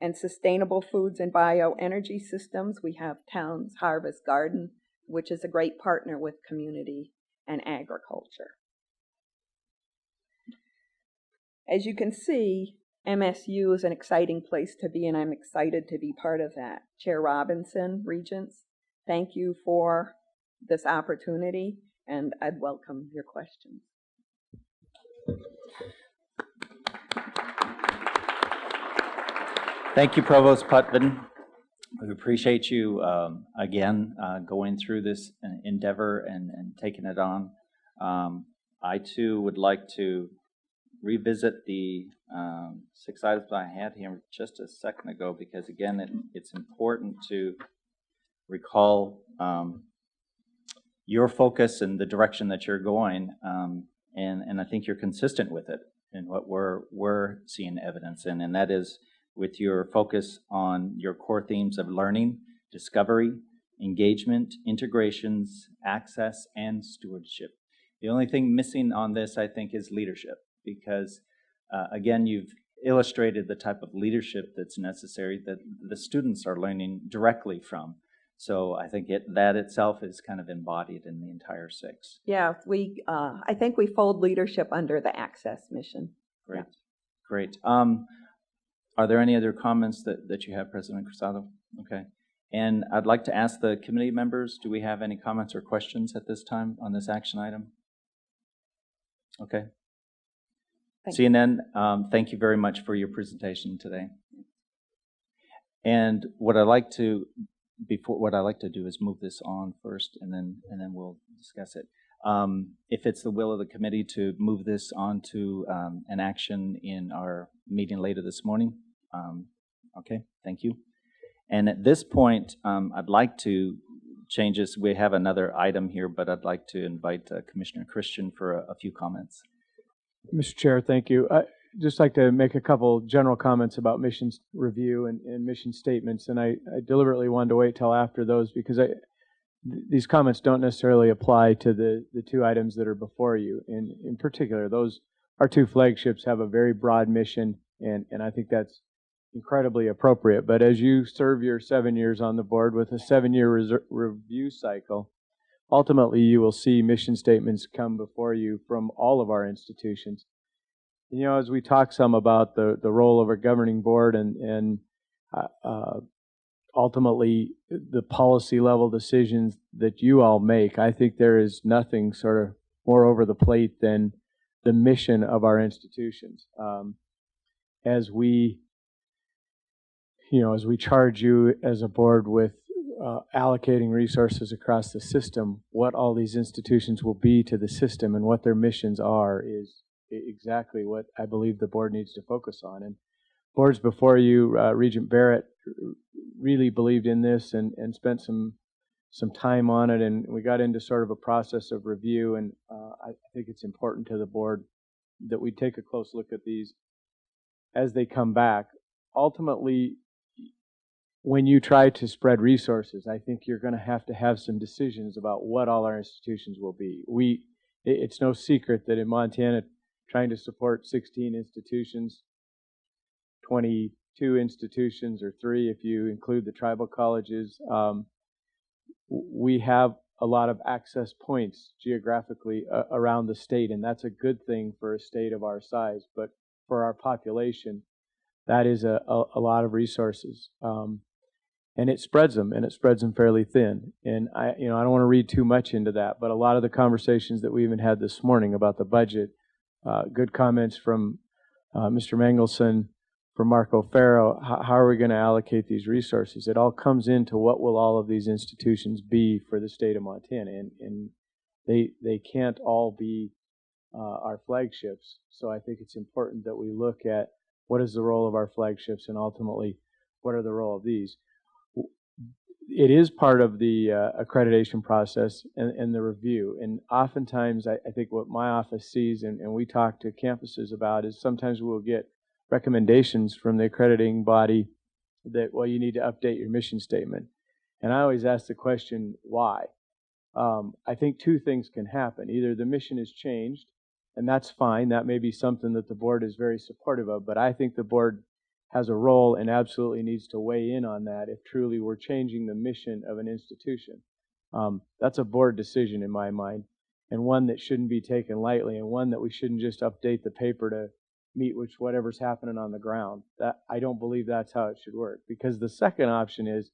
And sustainable foods and bioenergy systems, we have Towns Harvest Garden, which is a great partner with community and agriculture. As you can see, MSU is an exciting place to be, and I'm excited to be part of that. Chair Robinson, Regents, thank you for this opportunity, and I'd welcome your questions. Thank you, Provost Putman. We appreciate you again going through this endeavor and taking it on. I too would like to revisit the 6 items I had here just a second ago, because again, it's important to recall your focus and the direction that you're going, and I think you're consistent with it in what we're seeing evidence in, and that is with your focus on your core themes of learning, discovery, engagement, integrations, access, and stewardship. The only thing missing on this, I think, is leadership, because again, you've illustrated the type of leadership that's necessary that the students are learning directly from. So I think that itself is kind of embodied in the entire 6. Yeah, I think we fold leadership under the access mission. Great, yeah. Great. Are there any other comments that you have, President Cruzado? Okay. And I'd like to ask the committee members, do we have any comments or questions at this time on this action item? Okay. Seeing none, thank you very much for your presentation today. And what I'd like to do is move this on first, and then we'll discuss it. If it's the will of the committee to move this on to an action in our meeting later this morning, okay, thank you. And at this point, I'd like to change this. We have another item here, but I'd like to invite Commissioner Christian for a few comments. Mr. Chair, thank you. I'd just like to make a couple general comments about missions review and mission statements, and I deliberately wanted to wait till after those because these comments don't necessarily apply to the 2 items that are before you. In particular, our 2 flagships have a very broad mission, and I think that's incredibly appropriate. But as you serve your 7 years on the board with a 7-year review cycle, ultimately you will see mission statements come before you from all of our institutions. And, as we talk some about the role of a governing board and ultimately the policy level decisions that you all make, I think there is nothing sort of more over the plate than the mission of our institutions. As we charge you as a board with allocating resources across the system, what all these institutions will be to the system and what their missions are is exactly what I believe the board needs to focus on. And boards before you, Regent Barrett really believed in this and spent some time on it, and we got into sort of a process of review, and I think it's important to the board that we take a close look at these as they come back. Ultimately, when you try to spread resources, I think you're going to have some decisions about what all our institutions will be. It's no secret that in Montana, trying to support 16 institutions, 22 institutions, or 3 if you include the tribal colleges, we have a lot of access points geographically around the state, and that's a good thing for a state of our size. But for our population, that is a lot of resources. And it spreads them fairly thin. And I don't want to read too much into that, but a lot of the conversations that we even had this morning about the budget, good comments from Mr. Mengelson, from Marco Farrow, how are we going to allocate these resources? It all comes into what will all of these institutions be for the state of Montana, and they can't all be our flagships. So I think it's important that we look at what is the role of our flagships, and ultimately, what are the role of these. It is part of the accreditation process and the review. And oftentimes, I think what my office sees, and we talk to campuses about, is sometimes we'll get recommendations from the accrediting body that, well, you need to update your mission statement. And I always ask the question, why? I think two things can happen. Either the mission is changed, and that's fine. That may be something that the board is very supportive of, but I think the board has a role and absolutely needs to weigh in on that if truly we're changing the mission of an institution. That's a board decision in my mind, and one that shouldn't be taken lightly, and one that we shouldn't just update the paper to meet with whatever's happening on the ground. That, I don't believe that's how it should work, because the second option is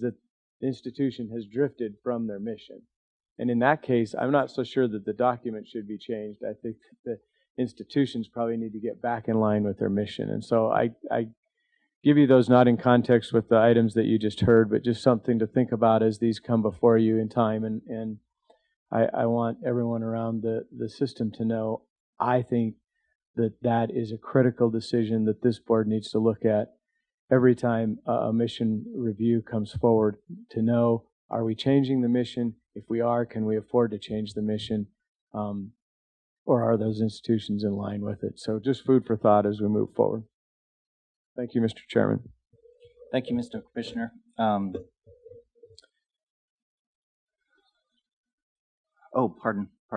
that the institution has drifted from their mission. And in that case, I'm not so sure that the document should be changed. I think the institutions probably need to get back in line with their mission. And so I give you those not in context with the items that you just heard, but just something to think about as these come before you in time. And I want everyone around the system to know, I think that is a critical decision that this board needs to look at every time a mission review comes forward, to know, are we changing the mission? If we are, can we afford to change the mission? Or are those institutions in line with it? So just food for thought as we move forward. Thank you, Mr. Chairman. Thank you, Mr. Commissioner. Pardon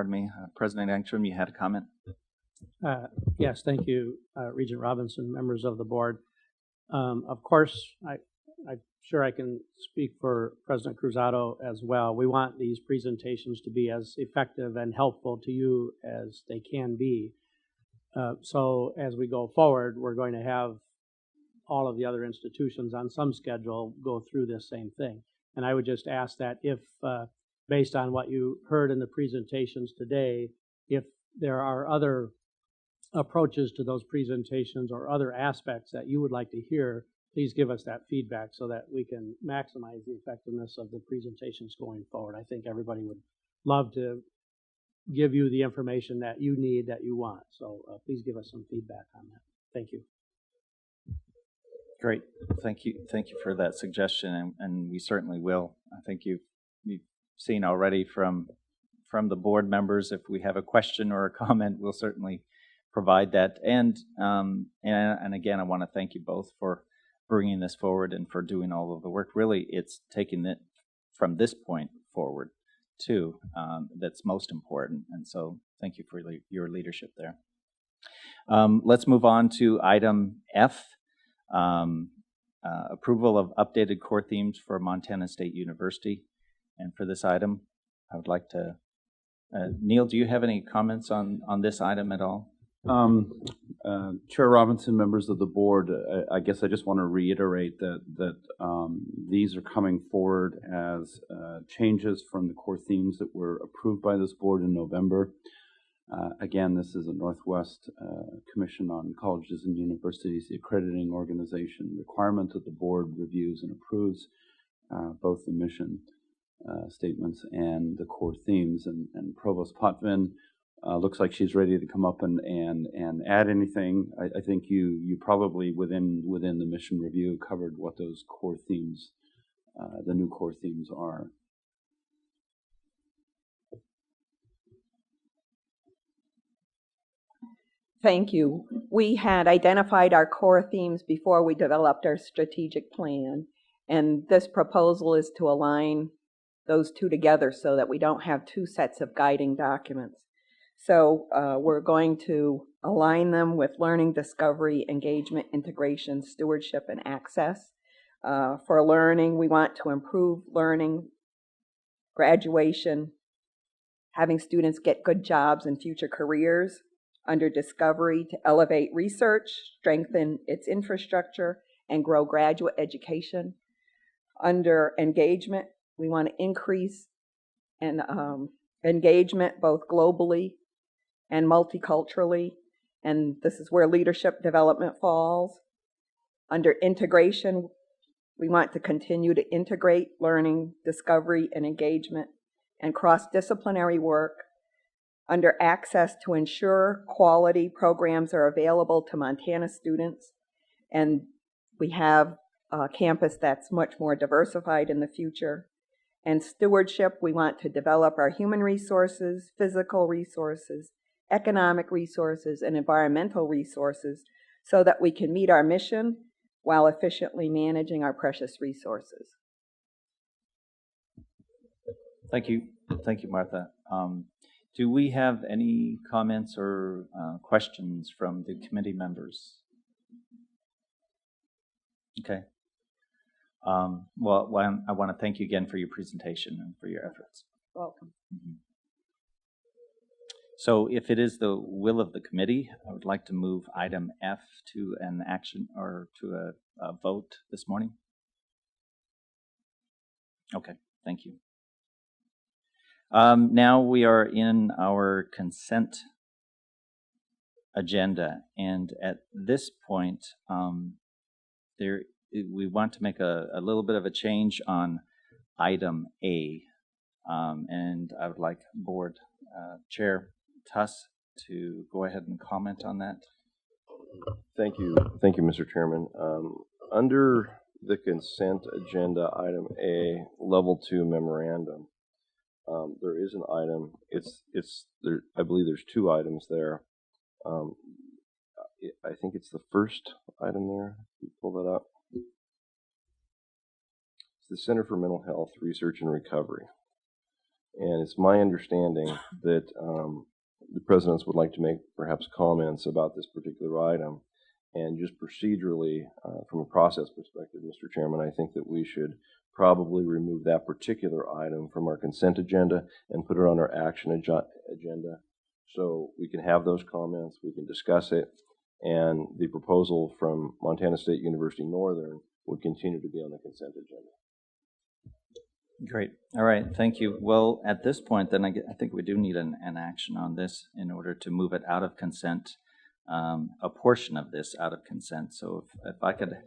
me. President Engstrom, you had a comment? Yes, thank you, Regent Robinson, members of the board. Of course, I'm sure I can speak for President Cruzado as well. We want these presentations to be as effective and helpful to you as they can be. So as we go forward, we're going to have all of the other institutions on some schedule go through this same thing. And I would just ask that if, based on what you heard in the presentations today, if there are other approaches to those presentations or other aspects that you would like to hear, please give us that feedback so that we can maximize the effectiveness of the presentations going forward. I think everybody would love to give you the information that you need, that you want. So please give us some feedback on that. Thank you. Great. Thank you for that suggestion, and we certainly will. I think you've seen already from the board members, if we have a question or a comment, we'll certainly provide that. And again, I want to thank you both for bringing this forward and for doing all of the work. Really, it's taking it from this point forward too that's most important. And so thank you for your leadership there. Let's move on to item F, approval of updated core themes for Montana State University. And for this item, I would like to, Neil, do you have any comments on this item at all? Chair Robinson, members of the board, I guess I just want to reiterate that these are coming forward as changes from the core themes that were approved by this board in November. Again, this is a Northwest Commission on Colleges and Universities, the accrediting organization, requirement that the board reviews and approves both the mission statements and the core themes. And Provost Potvin looks like she's ready to come up and add anything. I think you probably within the mission review covered what those core themes, the new core themes are. Thank you. We had identified our core themes before we developed our strategic plan, and this proposal is to align those two together so that we don't have two sets of guiding documents. So we're going to align them with learning, discovery, engagement, integration, stewardship, and access. For learning, we want to improve learning, graduation, having students get good jobs and future careers, Under discovery, to elevate research, strengthen its infrastructure, and grow graduate education. Under engagement, we want to increase engagement both globally and multiculturally, and this is where leadership development falls. Under integration, we want to continue to integrate learning, discovery, and engagement, and cross-disciplinary work. Under access, to ensure quality programs are available to Montana students, and we have a campus that's much more diversified in the future. And stewardship, we want to develop our human resources, physical resources, economic resources, and environmental resources so that we can meet our mission while efficiently managing our precious resources. Thank you. Thank you, Martha. Do we have any comments or questions from the committee members? Okay. Well, I want to thank you again for your presentation and for your efforts. Welcome. Mm-hmm. So if it is the will of the committee, I would like to move item F to an action or to a vote this morning. Okay, thank you. Now we are in our consent agenda, and at this point, we want to make a little bit of a change on item A, and I would like Board Chair Tuss to go ahead and comment on that. Thank you, Mr. Chairman. Under the consent agenda, item A, level 2 memorandum. There is an item. It's there. I believe there's two items there. I think it's the first item there. You pull that up. It's the Center for Mental Health Research and Recovery, and it's my understanding that the presidents would like to make perhaps comments about this particular item. And just procedurally, from a process perspective, Mr. Chairman, I think that we should probably remove that particular item from our consent agenda and put it on our action agenda so we can have those comments, we can discuss it, and the proposal from Montana State University Northern would continue to be on the consent agenda. Great. All right. Thank you. Well, at this point, then I think we do need an action on this in order to move it out of consent, a portion of this out of consent. So if I could,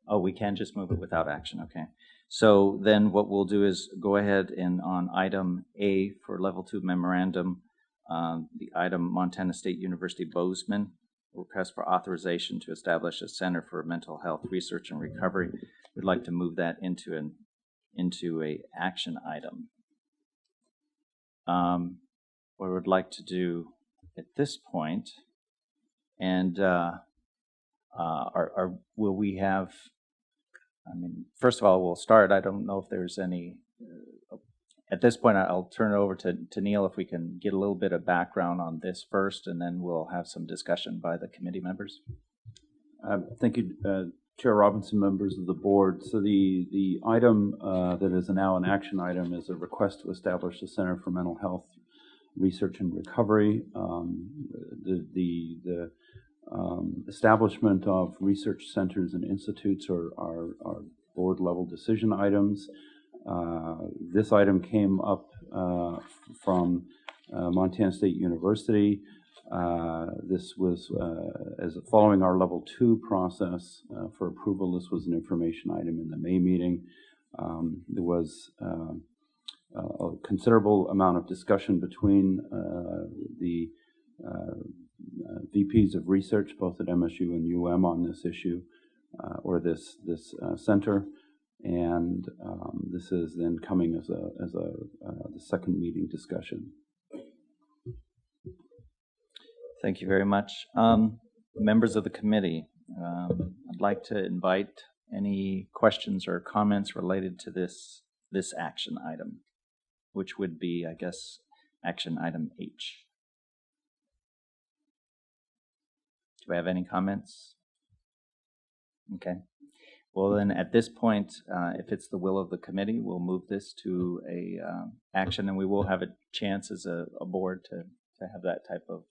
oh, we can just move it without action. Okay. So then what we'll do is go ahead and on item A for level 2 memorandum, the item Montana State University Bozeman, request for authorization to establish a Center for Mental Health Research and Recovery. We'd like to move that into a action item. What we'd like to do at this point, and will we have, first of all, we'll start. I don't know if there's any, at this point, I'll turn it over to Neil if we can get a little bit of background on this first, and then we'll have some discussion by the committee members. Thank you, Chair Robinson, members of the board. So the item that is now an action item is a request to establish the Center for Mental Health Research and Recovery. The establishment of research centers and institutes are board level decision items. This item came up from Montana State University. This was as following our level 2 process for approval. This was an information item in the May meeting. There was a considerable amount of discussion between the VPs of research, both at MSU and UM, on this issue or this center, and this is then coming as the second meeting discussion. Thank you very much. Members of the committee, I'd like to invite any questions or comments related to this action item, which would be, I guess, action item H. Do I have any comments? Okay. Well, then at this point, if it's the will of the committee, we'll move this to a action, and we will have a chance as a board to have that type of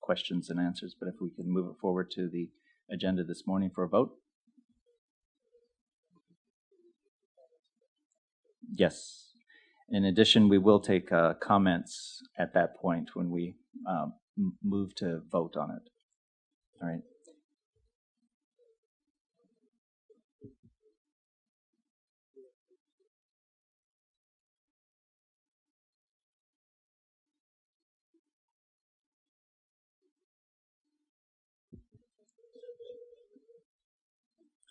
questions and answers, but if we can move it forward to the agenda this morning for a vote. Yes. In addition, we will take comments at that point when we move to vote on it. All right.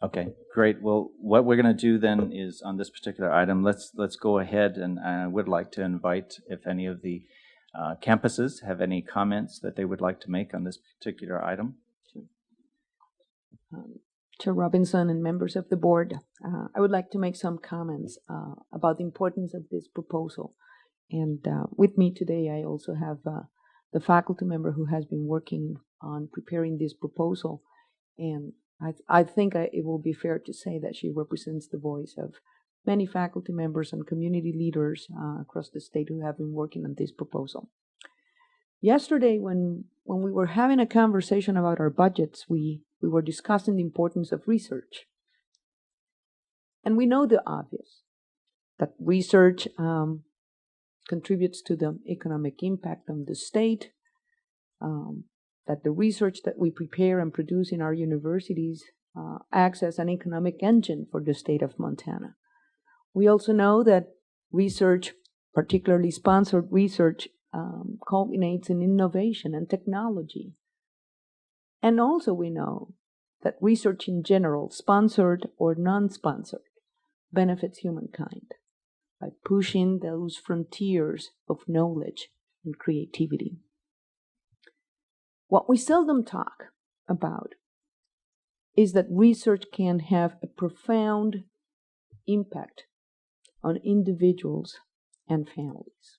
Okay, great. Well, what we're going to do then is on this particular item, let's go ahead, and I would like to invite if any of the campuses have any comments that they would like to make on this particular item. Chair Robinson and members of the board, I would like to make some comments about the importance of this proposal. And with me today, I also have the faculty member who has been working on preparing this proposal. And I think it will be fair to say that she represents the voice of many faculty members and community leaders across the state who have been working on this proposal. Yesterday, when we were having a conversation about our budgets, we were discussing the importance of research. And we know the obvious, that research contributes to the economic impact on the state, that the research that we prepare and produce in our universities acts as an economic engine for the state of Montana. We also know that research, particularly sponsored research, culminates in innovation and technology. And also we know that research in general, sponsored or non-sponsored, benefits humankind by pushing those frontiers of knowledge and creativity. What we seldom talk about is that research can have a profound impact on individuals and families.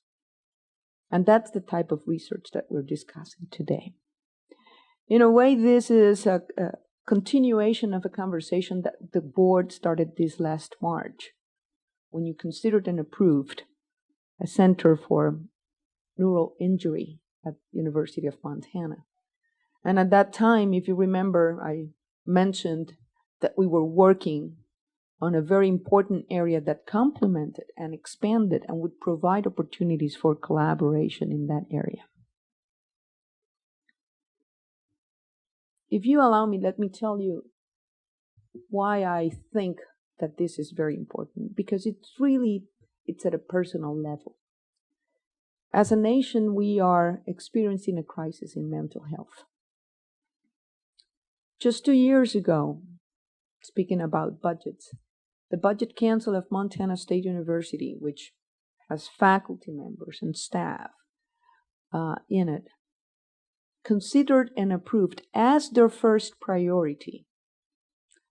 And that's the type of research that we're discussing today. In a way, this is a continuation of a conversation that the board started this last March, when you considered and approved a Center for Neural Injury at University of Montana. And at that time, if you remember, I mentioned that we were working on a very important area that complemented and expanded and would provide opportunities for collaboration in that area. If you allow me, let me tell you why I think that this is very important, because it's at a personal level. As a nation, we are experiencing a crisis in mental health. Just 2 years ago, speaking about budgets, the Budget Council of Montana State University, which has faculty members and staff in it, considered and approved as their first priority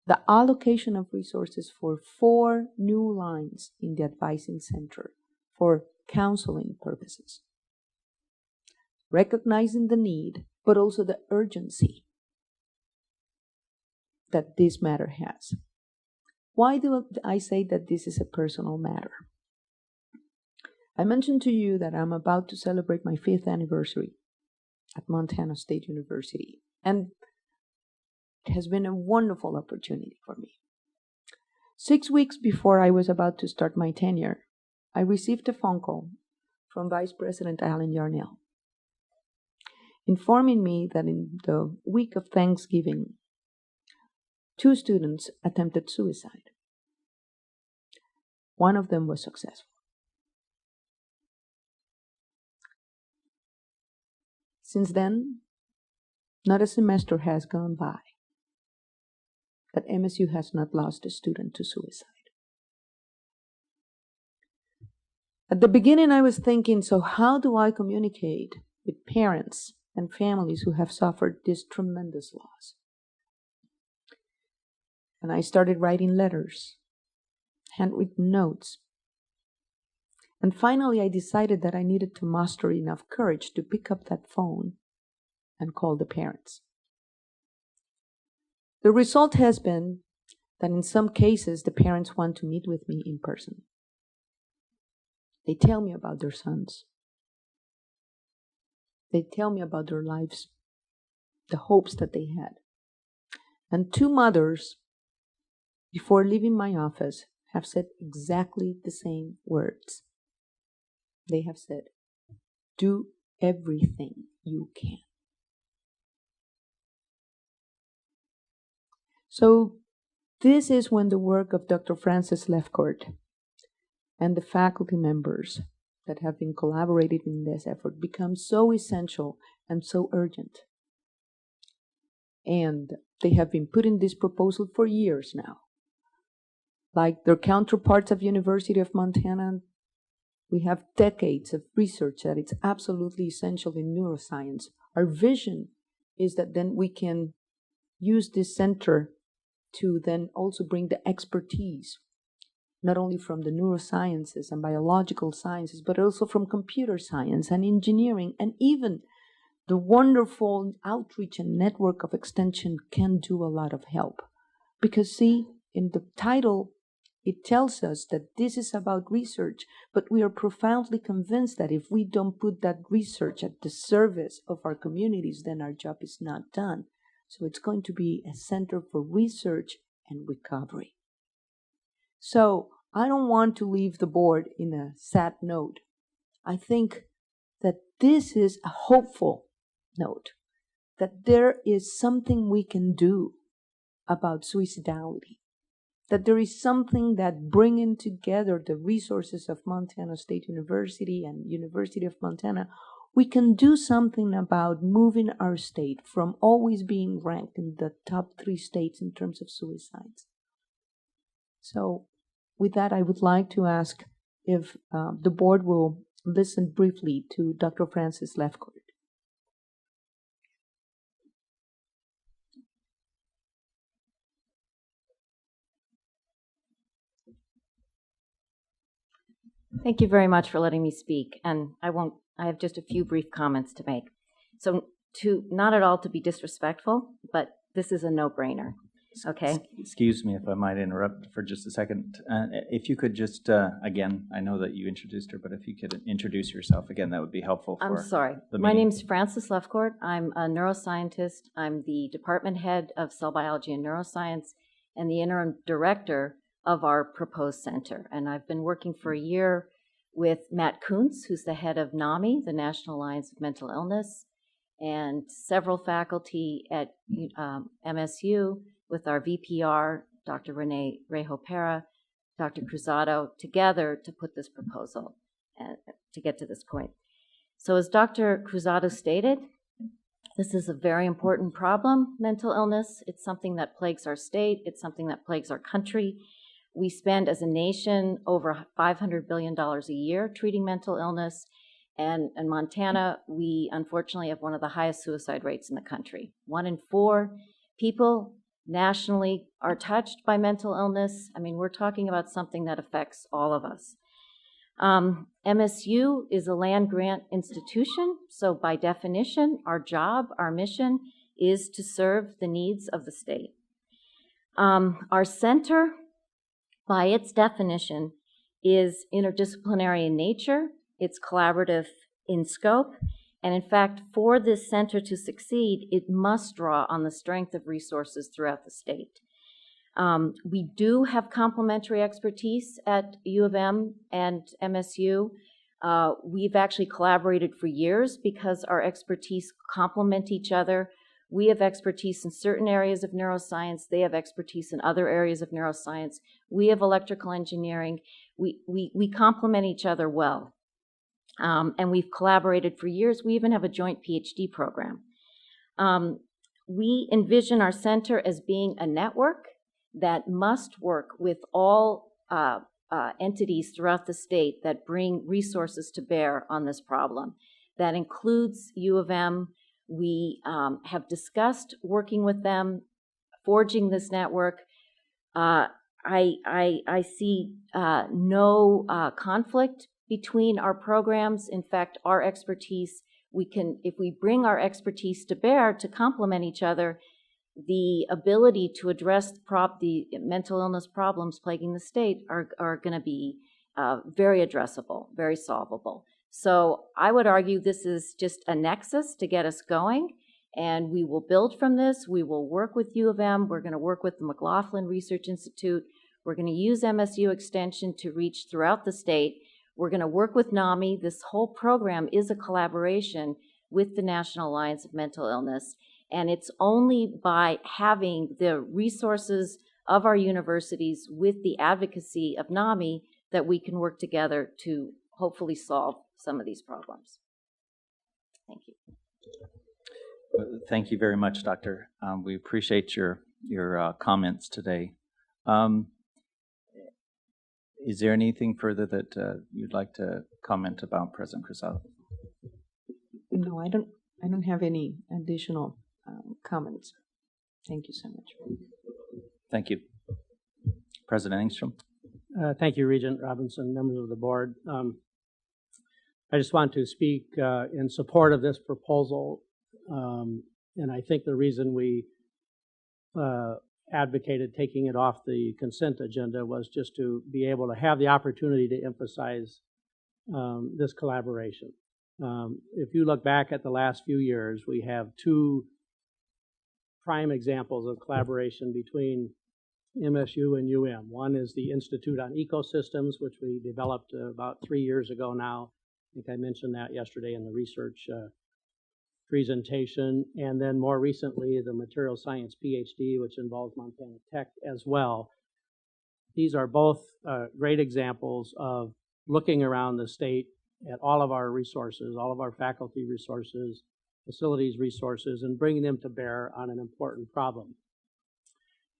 the allocation of resources for 4 new lines in the advising center for counseling purposes, recognizing the need, but also the urgency that this matter has. Why do I say that this is a personal matter? I mentioned to you that I'm about to celebrate my 5th anniversary at Montana State University, and it has been a wonderful opportunity for me. 6 weeks before I was about to start my tenure, I received a phone call from Vice President Alan Yarnell, informing me that in the week of Thanksgiving, 2 students attempted suicide. One of them was successful. Since then, not a semester has gone by that MSU has not lost a student to suicide. At the beginning, I was thinking, so how do I communicate with parents and families who have suffered this tremendous loss? And I started writing letters, handwritten notes. And finally, I decided that I needed to muster enough courage to pick up that phone and call the parents. The result has been that in some cases, the parents want to meet with me in person. They tell me about their sons. They tell me about their lives the hopes that they had. And 2 mothers, before leaving my office, have said exactly the same words. They have said, do everything you can. So this is when the work of Dr. Francis Lefcourt and the faculty members that have been collaborating in this effort becomes so essential and so urgent. And they have been putting this proposal for years now. Like their counterparts of University of Montana, we have decades of research that it's absolutely essential in neuroscience. Our vision is that then we can use this center to then also bring the expertise, not only from the neurosciences and biological sciences, but also from computer science and engineering, and even the wonderful outreach and network of extension can do a lot of help. Because see, in the title, it tells us that this is about research, but we are profoundly convinced that if we don't put that research at the service of our communities, then our job is not done. So it's going to be a center for research and recovery. So I don't want to leave the board in a sad note. I think that this is a hopeful note, that there is something we can do about suicidality, that there is something that bringing together the resources of Montana State University and University of Montana, we can do something about moving our state from always being ranked in the top 3 states in terms of suicides. So with that, I would like to ask if the board will listen briefly to Dr. Francis Lefcourt. Thank you very much for letting me speak, and I have just a few brief comments to make. So not at all to be disrespectful, but this is a no-brainer, okay? Excuse me if I might interrupt for just a second. If you could just, again, I know that you introduced her, but if you could introduce yourself again, that would be helpful for I'm sorry. the My meeting. name's Frances Lefcourt. I'm a neuroscientist. I'm the department head of cell biology and neuroscience and the interim director of our proposed center. And I've been working for a year with Matt Kuntz, who's the head of NAMI, the National Alliance of Mental Illness, and several faculty at MSU with our VPR, Dr. Renee Rejo-Pera, Dr. Cruzado, together to put this proposal to get to this point. So as Dr. Cruzado stated, this is a very important problem, mental illness. It's something that plagues our state. It's something that plagues our country. We spend as a nation over $500 billion a year treating mental illness. And in Montana, we unfortunately have one of the highest suicide rates in the country. 1 in 4 people nationally are touched by mental illness. I mean, we're talking about something that affects all of us. MSU is a land-grant institution, so by definition, our job, our mission, is to serve the needs of the state. Our center, by its definition, is interdisciplinary in nature, it's collaborative in scope, and in fact, for this center to succeed, it must draw on the strength of resources throughout the state. We do have complementary expertise at U of M and MSU. We've actually collaborated for years because our expertise complement each other. We have expertise in certain areas of neuroscience. They have expertise in other areas of neuroscience. We have electrical engineering. We complement each other well. And we've collaborated for years. We even have a joint PhD program. We envision our center as being a network that must work with all entities throughout the state that bring resources to bear on this problem. That includes U of M. We have discussed working with them, forging this network. I see no conflict between our programs. In fact, our expertise, if we bring our expertise to bear to complement each other, the ability to address the mental illness problems plaguing the state are going to be very addressable, very solvable. So I would argue this is just a nexus to get us going, And we will build from this. We will work with U of M. We're going to work with the McLaughlin Research Institute. We're going to use MSU Extension to reach throughout the state. We're going to work with NAMI. This whole program is a collaboration with the National Alliance of Mental Illness. And it's only by having the resources of our universities with the advocacy of NAMI that we can work together to hopefully solve some of these problems. Thank you. Thank you very much, Doctor. We appreciate your comments today. Is there anything further that you'd like to comment about, President Cruzado? No, I don't have any additional comments. Thank you so much. Thank you. President Engstrom? Thank you, Regent Robinson, members of the board. I just want to speak in support of this proposal, and I think the reason we advocated taking it off the consent agenda was just to be able to have the opportunity to emphasize this collaboration. If you look back at the last few years, we have two prime examples of collaboration between MSU and UM. One is the Institute on Ecosystems, which we developed about 3 years ago now. I think I mentioned that yesterday in the research presentation. And then more recently, the Material Science PhD, which involves Montana Tech as well. These are both great examples of looking around the state at all of our resources, all of our faculty resources, facilities resources, and bringing them to bear on an important problem.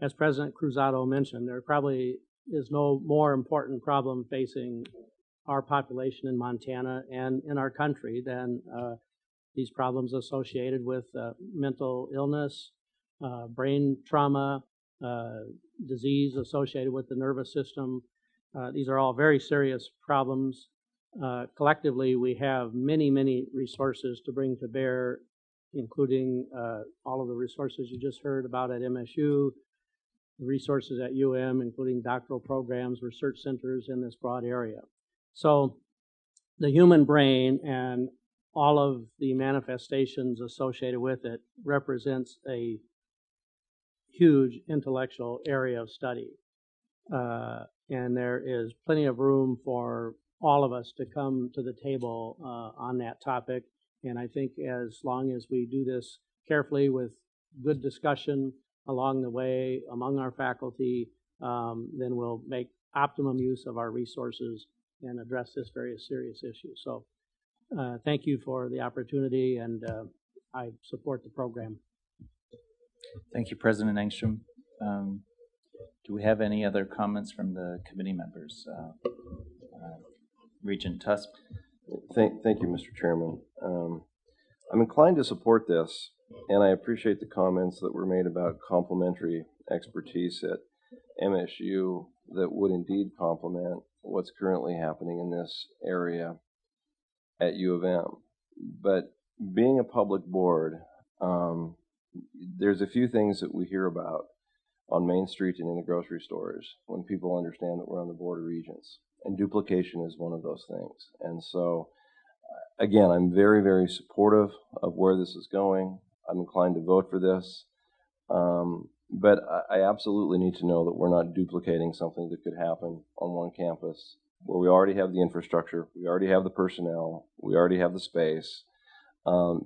As President Cruzado mentioned, there probably is no more important problem facing our population in Montana and in our country than these problems associated with mental illness, brain trauma, disease associated with the nervous system. These are all very serious problems. Collectively, we have many, many resources to bring to bear, including all of the resources you just heard about at MSU, resources at UM, including doctoral programs, research centers in this broad area. So the human brain and all of the manifestations associated with it represents a huge intellectual area of study. And there is plenty of room for all of us to come to the table on that topic. And I think as long as we do this carefully with good discussion along the way among our faculty, then we'll make optimum use of our resources and address this very serious issue. So thank you for the opportunity, and I support the program. Thank you, President Engstrom. Do we have any other comments from the committee members? Regent Tusk. Thank you, Mr. Chairman. I'm inclined to support this, and I appreciate the comments that were made about complementary expertise at MSU that would indeed complement what's currently happening in this area at U of M. But being a public board, there's a few things that we hear about on Main Street and in the grocery stores when people understand that we're on the Board of Regents. And duplication is one of those things. And so, again, I'm very, very supportive of where this is going. I'm inclined to vote for this. But I absolutely need to know that we're not duplicating something that could happen on one campus where we already have the infrastructure, we already have the personnel, we already have the space,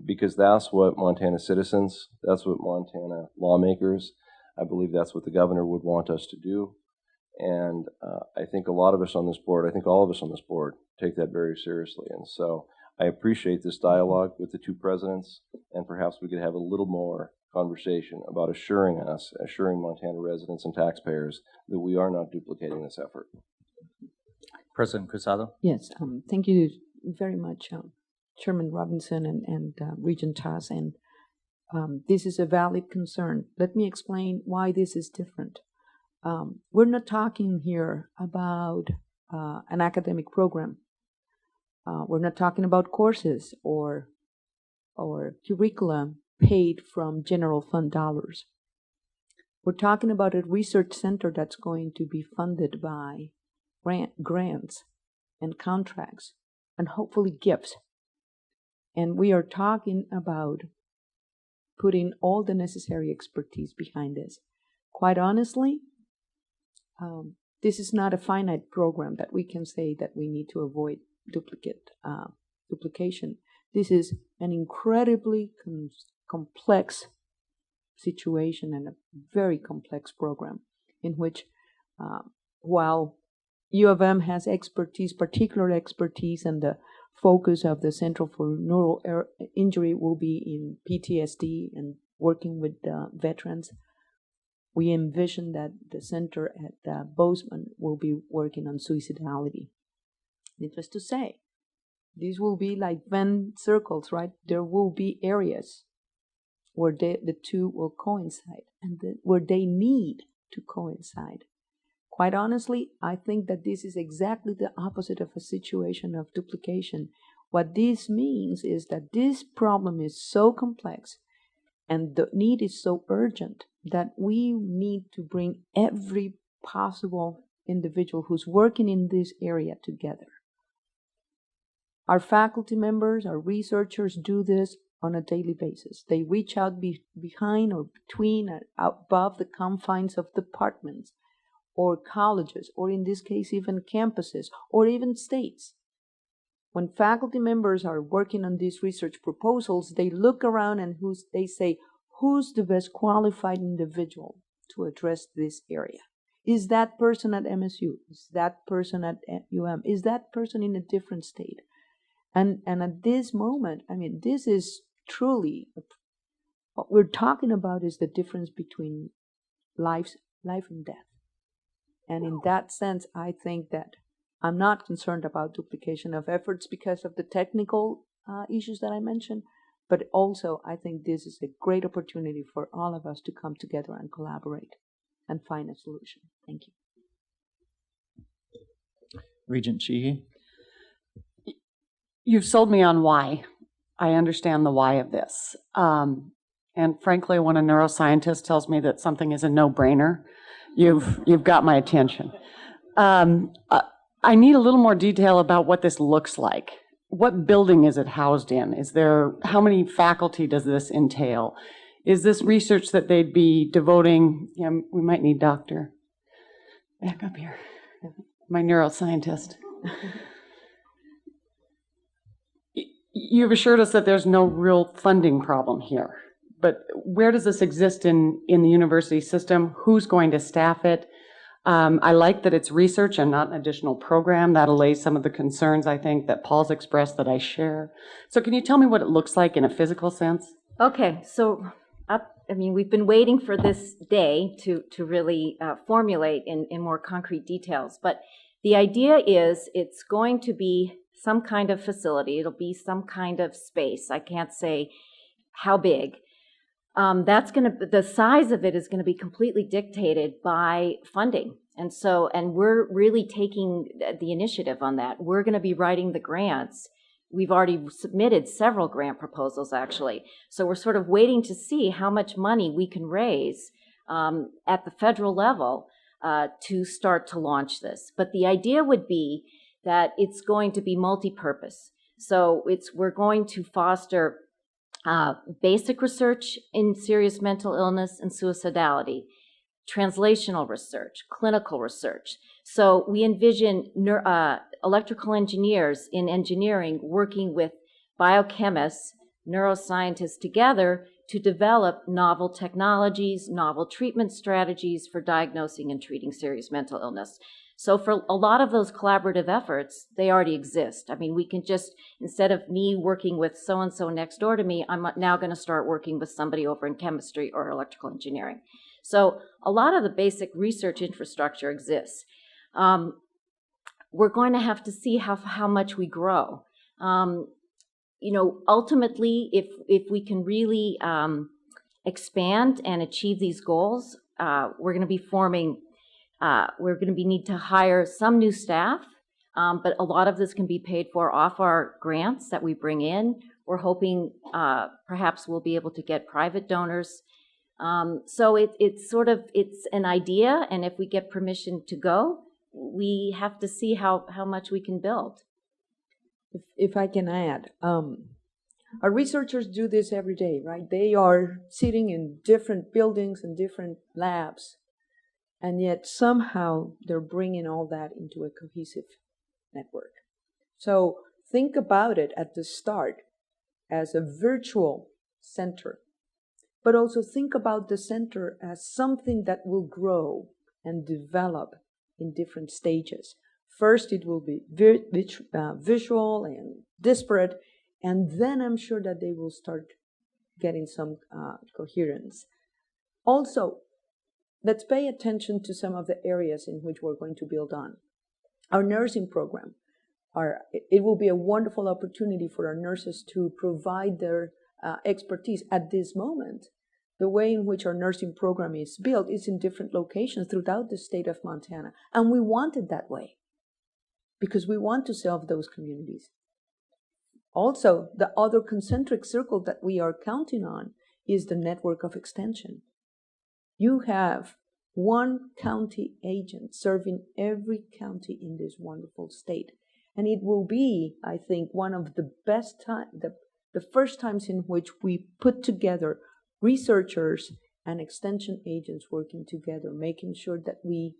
because that's what Montana citizens, that's what Montana lawmakers, I believe that's what the governor would want us to do. And I think a lot of us on this board, I think all of us on this board, take that very seriously. And so I appreciate this dialogue with the two presidents, and perhaps we could have a little more conversation about assuring Montana residents and taxpayers that we are not duplicating this effort. President Cruzado? Yes, thank you very much, Chairman Robinson and Regent Tusk. And this is a valid concern. Let me explain why this is different. We're not talking here about an academic program. We're not talking about courses or curriculum paid from general fund dollars. We're talking about a research center that's going to be funded by grants and contracts and hopefully gifts. And we are talking about putting all the necessary expertise behind this. Quite honestly, this is not a finite program that we can say that we need to avoid duplication. This is an incredibly complex situation and a very complex program in which, while U of M has expertise, particular expertise, and the focus of the Center for Neural Injury will be in PTSD and working with veterans, we envision that the center at Bozeman will be working on suicidality. Needless to say, these will be like Venn circles, right? There will be areas where the two will coincide and where they need to coincide. Quite honestly, I think that this is exactly the opposite of a situation of duplication. What this means is that this problem is so complex and the need is so urgent that we need to bring every possible individual who's working in this area together. Our faculty members, our researchers do this on a daily basis. They reach out behind or between and above the confines of departments or colleges, or in this case even campuses, or even states. When faculty members are working on these research proposals, they look around and they say, who's the best qualified individual to address this area? Is that person at MSU? Is that person at UM? Is that person in a different state? And at this moment, I mean, this is truly, what we're talking about is the difference between life and death. And in that sense, I think that I'm not concerned about duplication of efforts because of the technical issues that I mentioned, but also I think this is a great opportunity for all of us to come together and collaborate and find a solution. Thank you. Regent Sheehy. You've sold me on why. I understand the why of this. And frankly, when a neuroscientist tells me that something is a no-brainer, you've got my attention. I need a little more detail about what this looks like. What building is it housed in? How many faculty does this entail? Is this research that they'd be devoting, we might need Dr. Back up here, my neuroscientist. You've assured us that there's no real funding problem here, but where does this exist in the university system? Who's going to staff it? I like that it's research and not an additional program. That allays some of the concerns, I think, that Paul's expressed that I share. So can you tell me what it looks like in a physical sense? Okay, so we've been waiting for this day to really formulate in more concrete details, but the idea is it's going to be some kind of facility. It'll be some kind of space. I can't say how big. The size of it is going to be completely dictated by funding. And we're really taking the initiative on that. We're going to be writing the grants. We've already submitted several grant proposals, actually. So we're sort of waiting to see how much money we can raise at the federal level to start to launch this. But the idea would be that it's going to be multi-purpose. So we're going to foster basic research in serious mental illness and suicidality, translational research, clinical research. So we envision electrical engineers in engineering working with biochemists, neuroscientists together to develop novel technologies, novel treatment strategies for diagnosing and treating serious mental illness. So for a lot of those collaborative efforts, they already exist. I mean, we can just, instead of me working with so-and-so next door to me, I'm now going to start working with somebody over in chemistry or electrical engineering. So a lot of the basic research infrastructure exists. We're going to have to see how much we grow. Ultimately, if we can really expand and achieve these goals, we're going to be need to hire some new staff, but a lot of this can be paid for off our grants that we bring in. We're hoping perhaps we'll be able to get private donors. So it's an idea, and if we get permission to go, we have to see how much we can build. If I can add, Our researchers do this every day, right? They are sitting in different buildings and different labs, and yet somehow they're bringing all that into a cohesive network. So think about it at the start as a virtual center, but also think about the center as something that will grow and develop in different stages. First, it will be visual and disparate, and then I'm sure that they will start getting some coherence. Also, let's pay attention to some of the areas in which we're going to build on. Our nursing program, it will be a wonderful opportunity for our nurses to provide their expertise at this moment. The way in which our nursing program is built is in different locations throughout the state of Montana, and we want it that way because we want to serve those communities. Also, the other concentric circle that we are counting on is the network of extension. You have one county agent serving every county in this wonderful state. And it will be, I think, one of the best times, the first times in which we put together researchers and extension agents working together, making sure that we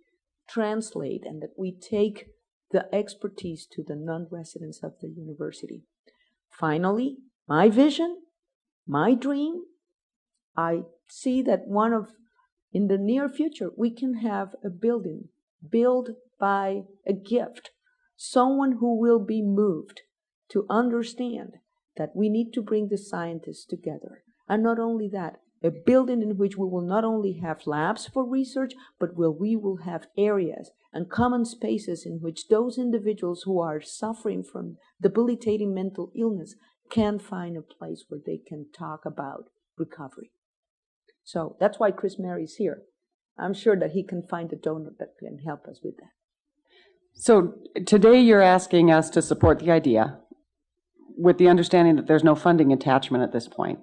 translate and that we take the expertise to the non-residents of the university. Finally, my vision, my dream, I see that in the near future, we can have a building built by a gift, someone who will be moved to understand that we need to bring the scientists together. And not only that, a building in which we will not only have labs for research, but where we will have areas and common spaces in which those individuals who are suffering from debilitating mental illness can find a place where they can talk about recovery. So that's why Chris Mary is here. I'm sure that he can find a donor that can help us with that. So today you're asking us to support the idea with the understanding that there's no funding attachment at this point.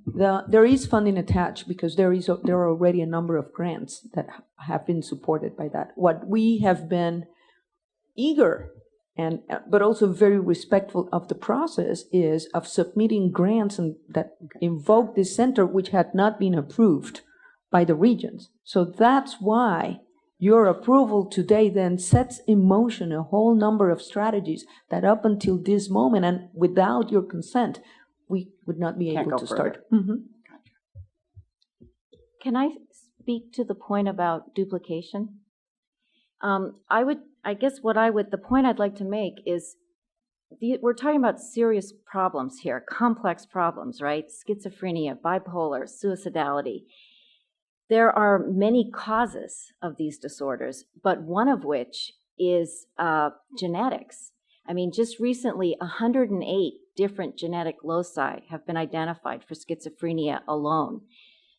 There is funding attached because there are already a number of grants that have been supported by that. What we have been eager but also very respectful of the process is of submitting grants that invoke this center which had not been approved by the Regents. So that's why your approval today then sets in motion a whole number of strategies that up until this moment and without your consent, we would not be able to start. Can I speak to the point about duplication? The point I'd like to make is we're talking about serious problems here, complex problems, right? Schizophrenia, bipolar, suicidality. There are many causes of these disorders, but one of which is genetics. I mean, just recently, 108 different genetic loci have been identified for schizophrenia alone.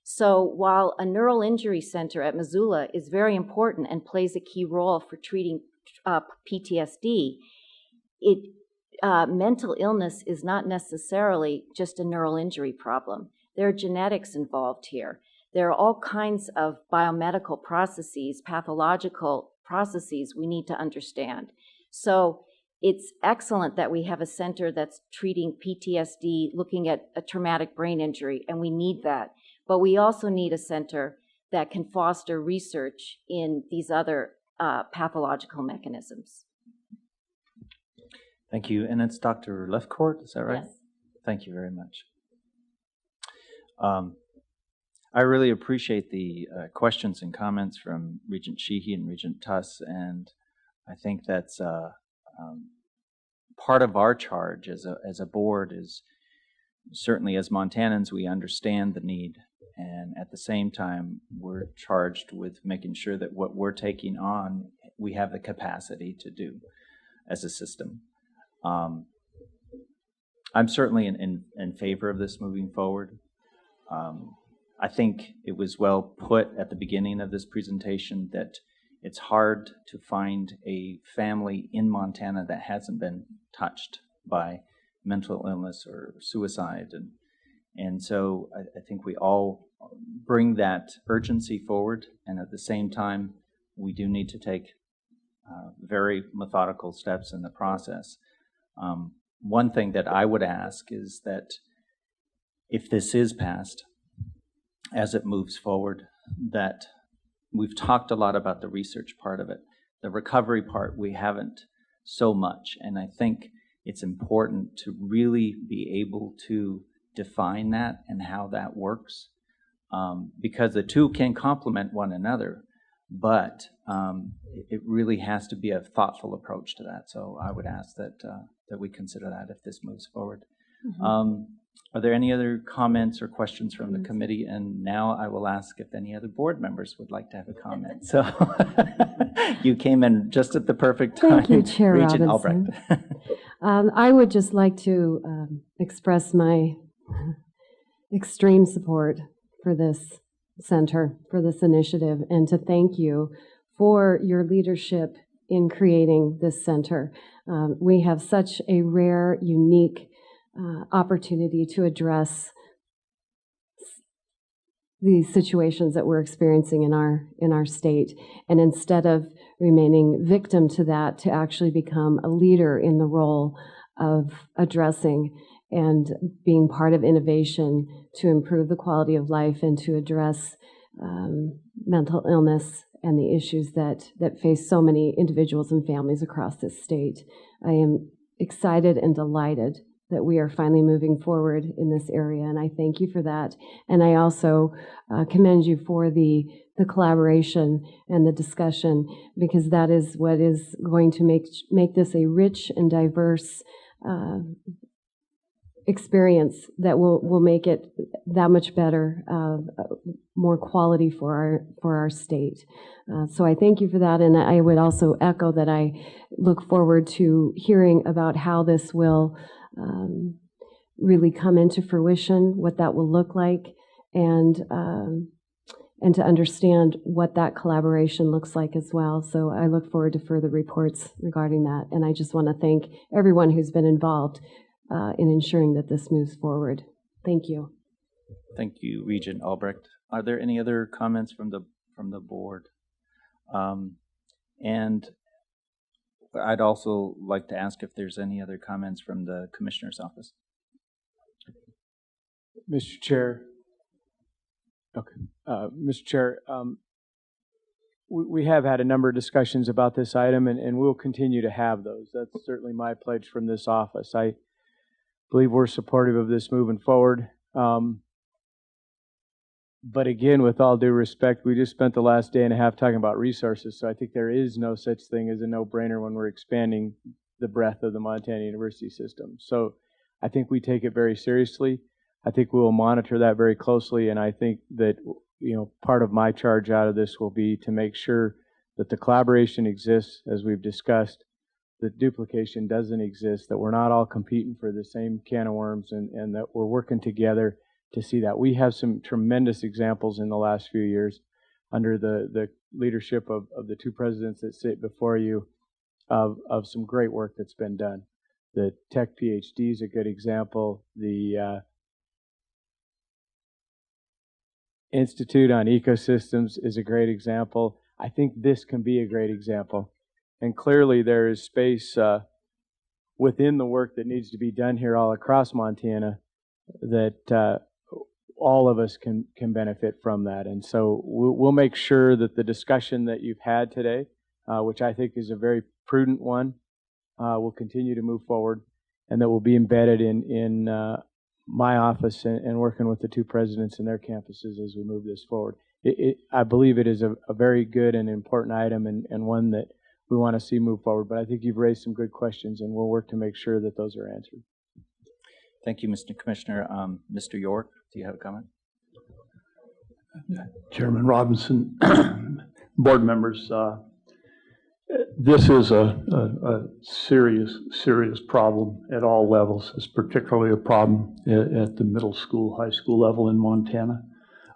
So while a neural injury center at Missoula is very important and plays a key role for treating PTSD, mental illness is not necessarily just a neural injury problem. There are genetics involved here. There are all kinds of biomedical processes, pathological processes we need to understand. So it's excellent that we have a center that's treating PTSD, looking at a traumatic brain injury, and we need that. But we also need a center that can foster research in these other pathological mechanisms. Thank you. And it's Dr. Lefcourt, is that right? Yes. Thank you very much. I really appreciate the questions and comments from Regent Sheehy and Regent Tuss, and I think that's part of our charge as a board is certainly as Montanans we understand the need, and at the same time we're charged with making sure that what we're taking on we have the capacity to do as a system. I'm certainly in favor of this moving forward. I think it was well put at the beginning of this presentation that it's hard to find a family in Montana that hasn't been touched by mental illness or suicide. And so I think we all bring that urgency forward, and at the same time, we do need to take very methodical steps in the process. one thing that I would ask is that if this is passed, as it moves forward, that we've talked a lot about the research part of it. The recovery part, we haven't so much. And I think it's important to really be able to define that and how that works, because the two can complement one another, but it really has to be a thoughtful approach to that. So I would ask that that we consider that if this moves forward. Mm-hmm. Are there any other comments or questions from the committee? And now I will ask if any other board members would like to have a comment. So you came in just at the perfect time. Thank you, Chair Regent Robinson. Albrecht. I would just like to express my extreme support for this center, for this initiative, and to thank you for your leadership in creating this center. We have such a rare, unique opportunity to address the situations that we're experiencing in our state, and instead of remaining victim to that, to actually become a leader in the role of addressing and being part of innovation to improve the quality of life and to address mental illness and the issues that face so many individuals and families across this state. I am excited and delighted that we are finally moving forward in this area, and I thank you for that. And I also commend you for the collaboration and the discussion, because that is what is going to make this a rich and diverse experience that will make it that much better, more quality for our state. So I thank you for that, and I would also echo that I look forward to hearing about how this will really come into fruition, what that will look like, and to understand what that collaboration looks like as well. So I look forward to further reports regarding that, and I just want to thank everyone who's been involved in ensuring that this moves forward. Thank you. Thank you, Regent Albrecht. Are there any other comments from the board? And I'd also like to ask if there's any other comments from the Commissioner's office. Mr. Chair. Okay. Mr. Chair, we have had a number of discussions about this item, and we'll continue to have those. That's certainly my pledge from this office. I believe we're supportive of this moving forward. But again, with all due respect, we just spent the last day and a half talking about resources, so I think there is no such thing as a no-brainer when we're expanding the breadth of the Montana University system. So I think we take it very seriously. I think we will monitor that very closely, and I think that, you know, part of my charge out of this will be to make sure that the collaboration exists, as we've discussed, that duplication doesn't exist, that we're not all competing for the same can of worms, and that we're working together to see that. We have some tremendous examples in the last few years under the leadership of the two presidents that sit before you of some great work that's been done. The Tech PhD is a good example. The Institute on Ecosystems is a great example. I think this can be a great example. And clearly there is space within the work that needs to be done here all across Montana that all of us can benefit from that. And so we'll make sure that the discussion that you've had today, which I think is a very prudent one, will continue to move forward, and that will be embedded in my office and working with the two presidents and their campuses as we move this forward. I believe it is a very good and important item, and one that we want to see move forward. But I think you've raised some good questions, and we'll work to make sure that those are answered. Thank you, Mr. Commissioner. Mr. York, do you have a comment? Chairman Robinson, board members, this is a serious problem at all levels. It's particularly a problem at the middle school, high school level in Montana.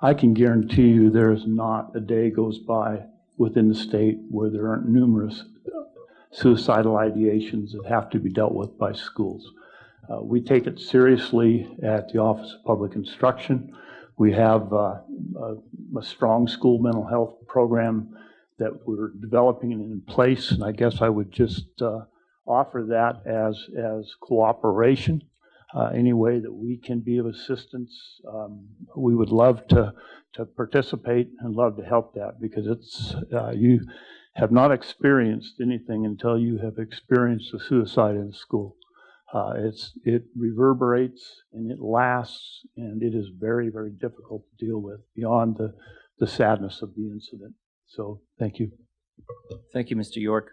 I can guarantee you there is not a day goes by within the state where there aren't numerous suicidal ideations that have to be dealt with by schools. We take it seriously at the Office of Public Instruction. We have a strong school mental health program that we're developing in place, and I guess I would just offer that as cooperation. Any way that we can be of assistance, we would love to participate and love to help that, because it's you have not experienced anything until you have experienced a suicide in school. It reverberates and it lasts, and it is very, very difficult to deal with beyond the sadness of the incident. So thank you. Thank you, Mr. York.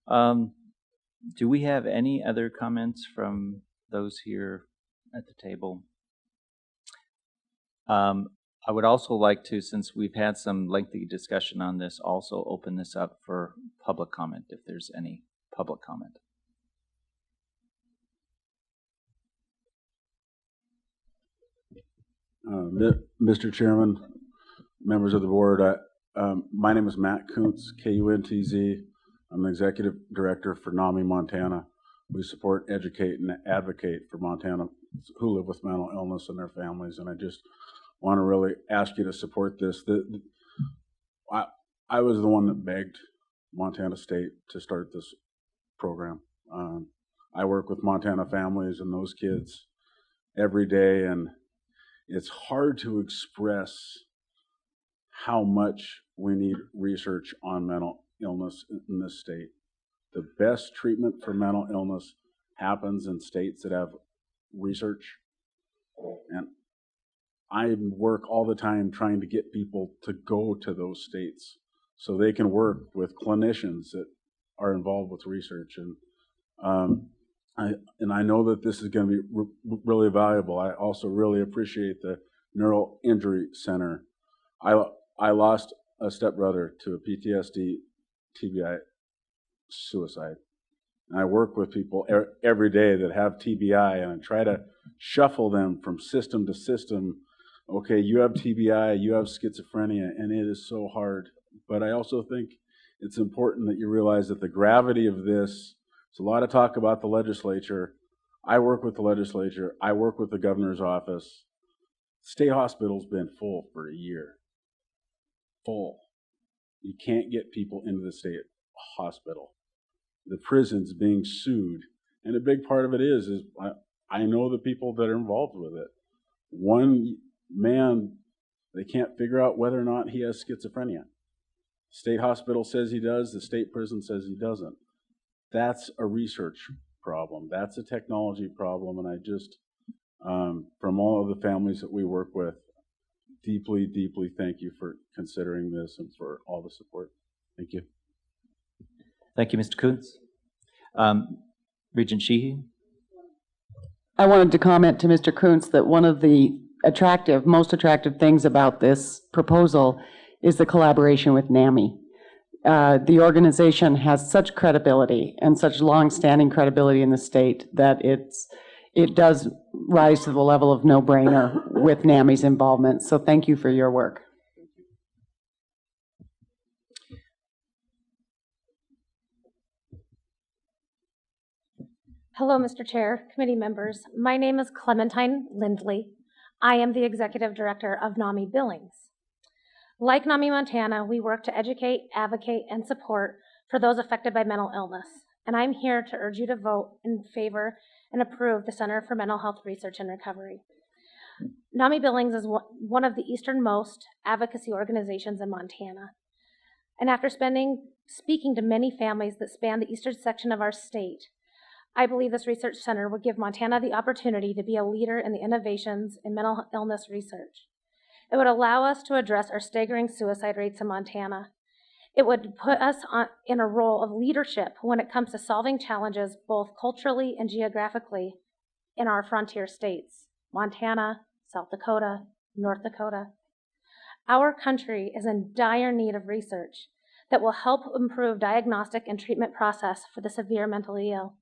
Do we have any other comments from those here at the table? I would also like to, since we've had some lengthy discussion on this, also open this up for public comment, if there's any public comment. Mr. Chairman, members of the board, my name is Matt Kuntz, K-U-N-T-Z. I'm the Executive Director for NAMI Montana. We support, educate, and advocate for Montana who live with mental illness and their families, and I just want to really ask you to support this. I was the one that begged Montana State to start this program. I work with Montana families and those kids every day, and it's hard to express how much we need research on mental illness in this state. The best treatment for mental illness happens in states that have research, and I work all the time trying to get people to go to those states so they can work with clinicians that are involved with research. And I know that this is going to be really valuable. I also really appreciate the Neural Injury Center. I lost a stepbrother to a PTSD, TBI, suicide. And I work with people every day that have TBI, and I try to shuffle them from system to system. Okay, you have TBI, you have schizophrenia, and it is so hard. But I also think it's important that you realize that the gravity of this, there's a lot of talk about the legislature. I work with the legislature. I work with the governor's office. State hospital's been full for a year. Full. You can't get people into the state hospital. The prison's being sued. And a big part of it is I know the people that are involved with it. One man, they can't figure out whether or not he has schizophrenia. State hospital says he does. The state prison says he doesn't. That's a research problem. That's a technology problem. And I just, from all of the families that we work with, deeply, deeply thank you for considering this and for all the support. Thank you. Thank you, Mr. Kuntz. Regent Sheehy? I wanted to comment to Mr. Kuntz that one of the most attractive things about this proposal is the collaboration with NAMI. The organization has such credibility and such long-standing credibility in the state that it does rise to the level of no-brainer with NAMI's involvement. So thank you for your work. Hello, Mr. Chair, committee members. My name is Clementine Lindley. I am the Executive Director of NAMI Billings. Like NAMI Montana, we work to educate, advocate, and support for those affected by mental illness. And I'm here to urge you to vote in favor and approve the Center for Mental Health Research and Recovery. NAMI Billings is one of the easternmost advocacy organizations in Montana. And after speaking to many families that span the eastern section of our state, I believe this research center would give Montana the opportunity to be a leader in the innovations in mental illness research. It would allow us to address our staggering suicide rates in Montana. It would put us in a role of leadership when it comes to solving challenges both culturally and geographically in our frontier states, Montana, South Dakota, North Dakota. Our country is in dire need of research that will help improve diagnostic and treatment process for the severe mentally ill.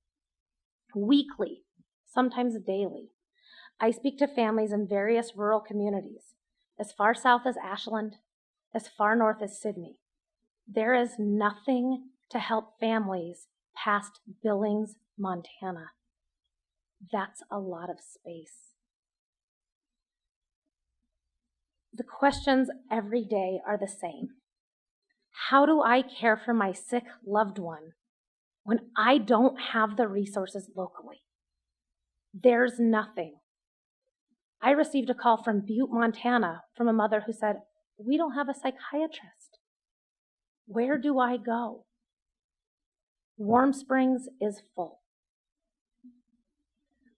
Weekly, sometimes daily, I speak to families in various rural communities, as far south as Ashland, as far north as Sydney. There is nothing to help families past Billings, Montana. That's a lot of space. The questions every day are the same. How do I care for my sick loved one when I don't have the resources locally. There's nothing. I received a call from Butte, Montana, from a mother who said, "We don't have a psychiatrist. Where do I go?" Warm Springs is full.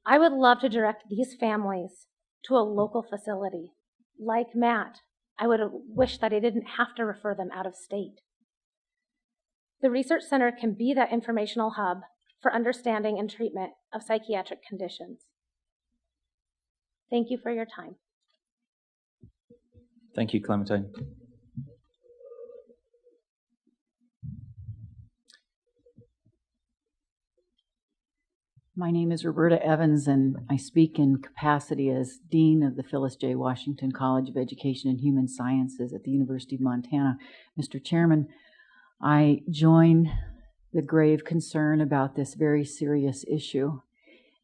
I would love to direct these families to a local facility. Like Matt, I would wish that I didn't have to refer them out of state. The Research Center can be that informational hub for understanding and treatment of psychiatric conditions. Thank you for your time. Thank you, Clementine. My name is Roberta Evans, and I speak in capacity as Dean of the Phyllis J. Washington College of Education and Human Sciences at the University of Montana. Mr. Chairman, I join the grave concern about this very serious issue,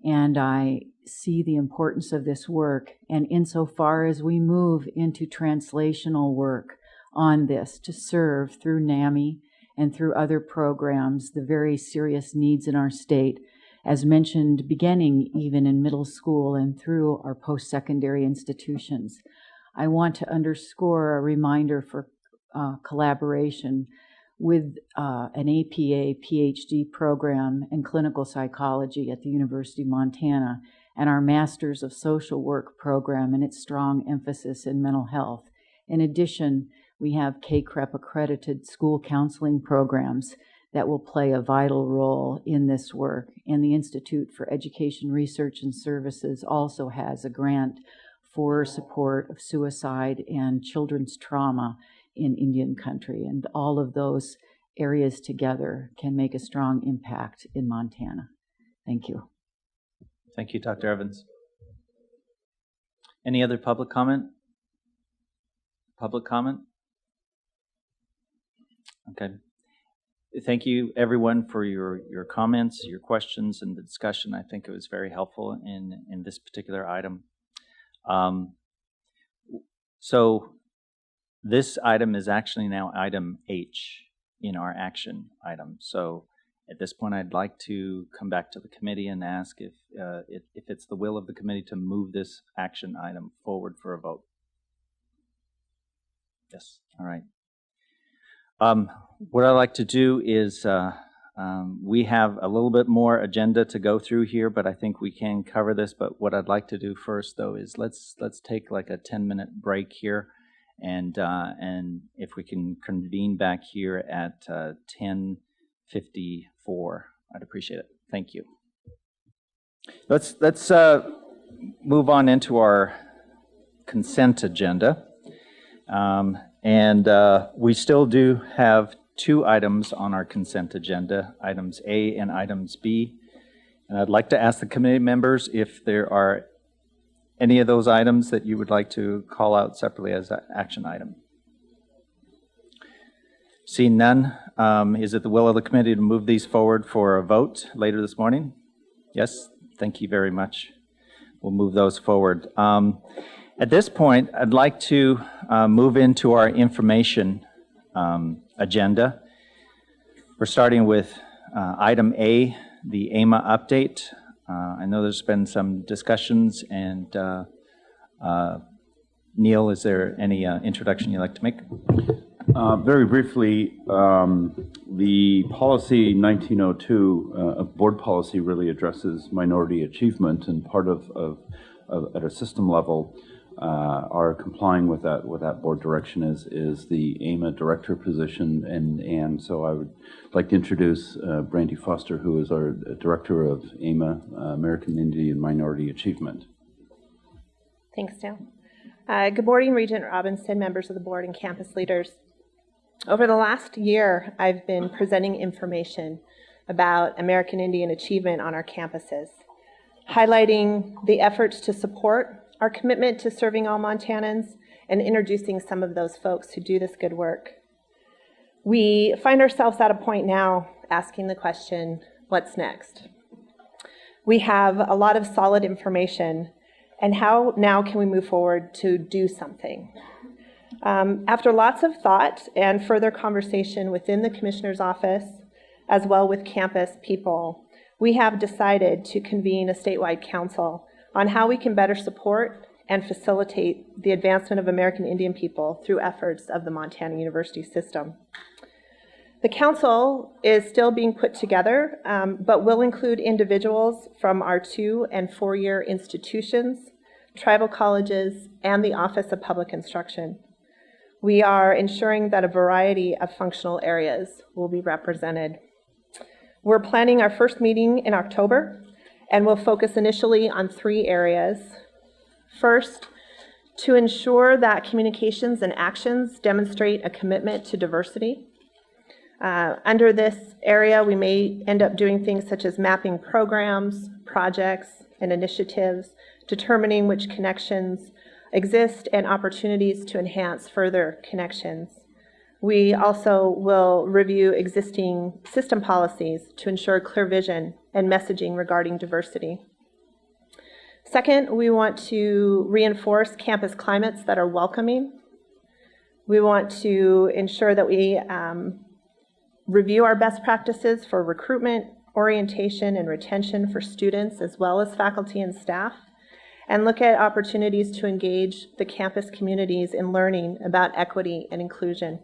and I see the importance of this work. And insofar as we move into translational work on this to serve through NAMI and through other programs the very serious needs in our state, as mentioned, beginning even in middle school and through our post-secondary institutions. I want to underscore a reminder for collaboration with an APA PhD program in clinical psychology at the University of Montana and our Masters of Social Work program and its strong emphasis in mental health. In addition, we have CACREP accredited school counseling programs that will play a vital role in this work. And the Institute for Education Research and Services also has a grant for support of suicide and children's trauma in Indian country. And all of those areas together can make a strong impact in Montana. Thank you. Thank you, Dr. Evans. Any other public comment? Public comment? Okay. Thank you, everyone, for your comments, your questions, and the discussion. I think it was very helpful in this particular item. So this item is actually now item H in our action item. So at this point, I'd like to come back to the committee and ask if it's the will of the committee to move this action item forward for a vote. Yes, all right. What I'd like to do is we have a little bit more agenda to go through here, but I think we can cover this. But what I'd like to do first, though, is let's take like a 10-minute break here, and if we can convene back here at 10:54, I'd appreciate it. Thank you. Let's move on into our consent agenda. And we still do have two items on our consent agenda, items A and items B. And I'd like to ask the committee members if there are any of those items that you would like to call out separately as an action item. Seeing none, is it the will of the committee to move these forward for a vote later this morning? Yes, thank you very much. We'll move those forward. At this point, I'd like to move into our information agenda. We're starting with item A, the AMA update. I know there's been some discussions, and Neil, is there any introduction you'd like to make? Very briefly, the policy 1902, board policy, really addresses minority achievement, and part of at a system level, are complying with that board direction is the AMA director position, and so I would like to introduce Brandy Foster, who is our director of AMA, American Indian Minority Achievement. Thanks, Dale. Good morning, Regent Robinson, members of the board, and campus leaders. Over the last year, I've been presenting information about American Indian achievement on our campuses, highlighting the efforts to support our commitment to serving all Montanans, and introducing some of those folks who do this good work. We find ourselves at a point now asking the question, what's next? We have a lot of solid information, and how now can we move forward to do something? After lots of thought and further conversation within the Commissioner's office, as well with campus people, we have decided to convene a statewide council on how we can better support and facilitate the advancement of American Indian people through efforts of the Montana University system. The council is still being put together, but will include individuals from our 2- and 4-year institutions, tribal colleges, and the Office of Public Instruction. We are ensuring that a variety of functional areas will be represented. We're planning our first meeting in October, and we'll focus initially on 3 areas. First, to ensure that communications and actions demonstrate a commitment to diversity. Under this area, we may end up doing things such as mapping programs, projects, and initiatives, determining which connections exist and opportunities to enhance further connections. We also will review existing system policies to ensure clear vision and messaging regarding diversity. Second, we want to reinforce campus climates that are welcoming. We want to ensure that we review our best practices for recruitment, orientation, and retention for students as well as faculty and staff, and look at opportunities to engage the campus communities in learning about equity and inclusion.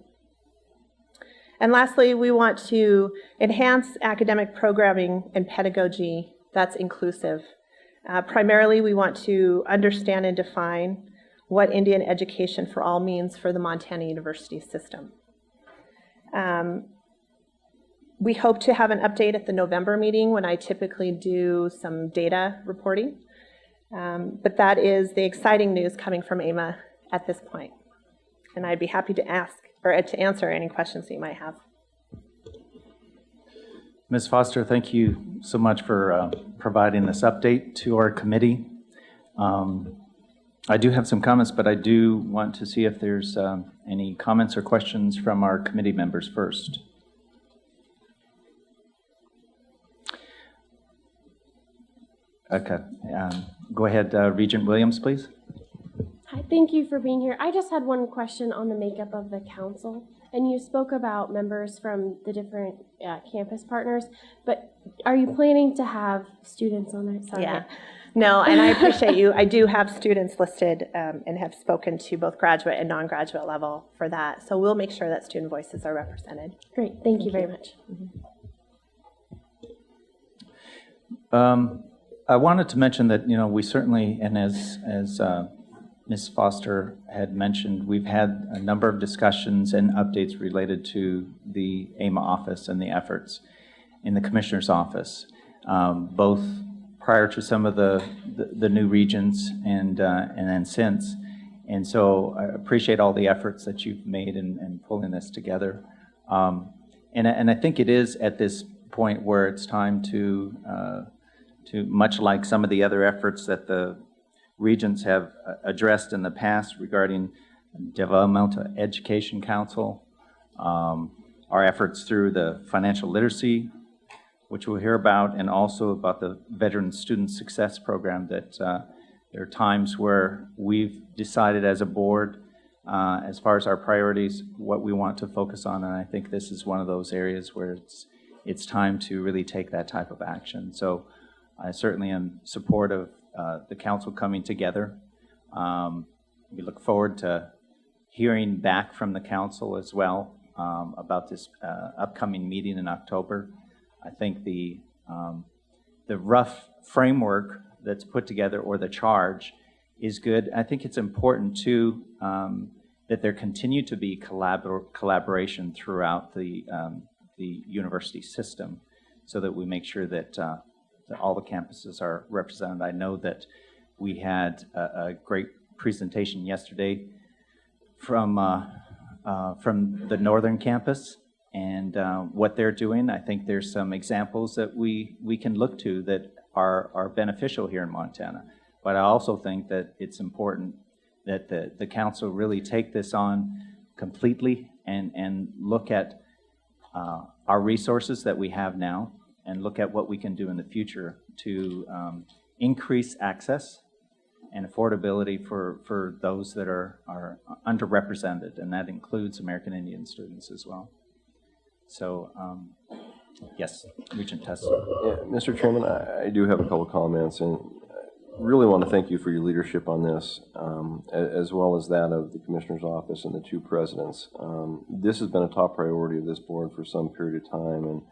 And lastly, we want to enhance academic programming and pedagogy that's inclusive. Primarily, we want to understand and define what Indian education for all means for the Montana University system. We hope to have an update at the November meeting when I typically do some data reporting. But that is the exciting news coming from AMA at this point. And I'd be happy to answer any questions that you might have. Ms. Foster, thank you so much for providing this update to our committee. I do have some comments, but I do want to see if there's any comments or questions from our committee members first. Okay, go ahead, Regent Williams, please. Hi, thank you for being here. I just had one question on the makeup of the council. And you spoke about members from the different campus partners, but are you planning to have students on there? Sorry. Yeah, no, and I appreciate you. I do have students listed and have spoken to both graduate and non-graduate level for that. So we'll make sure that student voices are represented. Great, thank you very much. I wanted to mention that, you know, we certainly, and as Ms. Foster had mentioned, we've had a number of discussions and updates related to the AMA office and the efforts in the Commissioner's office, both prior to some of the new regions and then since. And so I appreciate all the efforts that you've made in pulling this together. And I think it is at this point where it's time to much like some of the other efforts that the Regents have addressed in the past regarding Developmental Education Council, our efforts through the financial literacy, which we'll hear about, and also about the Veteran Student Success Program, that there are times where we've decided as a board, as far as our priorities, what we want to focus on, and I think this is one of those areas where it's time to really take that type of action. So I certainly am supportive of the council coming together. We look forward to hearing back from the council as well about this upcoming meeting in October. I think the rough framework that's put together, or the charge, is good. I think it's important too that there continue to be collaboration throughout the university system, so that we make sure that all the campuses are represented. I know that we had a great presentation yesterday from the Northern Campus and what they're doing. I think there's some examples that we can look to that are beneficial here in Montana. But I also think that it's important that the council really take this on completely and look at our resources that we have now, and look at what we can do in the future to increase access and affordability for those that are underrepresented, and that includes American Indian students as well. So Yes, Regent Tess. Yeah, Mr. Chairman, I do have a couple of comments, and really want to thank you for your leadership on this, as well as that of the Commissioner's Office and the two presidents. This has been a top priority of this board for some period of time, and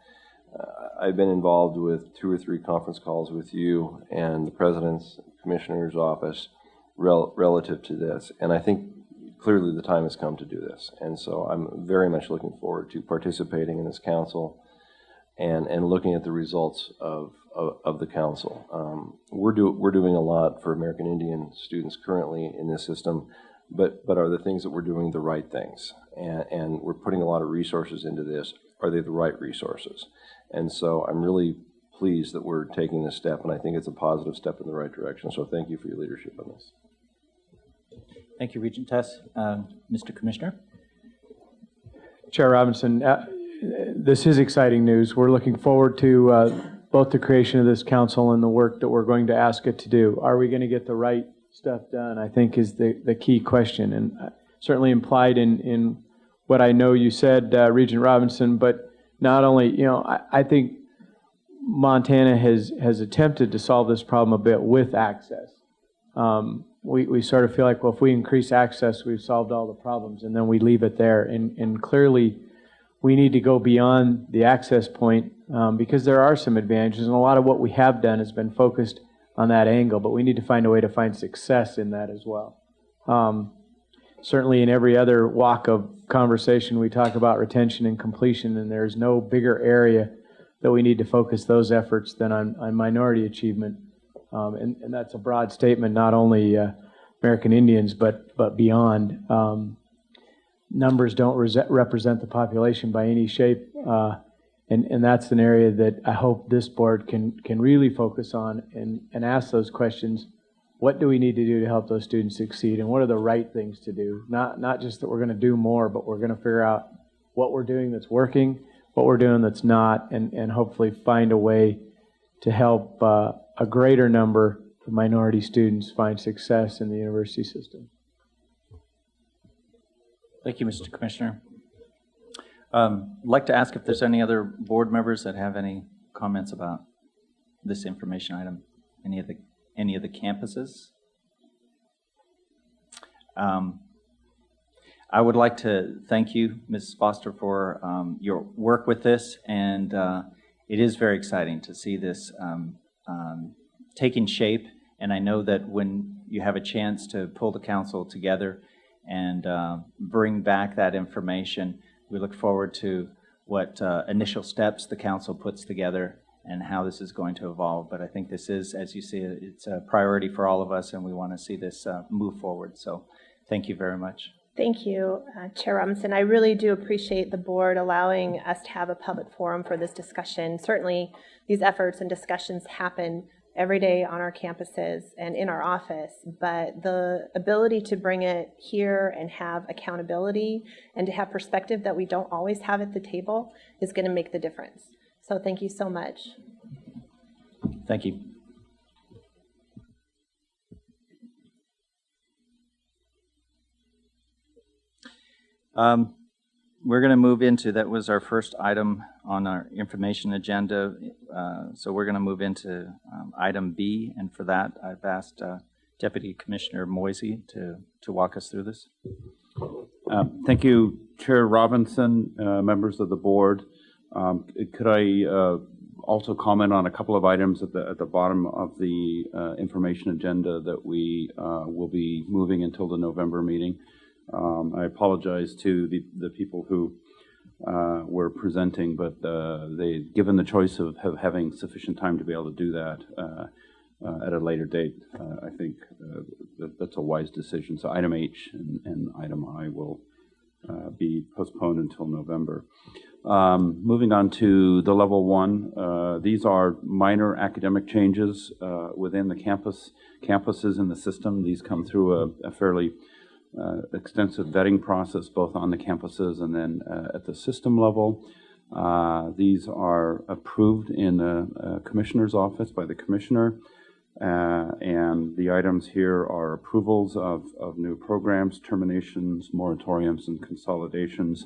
I've been involved with 2 or 3 conference calls with you and the President's Commissioner's Office relative to this, and I think clearly the time has come to do this, and so I'm very much looking forward to participating in this council and looking at the results of the council. We're doing a lot for American Indian students currently in this system, but are the things that we're doing the right things? And we're putting a lot of resources into this. Are they the right resources? And so I'm really pleased that we're taking this step, and I think it's a positive step in the right direction. So thank you for your leadership on this. Thank you, Regent Tess. Mr. Commissioner? Chair Robinson, this is exciting news. We're looking forward to both the creation of this council and the work that we're going to ask it to do. Are we going to get the right stuff done, I think, is the key question. And certainly implied in what I know you said, Regent Robinson, but not only, I think Montana has attempted to solve this problem a bit with access. We sort of feel like, well, if we increase access, we've solved all the problems, and then we leave it there. And clearly, we need to go beyond the access point because there are some advantages, and a lot of what we have done has been focused on that angle, but we need to find a way to find success in that as well. Certainly in every other walk of conversation, we talk about retention and completion, and there's no bigger area that we need to focus those efforts than on minority achievement. And that's a broad statement, not only American Indians, but beyond. Numbers don't represent the population by any shape, and that's an area that I hope this board can really focus on and ask those questions. What do we need to do to help those students succeed, and what are the right things to do? Not just that we're going to do more, but we're going to figure out what we're doing that's working, what we're doing that's not, and hopefully find a way to help a greater number of minority students find success in the university system. Thank you, Mr. Commissioner. I'd like to ask if there's any other board members that have any comments about this information item, any of the campuses. I would like to thank you, Ms. Foster, for your work with this, and it is very exciting to see this taking shape, and I know that when you have a chance to pull the council together and bring back that information, we look forward to what initial steps the council puts together and how this is going to evolve. But I think this is, as you see, it's a priority for all of us, and we want to see this move forward. So thank you very much. Thank you, Chair Robinson. I really do appreciate the board allowing us to have a public forum for this discussion. Certainly, these efforts and discussions happen every day on our campuses and in our office, but the ability to bring it here and have accountability and to have perspective that we don't always have at the table is going to make the difference. So thank you so much. Thank you. We're going to move into, that was our first item on our information agenda, so we're going to move into item B, and for that I've asked Deputy Commissioner Moisey to walk us through this. Thank you, Chair Robinson, members of the board. Could I also comment on a couple of items at the bottom of the information agenda that we will be moving until the November meeting? I apologize to the people who were presenting, but given the choice of having sufficient time to be able to do that at a later date, I think that's a wise decision. So item H and item I will be postponed until November. Moving on to the level 1, these are minor academic changes within the campuses in the system. These come through a fairly extensive vetting process, both on the campuses and then at the system level. These are approved in the Commissioner's office by the Commissioner, and the items here are approvals of new programs, terminations, moratoriums, and consolidations.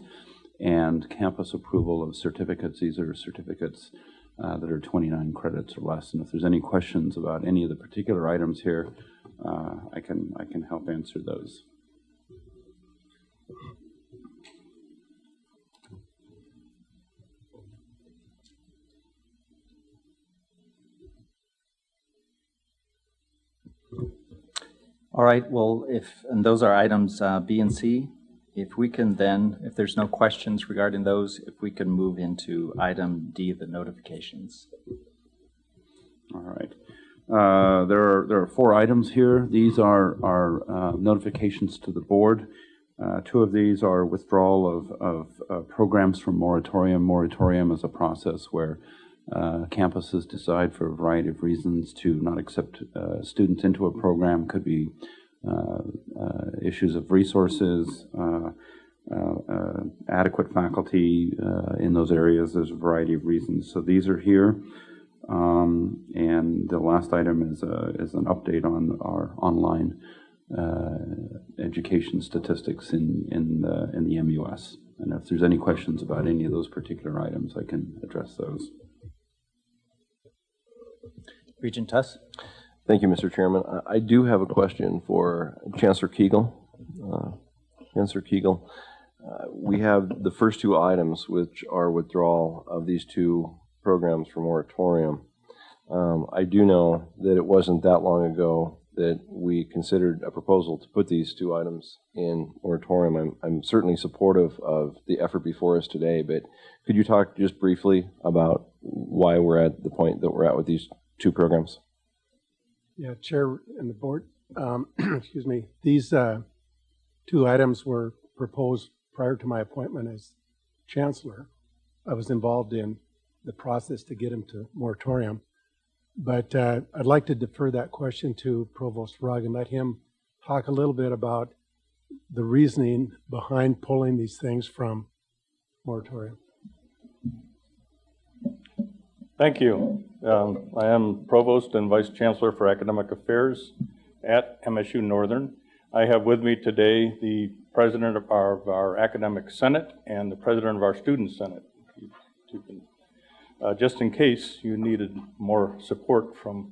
and campus approval of certificates. These are certificates that are 29 credits or less. And if there's any questions about any of the particular items here, I can help answer those. All right, well, and those are items B and C. If we can then, if there's no questions regarding those, if we can move into item D, the notifications. All right. There are 4 items here. These are notifications to the board. 2 of these are withdrawal of programs from moratorium. Moratorium is a process where campuses decide for a variety of reasons to not accept students into a program. Could be issues of resources, adequate faculty in those areas. There's a variety of reasons. So these are here. And the last item is an update on our online education statistics in the MUS. And if there's any questions about any of those particular items, I can address those. Regent Tuss. Thank you, Mr. Chairman. I do have a question for Chancellor Keegle. Chancellor Keegle, we have the first 2 items, which are withdrawal of these 2 programs for moratorium. I do know that it wasn't that long ago that we considered a proposal to put these 2 items in moratorium. I'm certainly supportive of the effort before us today, but could you talk just briefly about why we're at the point that we're at with these 2 programs? Yeah, Chair and the board, excuse me, these 2 items were proposed prior to my appointment as Chancellor. I was involved in the process to get them to moratorium. But I'd like to defer that question to Provost Rugg and let him talk a little bit about the reasoning behind pulling these things from moratorium. Thank you. I am Provost and Vice Chancellor for Academic Affairs at MSU Northern. I have with me today the President of our Academic Senate and the President of our Student Senate. Just in case you needed more support from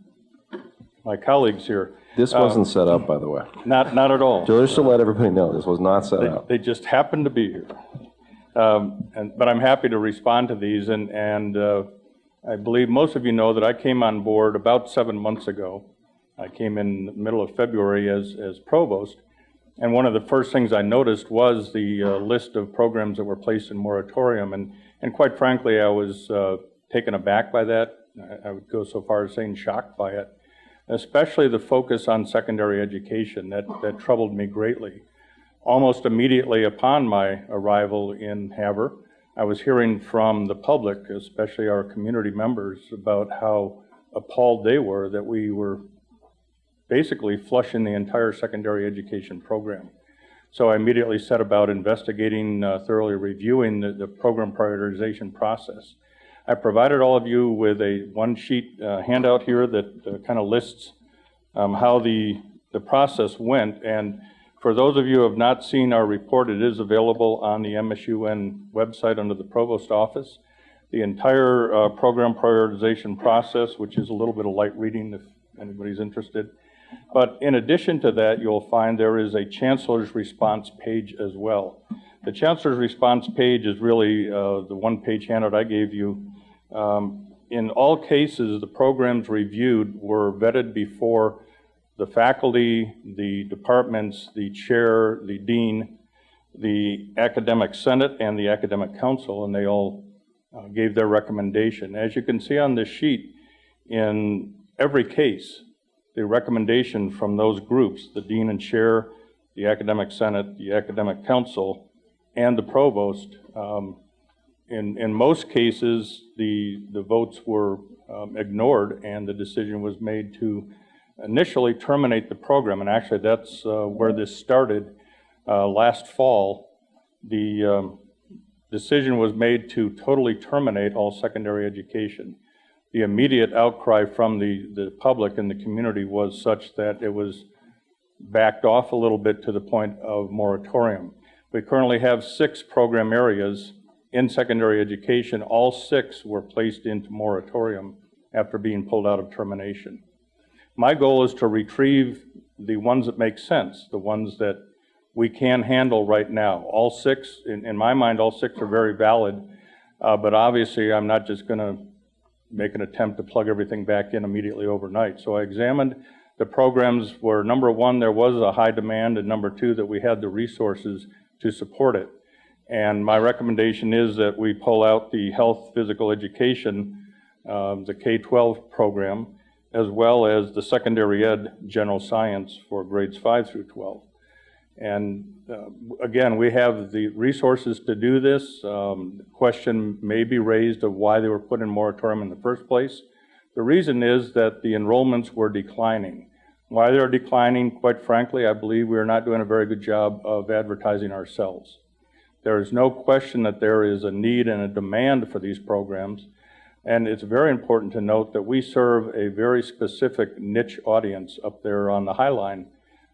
my colleagues here. This wasn't set up, by the way. Not at all. Just to let everybody know, this was not set up. They just happened to be here. But I'm happy to respond to these, and I believe most of you know that I came on board about 7 months ago. I came in the middle of February as provost, and one of the first things I noticed was the list of programs that were placed in moratorium, and quite frankly, I was taken aback by that. I would go so far as saying shocked by it, especially the focus on secondary education. That troubled me greatly. Almost immediately upon my arrival in Havre, I was hearing from the public, especially our community members, about how appalled they were that we were basically flushing the entire secondary education program. So I immediately set about investigating, thoroughly reviewing the program prioritization process. I provided all of you with a one-sheet handout here that kind of lists how the process went. And for those of you who have not seen our report, it is available on the MSUN website under the Provost Office. The entire program prioritization process, which is a little bit of light reading if anybody's interested. But in addition to that, you'll find there is a Chancellor's Response page as well. The Chancellor's Response page is really the one-page handout I gave you. In all cases, the programs reviewed were vetted before the faculty, the departments, the chair, the dean, the academic senate, and the academic council, and they all gave their recommendation. As you can see on this sheet, in every case, the recommendation from those groups, the dean and chair, the academic senate, the academic council, and the provost, in most cases, the votes were ignored, and the decision was made to initially terminate the program. And actually, that's where this started last fall. The decision was made to totally terminate all secondary education. The immediate outcry from the public and the community was such that it was backed off a little bit to the point of moratorium. We currently have 6 program areas in secondary education. All 6 were placed into moratorium after being pulled out of termination. My goal is to retrieve the ones that make sense, the ones that we can handle right now. All 6, in my mind, all 6 are very valid, but obviously I'm not just going to make an attempt to plug everything back in immediately overnight. So I examined the programs where, number 1, there was a high demand, and number 2, that we had the resources to support it. And my recommendation is that we pull out the health physical education, the K-12 program, as well as the secondary ed general science for grades 5 through 12. And again, we have the resources to do this. The question may be raised of why they were put in moratorium in the first place. The reason is that the enrollments were declining. Why they're declining, quite frankly, I believe we are not doing a very good job of advertising ourselves. There is no question that there is a need and a demand for these programs. And it's very important to note that we serve a very specific niche audience up there on the High Line.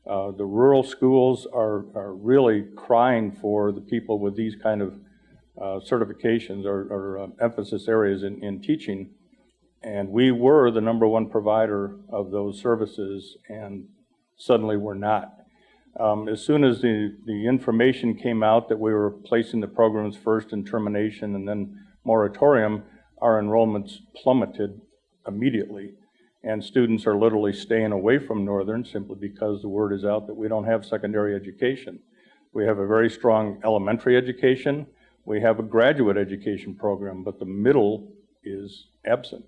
The rural schools are really crying for the people with these kind of certifications or emphasis areas in teaching. And we were the number 1 provider of those services, and suddenly we're not. As soon as the information came out that we were placing the programs first in termination and then moratorium, our enrollments plummeted immediately, and students are literally staying away from Northern simply because the word is out that we don't have secondary education. We have a very strong elementary education. We have a graduate education program, but the middle is absent.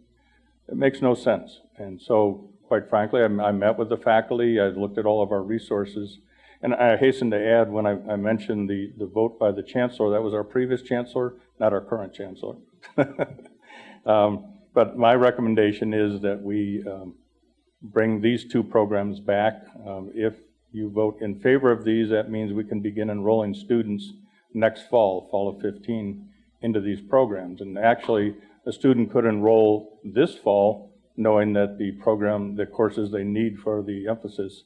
It makes no sense. And so, quite frankly, I met with the faculty. I looked at all of our resources. And I hasten to add, when I mentioned the vote by the chancellor, that was our previous chancellor, not our current chancellor. But my recommendation is that we bring these 2 programs back. If you vote in favor of these, that means we can begin enrolling students next fall of 15, into these programs. And actually, a student could enroll this fall knowing that the courses they need for the emphasis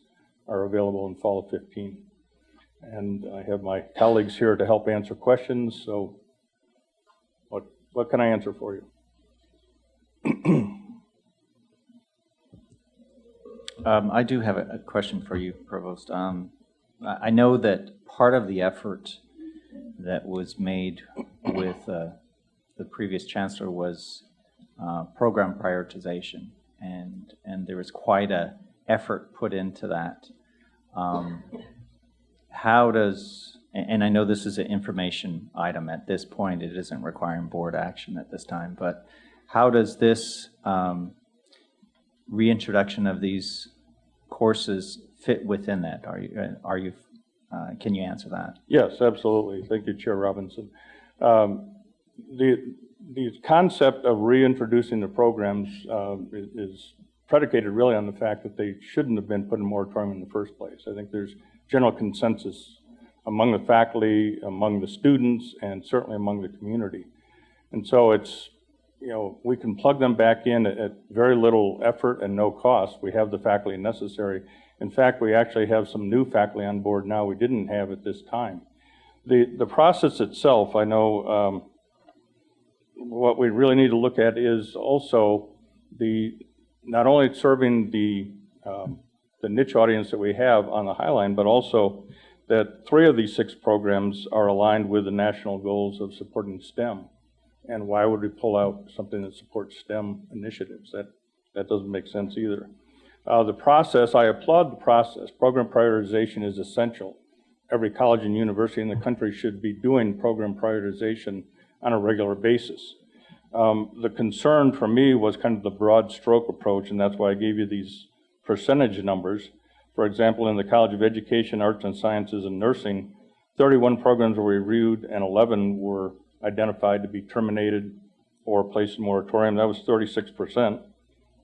are available in fall of 15. And I have my colleagues here to help answer questions, so what can I answer for you? I do have a question for you, Provost. I know that part of the effort that was made with the previous chancellor was program prioritization, and there was quite an effort put into that. How does, and I know this is an information item at this point, it isn't requiring board action at this time, but how does this reintroduction of these courses fit within that? Can you answer that? Yes, absolutely. Thank you, Chair Robinson. The concept of reintroducing the programs is predicated really on the fact that they shouldn't have been put in moratorium in the first place. I think there's general consensus among the faculty, among the students, and certainly among the community. And so it's, we can plug them back in at very little effort and no cost. We have the faculty necessary. In fact, we actually have some new faculty on board now we didn't have at this time. The process itself, I know what we really need to look at is also not only serving the niche audience that we have on the High Line, but also that 3 of these 6 programs are aligned with the national goals of supporting STEM. And why would we pull out something that supports STEM initiatives? That doesn't make sense either. The process, I applaud the process. Program prioritization is essential. Every college and university in the country should be doing program prioritization on a regular basis. The concern for me was kind of the broad stroke approach, and that's why I gave you these percentage numbers. For example, in the College of Education, Arts and Sciences and Nursing, 31 programs were reviewed and 11 were identified to be terminated or placed in moratorium. That was 36%.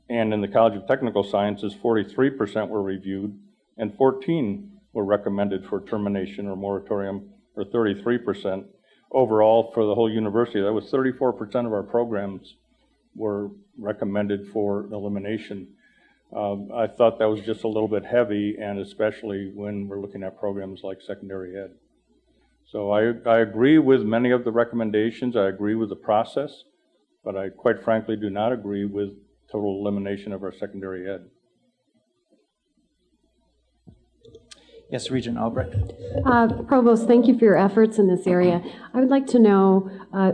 And in the College of Technical Sciences, 43% were reviewed and 14 were recommended for termination or moratorium, or 33%. Overall, for the whole university, that was 34% of our programs were recommended for elimination. I thought that was just a little bit heavy, and especially when we're looking at programs like secondary ed. So I agree with many of the recommendations. I agree with the process, but I quite frankly do not agree with total elimination of our secondary ed. Yes, Regent Albrecht. Provost, thank you for your efforts in this area. I would like to know,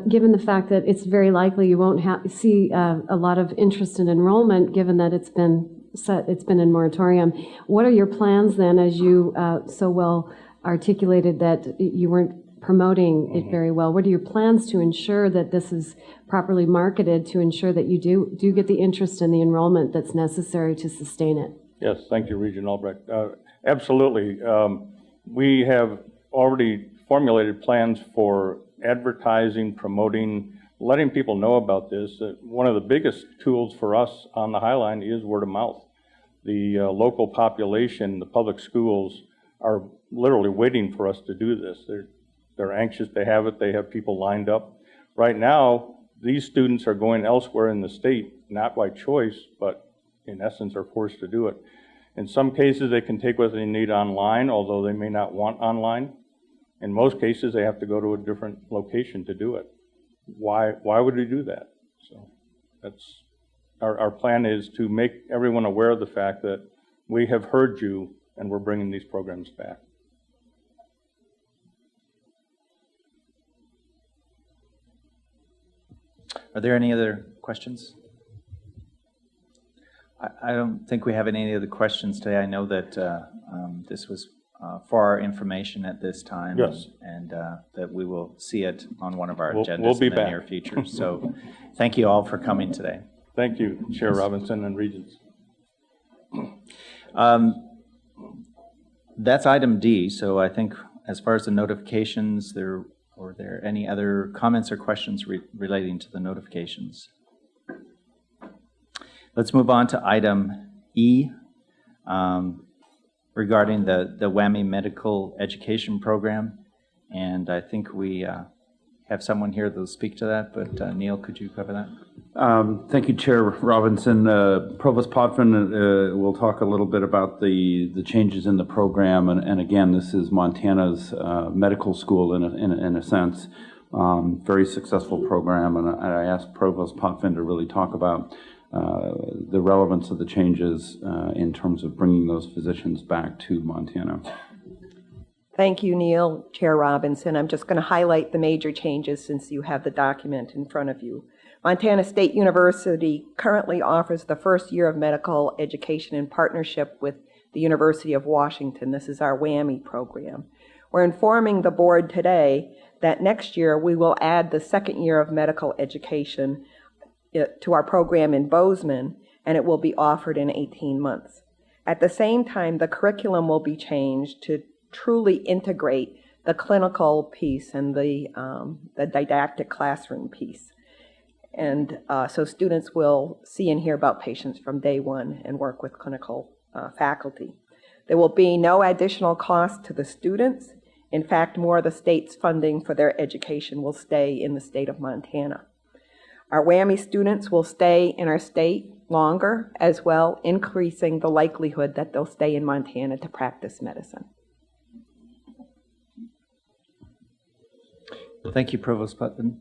given the fact that it's very likely you won't see a lot of interest in enrollment, given that it's been in moratorium, what are your plans then, as you so well articulated that you weren't promoting it very well? What are your plans to ensure that this is properly marketed, to ensure that you do get the interest and the enrollment that's necessary to sustain it? Yes, thank you, Regent Albrecht. Absolutely. We have already formulated plans for advertising, promoting, letting people know about this. One of the biggest tools for us on the Highline is word of mouth. The local population, the public schools are literally waiting for us to do this. They're anxious to have it. They have people lined up. Right now, these students are going elsewhere in the state, not by choice, but in essence are forced to do it. In some cases, they can take what they need online, although they may not want online. In most cases, they have to go to a different location to do it. Why would we do that? So that's our plan, is to make everyone aware of the fact that we have heard you and we're bringing these programs back. Are there any other questions? I don't think we have any other questions today. I know that this was for our information at this time. Yes. And that we will see it on one of our agendas we'll be in the back. near future. So thank you all for coming today. Thank you, Chair Robinson and Regents. That's item D. So I think as far as the notifications, are there any other comments or questions relating to the notifications? Let's move on to item E, regarding the WWAMI Medical Education Program. And I think we have someone here that will speak to that, but Neil, could you cover that? Thank you, Chair Robinson. Provost Potvin will talk a little bit about the changes in the program. And again, this is Montana's medical school in a sense. Very successful program. And I asked Provost Potvin to really talk about the relevance of the changes in terms of bringing those physicians back to Montana. Thank you, Neil. Chair Robinson. I'm just going to highlight the major changes since you have the document in front of you. Montana State University currently offers the first year of medical education in partnership with the University of Washington. This is our WWAMI program. We're informing the board today that next year we will add the second year of medical education to our program in Bozeman, and it will be offered in 18 months. At the same time, the curriculum will be changed to truly integrate the clinical piece and the didactic classroom piece. And so students will see and hear about patients from day one and work with clinical faculty. There will be no additional cost to the students. In fact, more of the state's funding for their education will stay in the state of Montana. Our WWAMI students will stay in our state longer as well, increasing the likelihood that they'll stay in Montana to practice medicine. Thank you, Provost Putnam.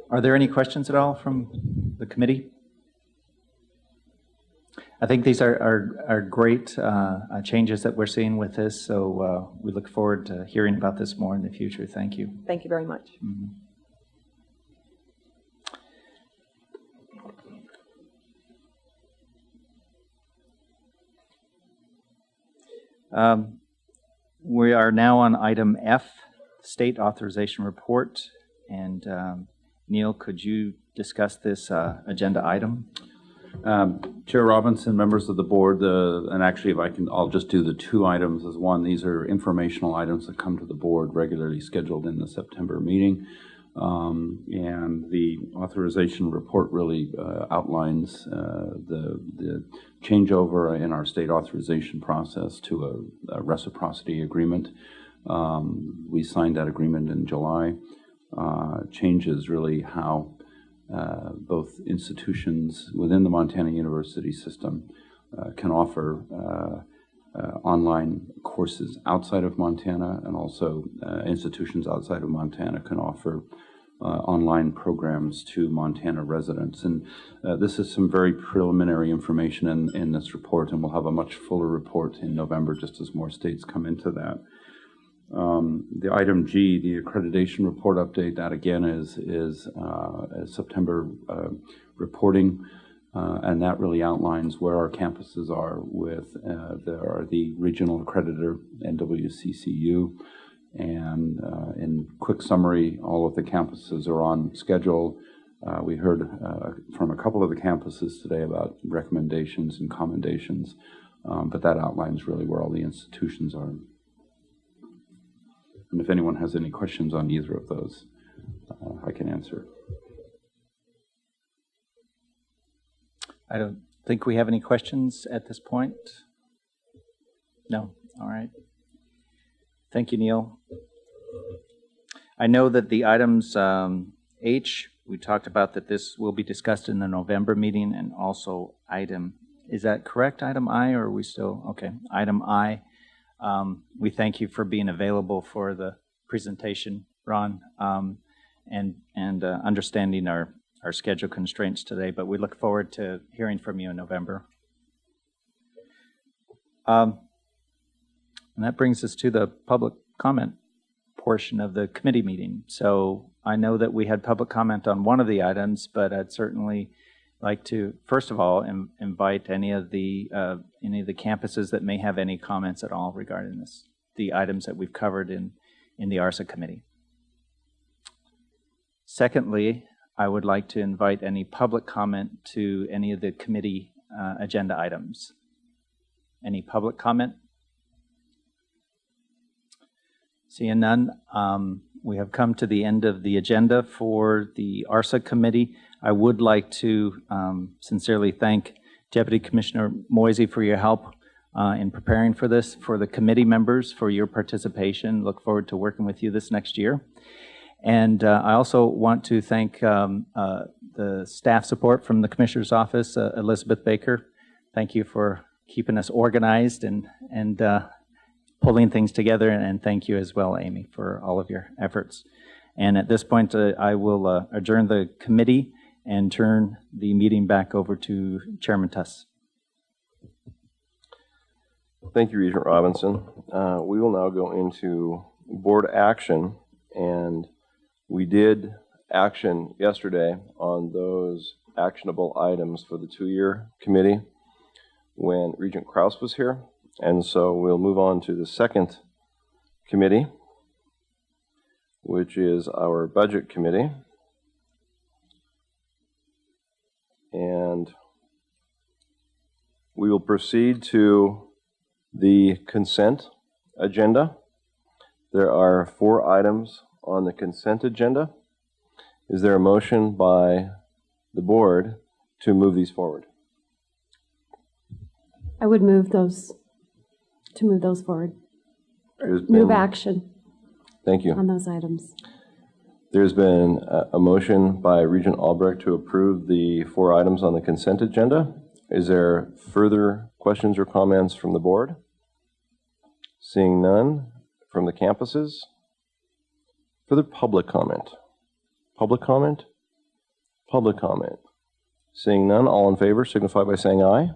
Are there any questions at all from the committee? I think these are great changes that we're seeing with this, so we look forward to hearing about this more in the future. Thank you. Thank you very much. Mm-hmm. We are now on item F, State Authorization Report. And Neil, could you discuss this agenda item? Chair Robinson, members of the board, and actually I'll just do the two items as one. These are informational items that come to the board regularly scheduled in the September meeting. And the authorization report really outlines the changeover in our state authorization process to a reciprocity agreement. We signed that agreement in July. Changes really how both institutions within the Montana University system can offer online courses outside of Montana, and also institutions outside of Montana can offer online programs to Montana residents. And this is some very preliminary information in this report, and we'll have a much fuller report in November just as more states come into that. The item G, the accreditation report update, that again is September reporting, and that really outlines where our campuses are with the regional accreditor, NWCCU. And in quick summary, all of the campuses are on schedule. We heard from a couple of the campuses today about recommendations and commendations, but that outlines really where all the institutions are. And if anyone has any questions on either of those, I can answer. I don't think we have any questions at this point. No? All right. Thank you, Neil. I know that the items H, we talked about that this will be discussed in the November meeting, and also item, is that correct, item I, or are we still, okay, item I. We thank you for being available for the presentation, Ron, and understanding our schedule constraints today, but we look forward to hearing from you in November. And that brings us to the public comment portion of the committee meeting. So I know that we had public comment on one of the items, but I'd certainly like to, first of all, invite any of the campuses that may have any comments at all regarding the items that we've covered in the ARSA committee. Secondly, I would like to invite any public comment to any of the committee agenda items. Any public comment? Seeing none, we have come to the end of the agenda for the ARSA committee. I would like to sincerely thank Deputy Commissioner Moisey for your help in preparing for this, for the committee members for your participation. Look forward to working with you this next year. And I also want to thank the staff support from the Commissioner's Office, Elizabeth Baker. Thank you for keeping us organized and pulling things together, and thank you as well, Amy, for all of your efforts. And at this point, I will adjourn the committee and turn the meeting back over to Chairman Tuss. Thank you, Regent Robinson. We will now go into board action, and we did action yesterday on those actionable items for the 2-year committee when Regent Krause was here. And so we'll move on to the second committee, which is our budget committee. And we will proceed to the consent agenda. There are 4 items on the consent agenda. Is there a motion by the board to move these forward? I would move those forward. Move action. Thank you. On those items. There's been a motion by Regent Albrecht to approve the 4 items on the consent agenda. Is there further questions or comments from the board? Seeing none from the campuses. Further public comment. Public comment? Public comment. Seeing none, all in favor signify by saying aye.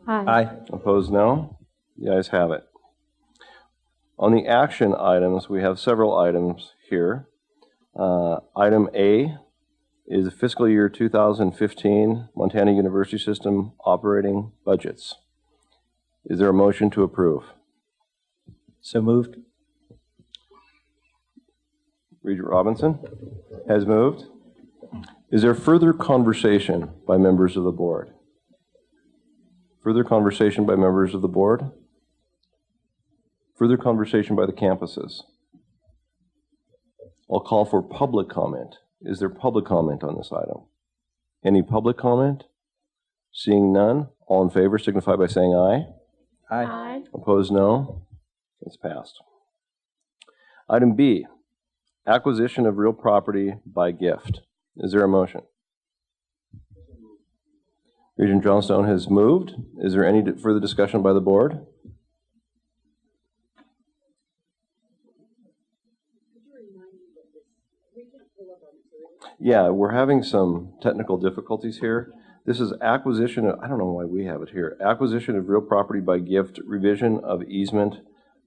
Aye. Aye. Opposed, no. The ayes have it. On the action items, we have several items here. Item A is the fiscal year 2015 Montana University System operating budgets. Is there a motion to approve? So moved. Regent Robinson has moved. Is there further conversation by members of the board? Further conversation by members of the board? Further conversation by the campuses? I'll call for public comment. Is there public comment on this item? Any public comment? Seeing none, all in favor signify by saying aye. Aye. Aye. Opposed, no. It's passed. Item B, acquisition of real property by gift. Is there a motion? Regent Johnstone has moved. Is there any further discussion by the board? Yeah, we're having some technical difficulties here. This is acquisition of, I don't know why we have it here, acquisition of real property by gift, revision of easement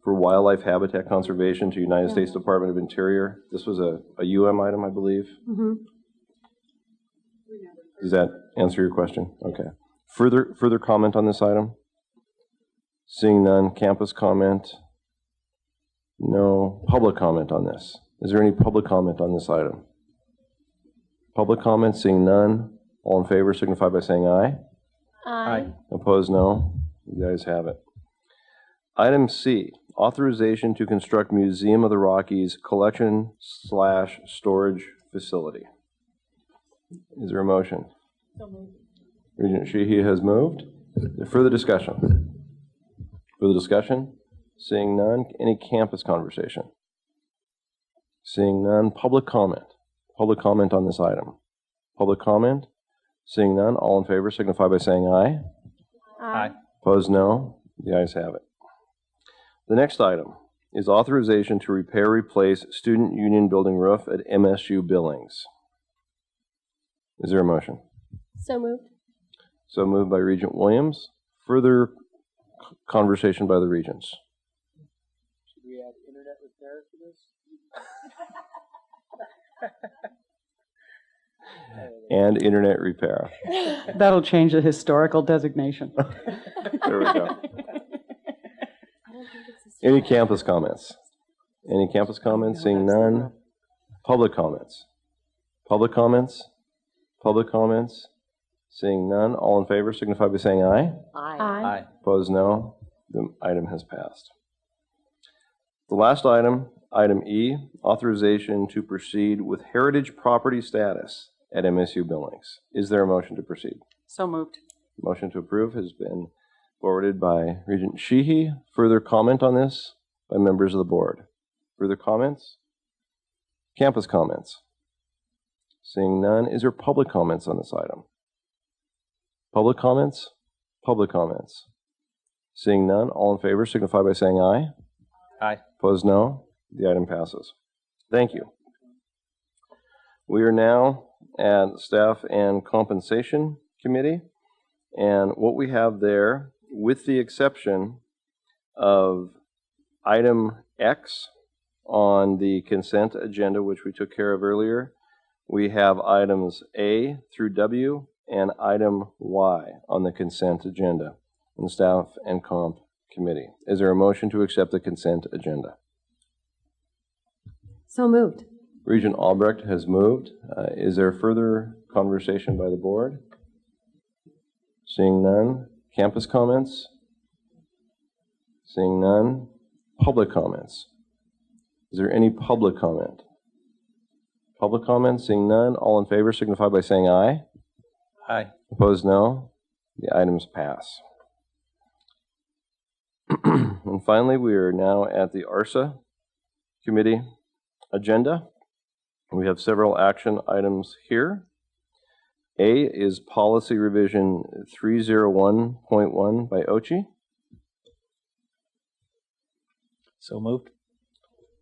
for wildlife habitat conservation to United States Department of Interior. This was a UM item, I believe. Does that answer your question? Okay. Further comment on this item? Seeing none. Campus comment? No. Public comment on this? Is there any public comment on this item? Public comment? Seeing none. All in favor signify by saying aye. Aye. Opposed, no. You guys have it. Item C, authorization to construct Museum of the Rockies collection/storage facility. Is there a motion? So moved. Regent Sheehy has moved. Further discussion? Further discussion? Seeing none. Any campus conversation? Seeing none. Public comment? Public comment on this item? Public comment? Seeing none. All in favor signify by saying aye. Aye. Opposed, no. The ayes have it. The next item is authorization to replace Student Union Building roof at MSU Billings. Is there a motion? So moved. So moved by Regent Williams. Further conversation by the Regents. Should we add internet repair to this? And internet repair. That'll change the historical designation. There we go. Any campus comments? Any campus comments? Seeing none. Public comments? Public comments? Public comments? Seeing none. All in favor signify by saying aye. Aye. Opposed, no. The item has passed. The last item, item E, authorization to proceed with heritage property status at MSU Billings. Is there a motion to proceed? So moved. Motion to approve has been forwarded by Regent Sheehy. Further comment on this by members of the board? Further comments? Campus comments? Seeing none, is there public comments on this item? Public comments? Public comments? Seeing none, all in favor signify by saying aye. Aye. Opposed, no. The item passes. Thank you. We are now at Staff and Compensation Committee, and what we have there, with the exception of item X on the consent agenda, which we took care of earlier, we have items A through W and item Y on the consent agenda in the Staff and Comp Committee. Is there a motion to accept the consent agenda? So moved. Regent Albrecht has moved. Is there further conversation by the board? Seeing none. Campus comments? Seeing none. Public comments? Is there any public comment? Public comment? Seeing none. All in favor signify by saying aye. Aye. Opposed, no. The items pass. And finally, we are now at the ARSA Committee agenda. We have several action items here. A is policy revision 301.1 by Ochi. So moved.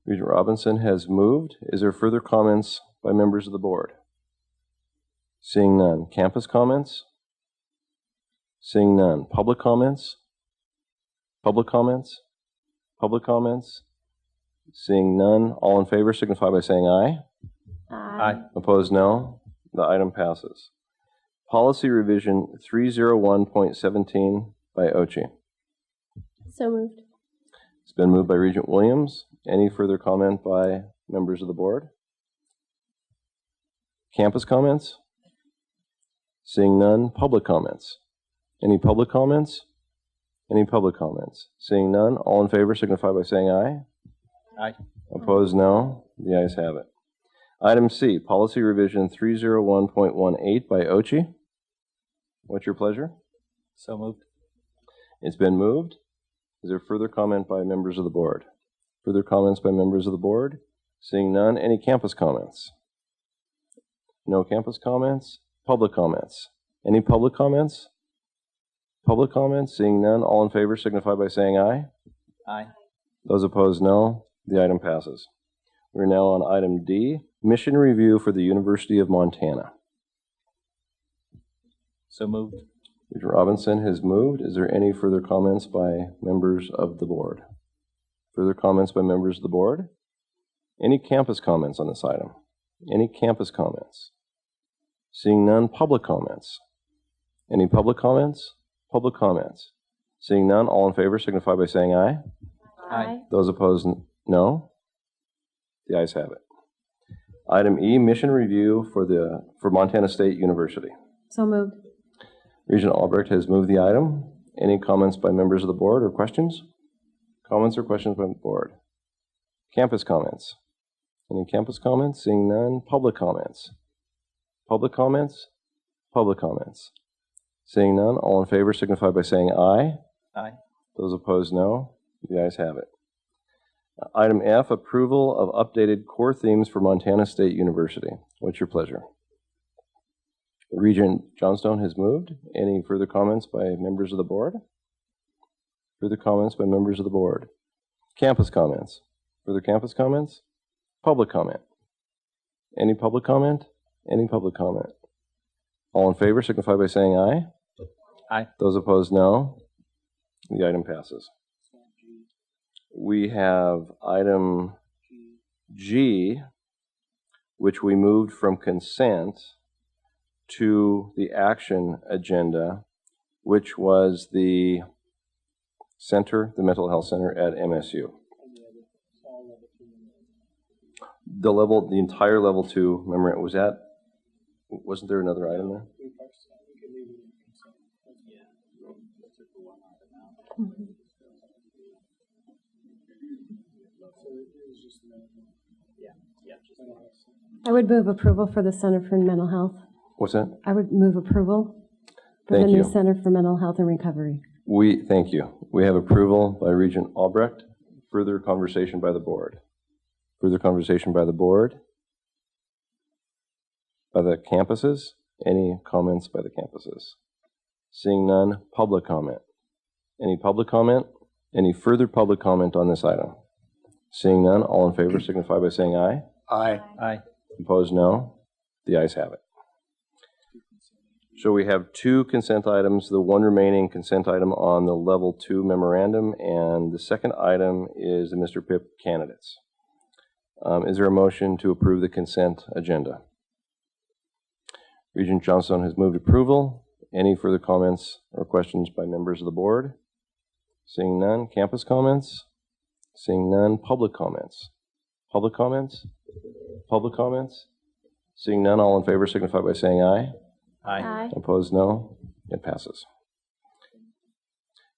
Regent Robinson has moved. Is there further comments by members of the board? Seeing none. Campus comments? Seeing none. Public comments? Public comments? Public comments? Seeing none. All in favor signify by saying aye. Aye. Opposed, no. The item passes. Policy revision 301.17 by Ochi. So moved. It's been moved by Regent Williams. Any further comment by members of the board? Campus comments? Seeing none. Public comments? Any public comments? Any public comments? Seeing none. All in favor signify by saying aye. Aye. Opposed, no. The ayes have it. Item C, policy revision 301.18 by Ochi. What's your pleasure? So moved. It's been moved. Is there further comment by members of the board? Further comments by members of the board? Seeing none. Any campus comments? No campus comments. Public comments? Any public comments? Public comments? Seeing none. All in favor signify by saying aye. Aye. Those opposed, no. The item passes. We're now on item D, mission review for the University of Montana. So moved. Regent Robinson has moved. Is there any further comments by members of the board? Further comments by members of the board? Any campus comments on this item? Any campus comments? Seeing none, public comments. Any public comments? Public comments. Seeing none, all in favor signify by saying aye. Aye. Those opposed, no. The ayes have it. Item E, mission review for Montana State University. So moved. Regent Albrecht has moved the item. Any comments by members of the board or questions? Comments or questions by the board? Campus comments. Any campus comments? Seeing none. Public comments. Public comments. Public comments. Seeing none. All in favor signify by saying aye. Aye. Those opposed, no. The ayes have it. Item F, approval of updated core themes for Montana State University. What's your pleasure? Regent Johnstone has moved. Any further comments by members of the board? Further comments by members of the board? Campus comments. Further campus comments? Public comment. Any public comment? Any public comment? All in favor signify by saying aye. Aye. Those opposed, no. The item passes. We have item G, which we moved from consent to the action agenda, which was the center, the mental health center at MSU. The entire level 2 memorandum, wasn't there another item there? I would move approval for the Center for Mental Health. What's that? I would move approval for Thank the new you. Center for Mental Health and Recovery. Thank you. We have approval by Regent Albrecht. Further conversation by the board. Further conversation by the board. By the campuses. Any comments by the campuses? Seeing none, public comment. Any public comment? Any further public comment on this item? Seeing none, all in favor signify by saying aye. Aye. Aye. Opposed, no. The ayes have it. So we have 2 consent items, the one remaining consent item on the level 2 memorandum, and the second item is the Mr. Pip candidates. Is there a motion to approve the consent agenda? Regent Johnstone has moved approval. Any further comments or questions by members of the board? Seeing none, campus comments? Seeing none, public comments? Public comments? Public comments? Seeing none, all in favor signify by saying aye. Aye. Opposed, no. It passes.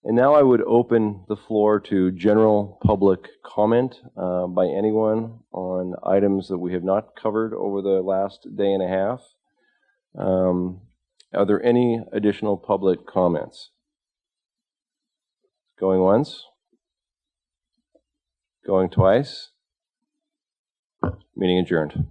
And now I would open the floor to general public comment by anyone on items that we have not covered over the last day and a half. Are there any additional public comments? Going once? Going twice? Meeting adjourned.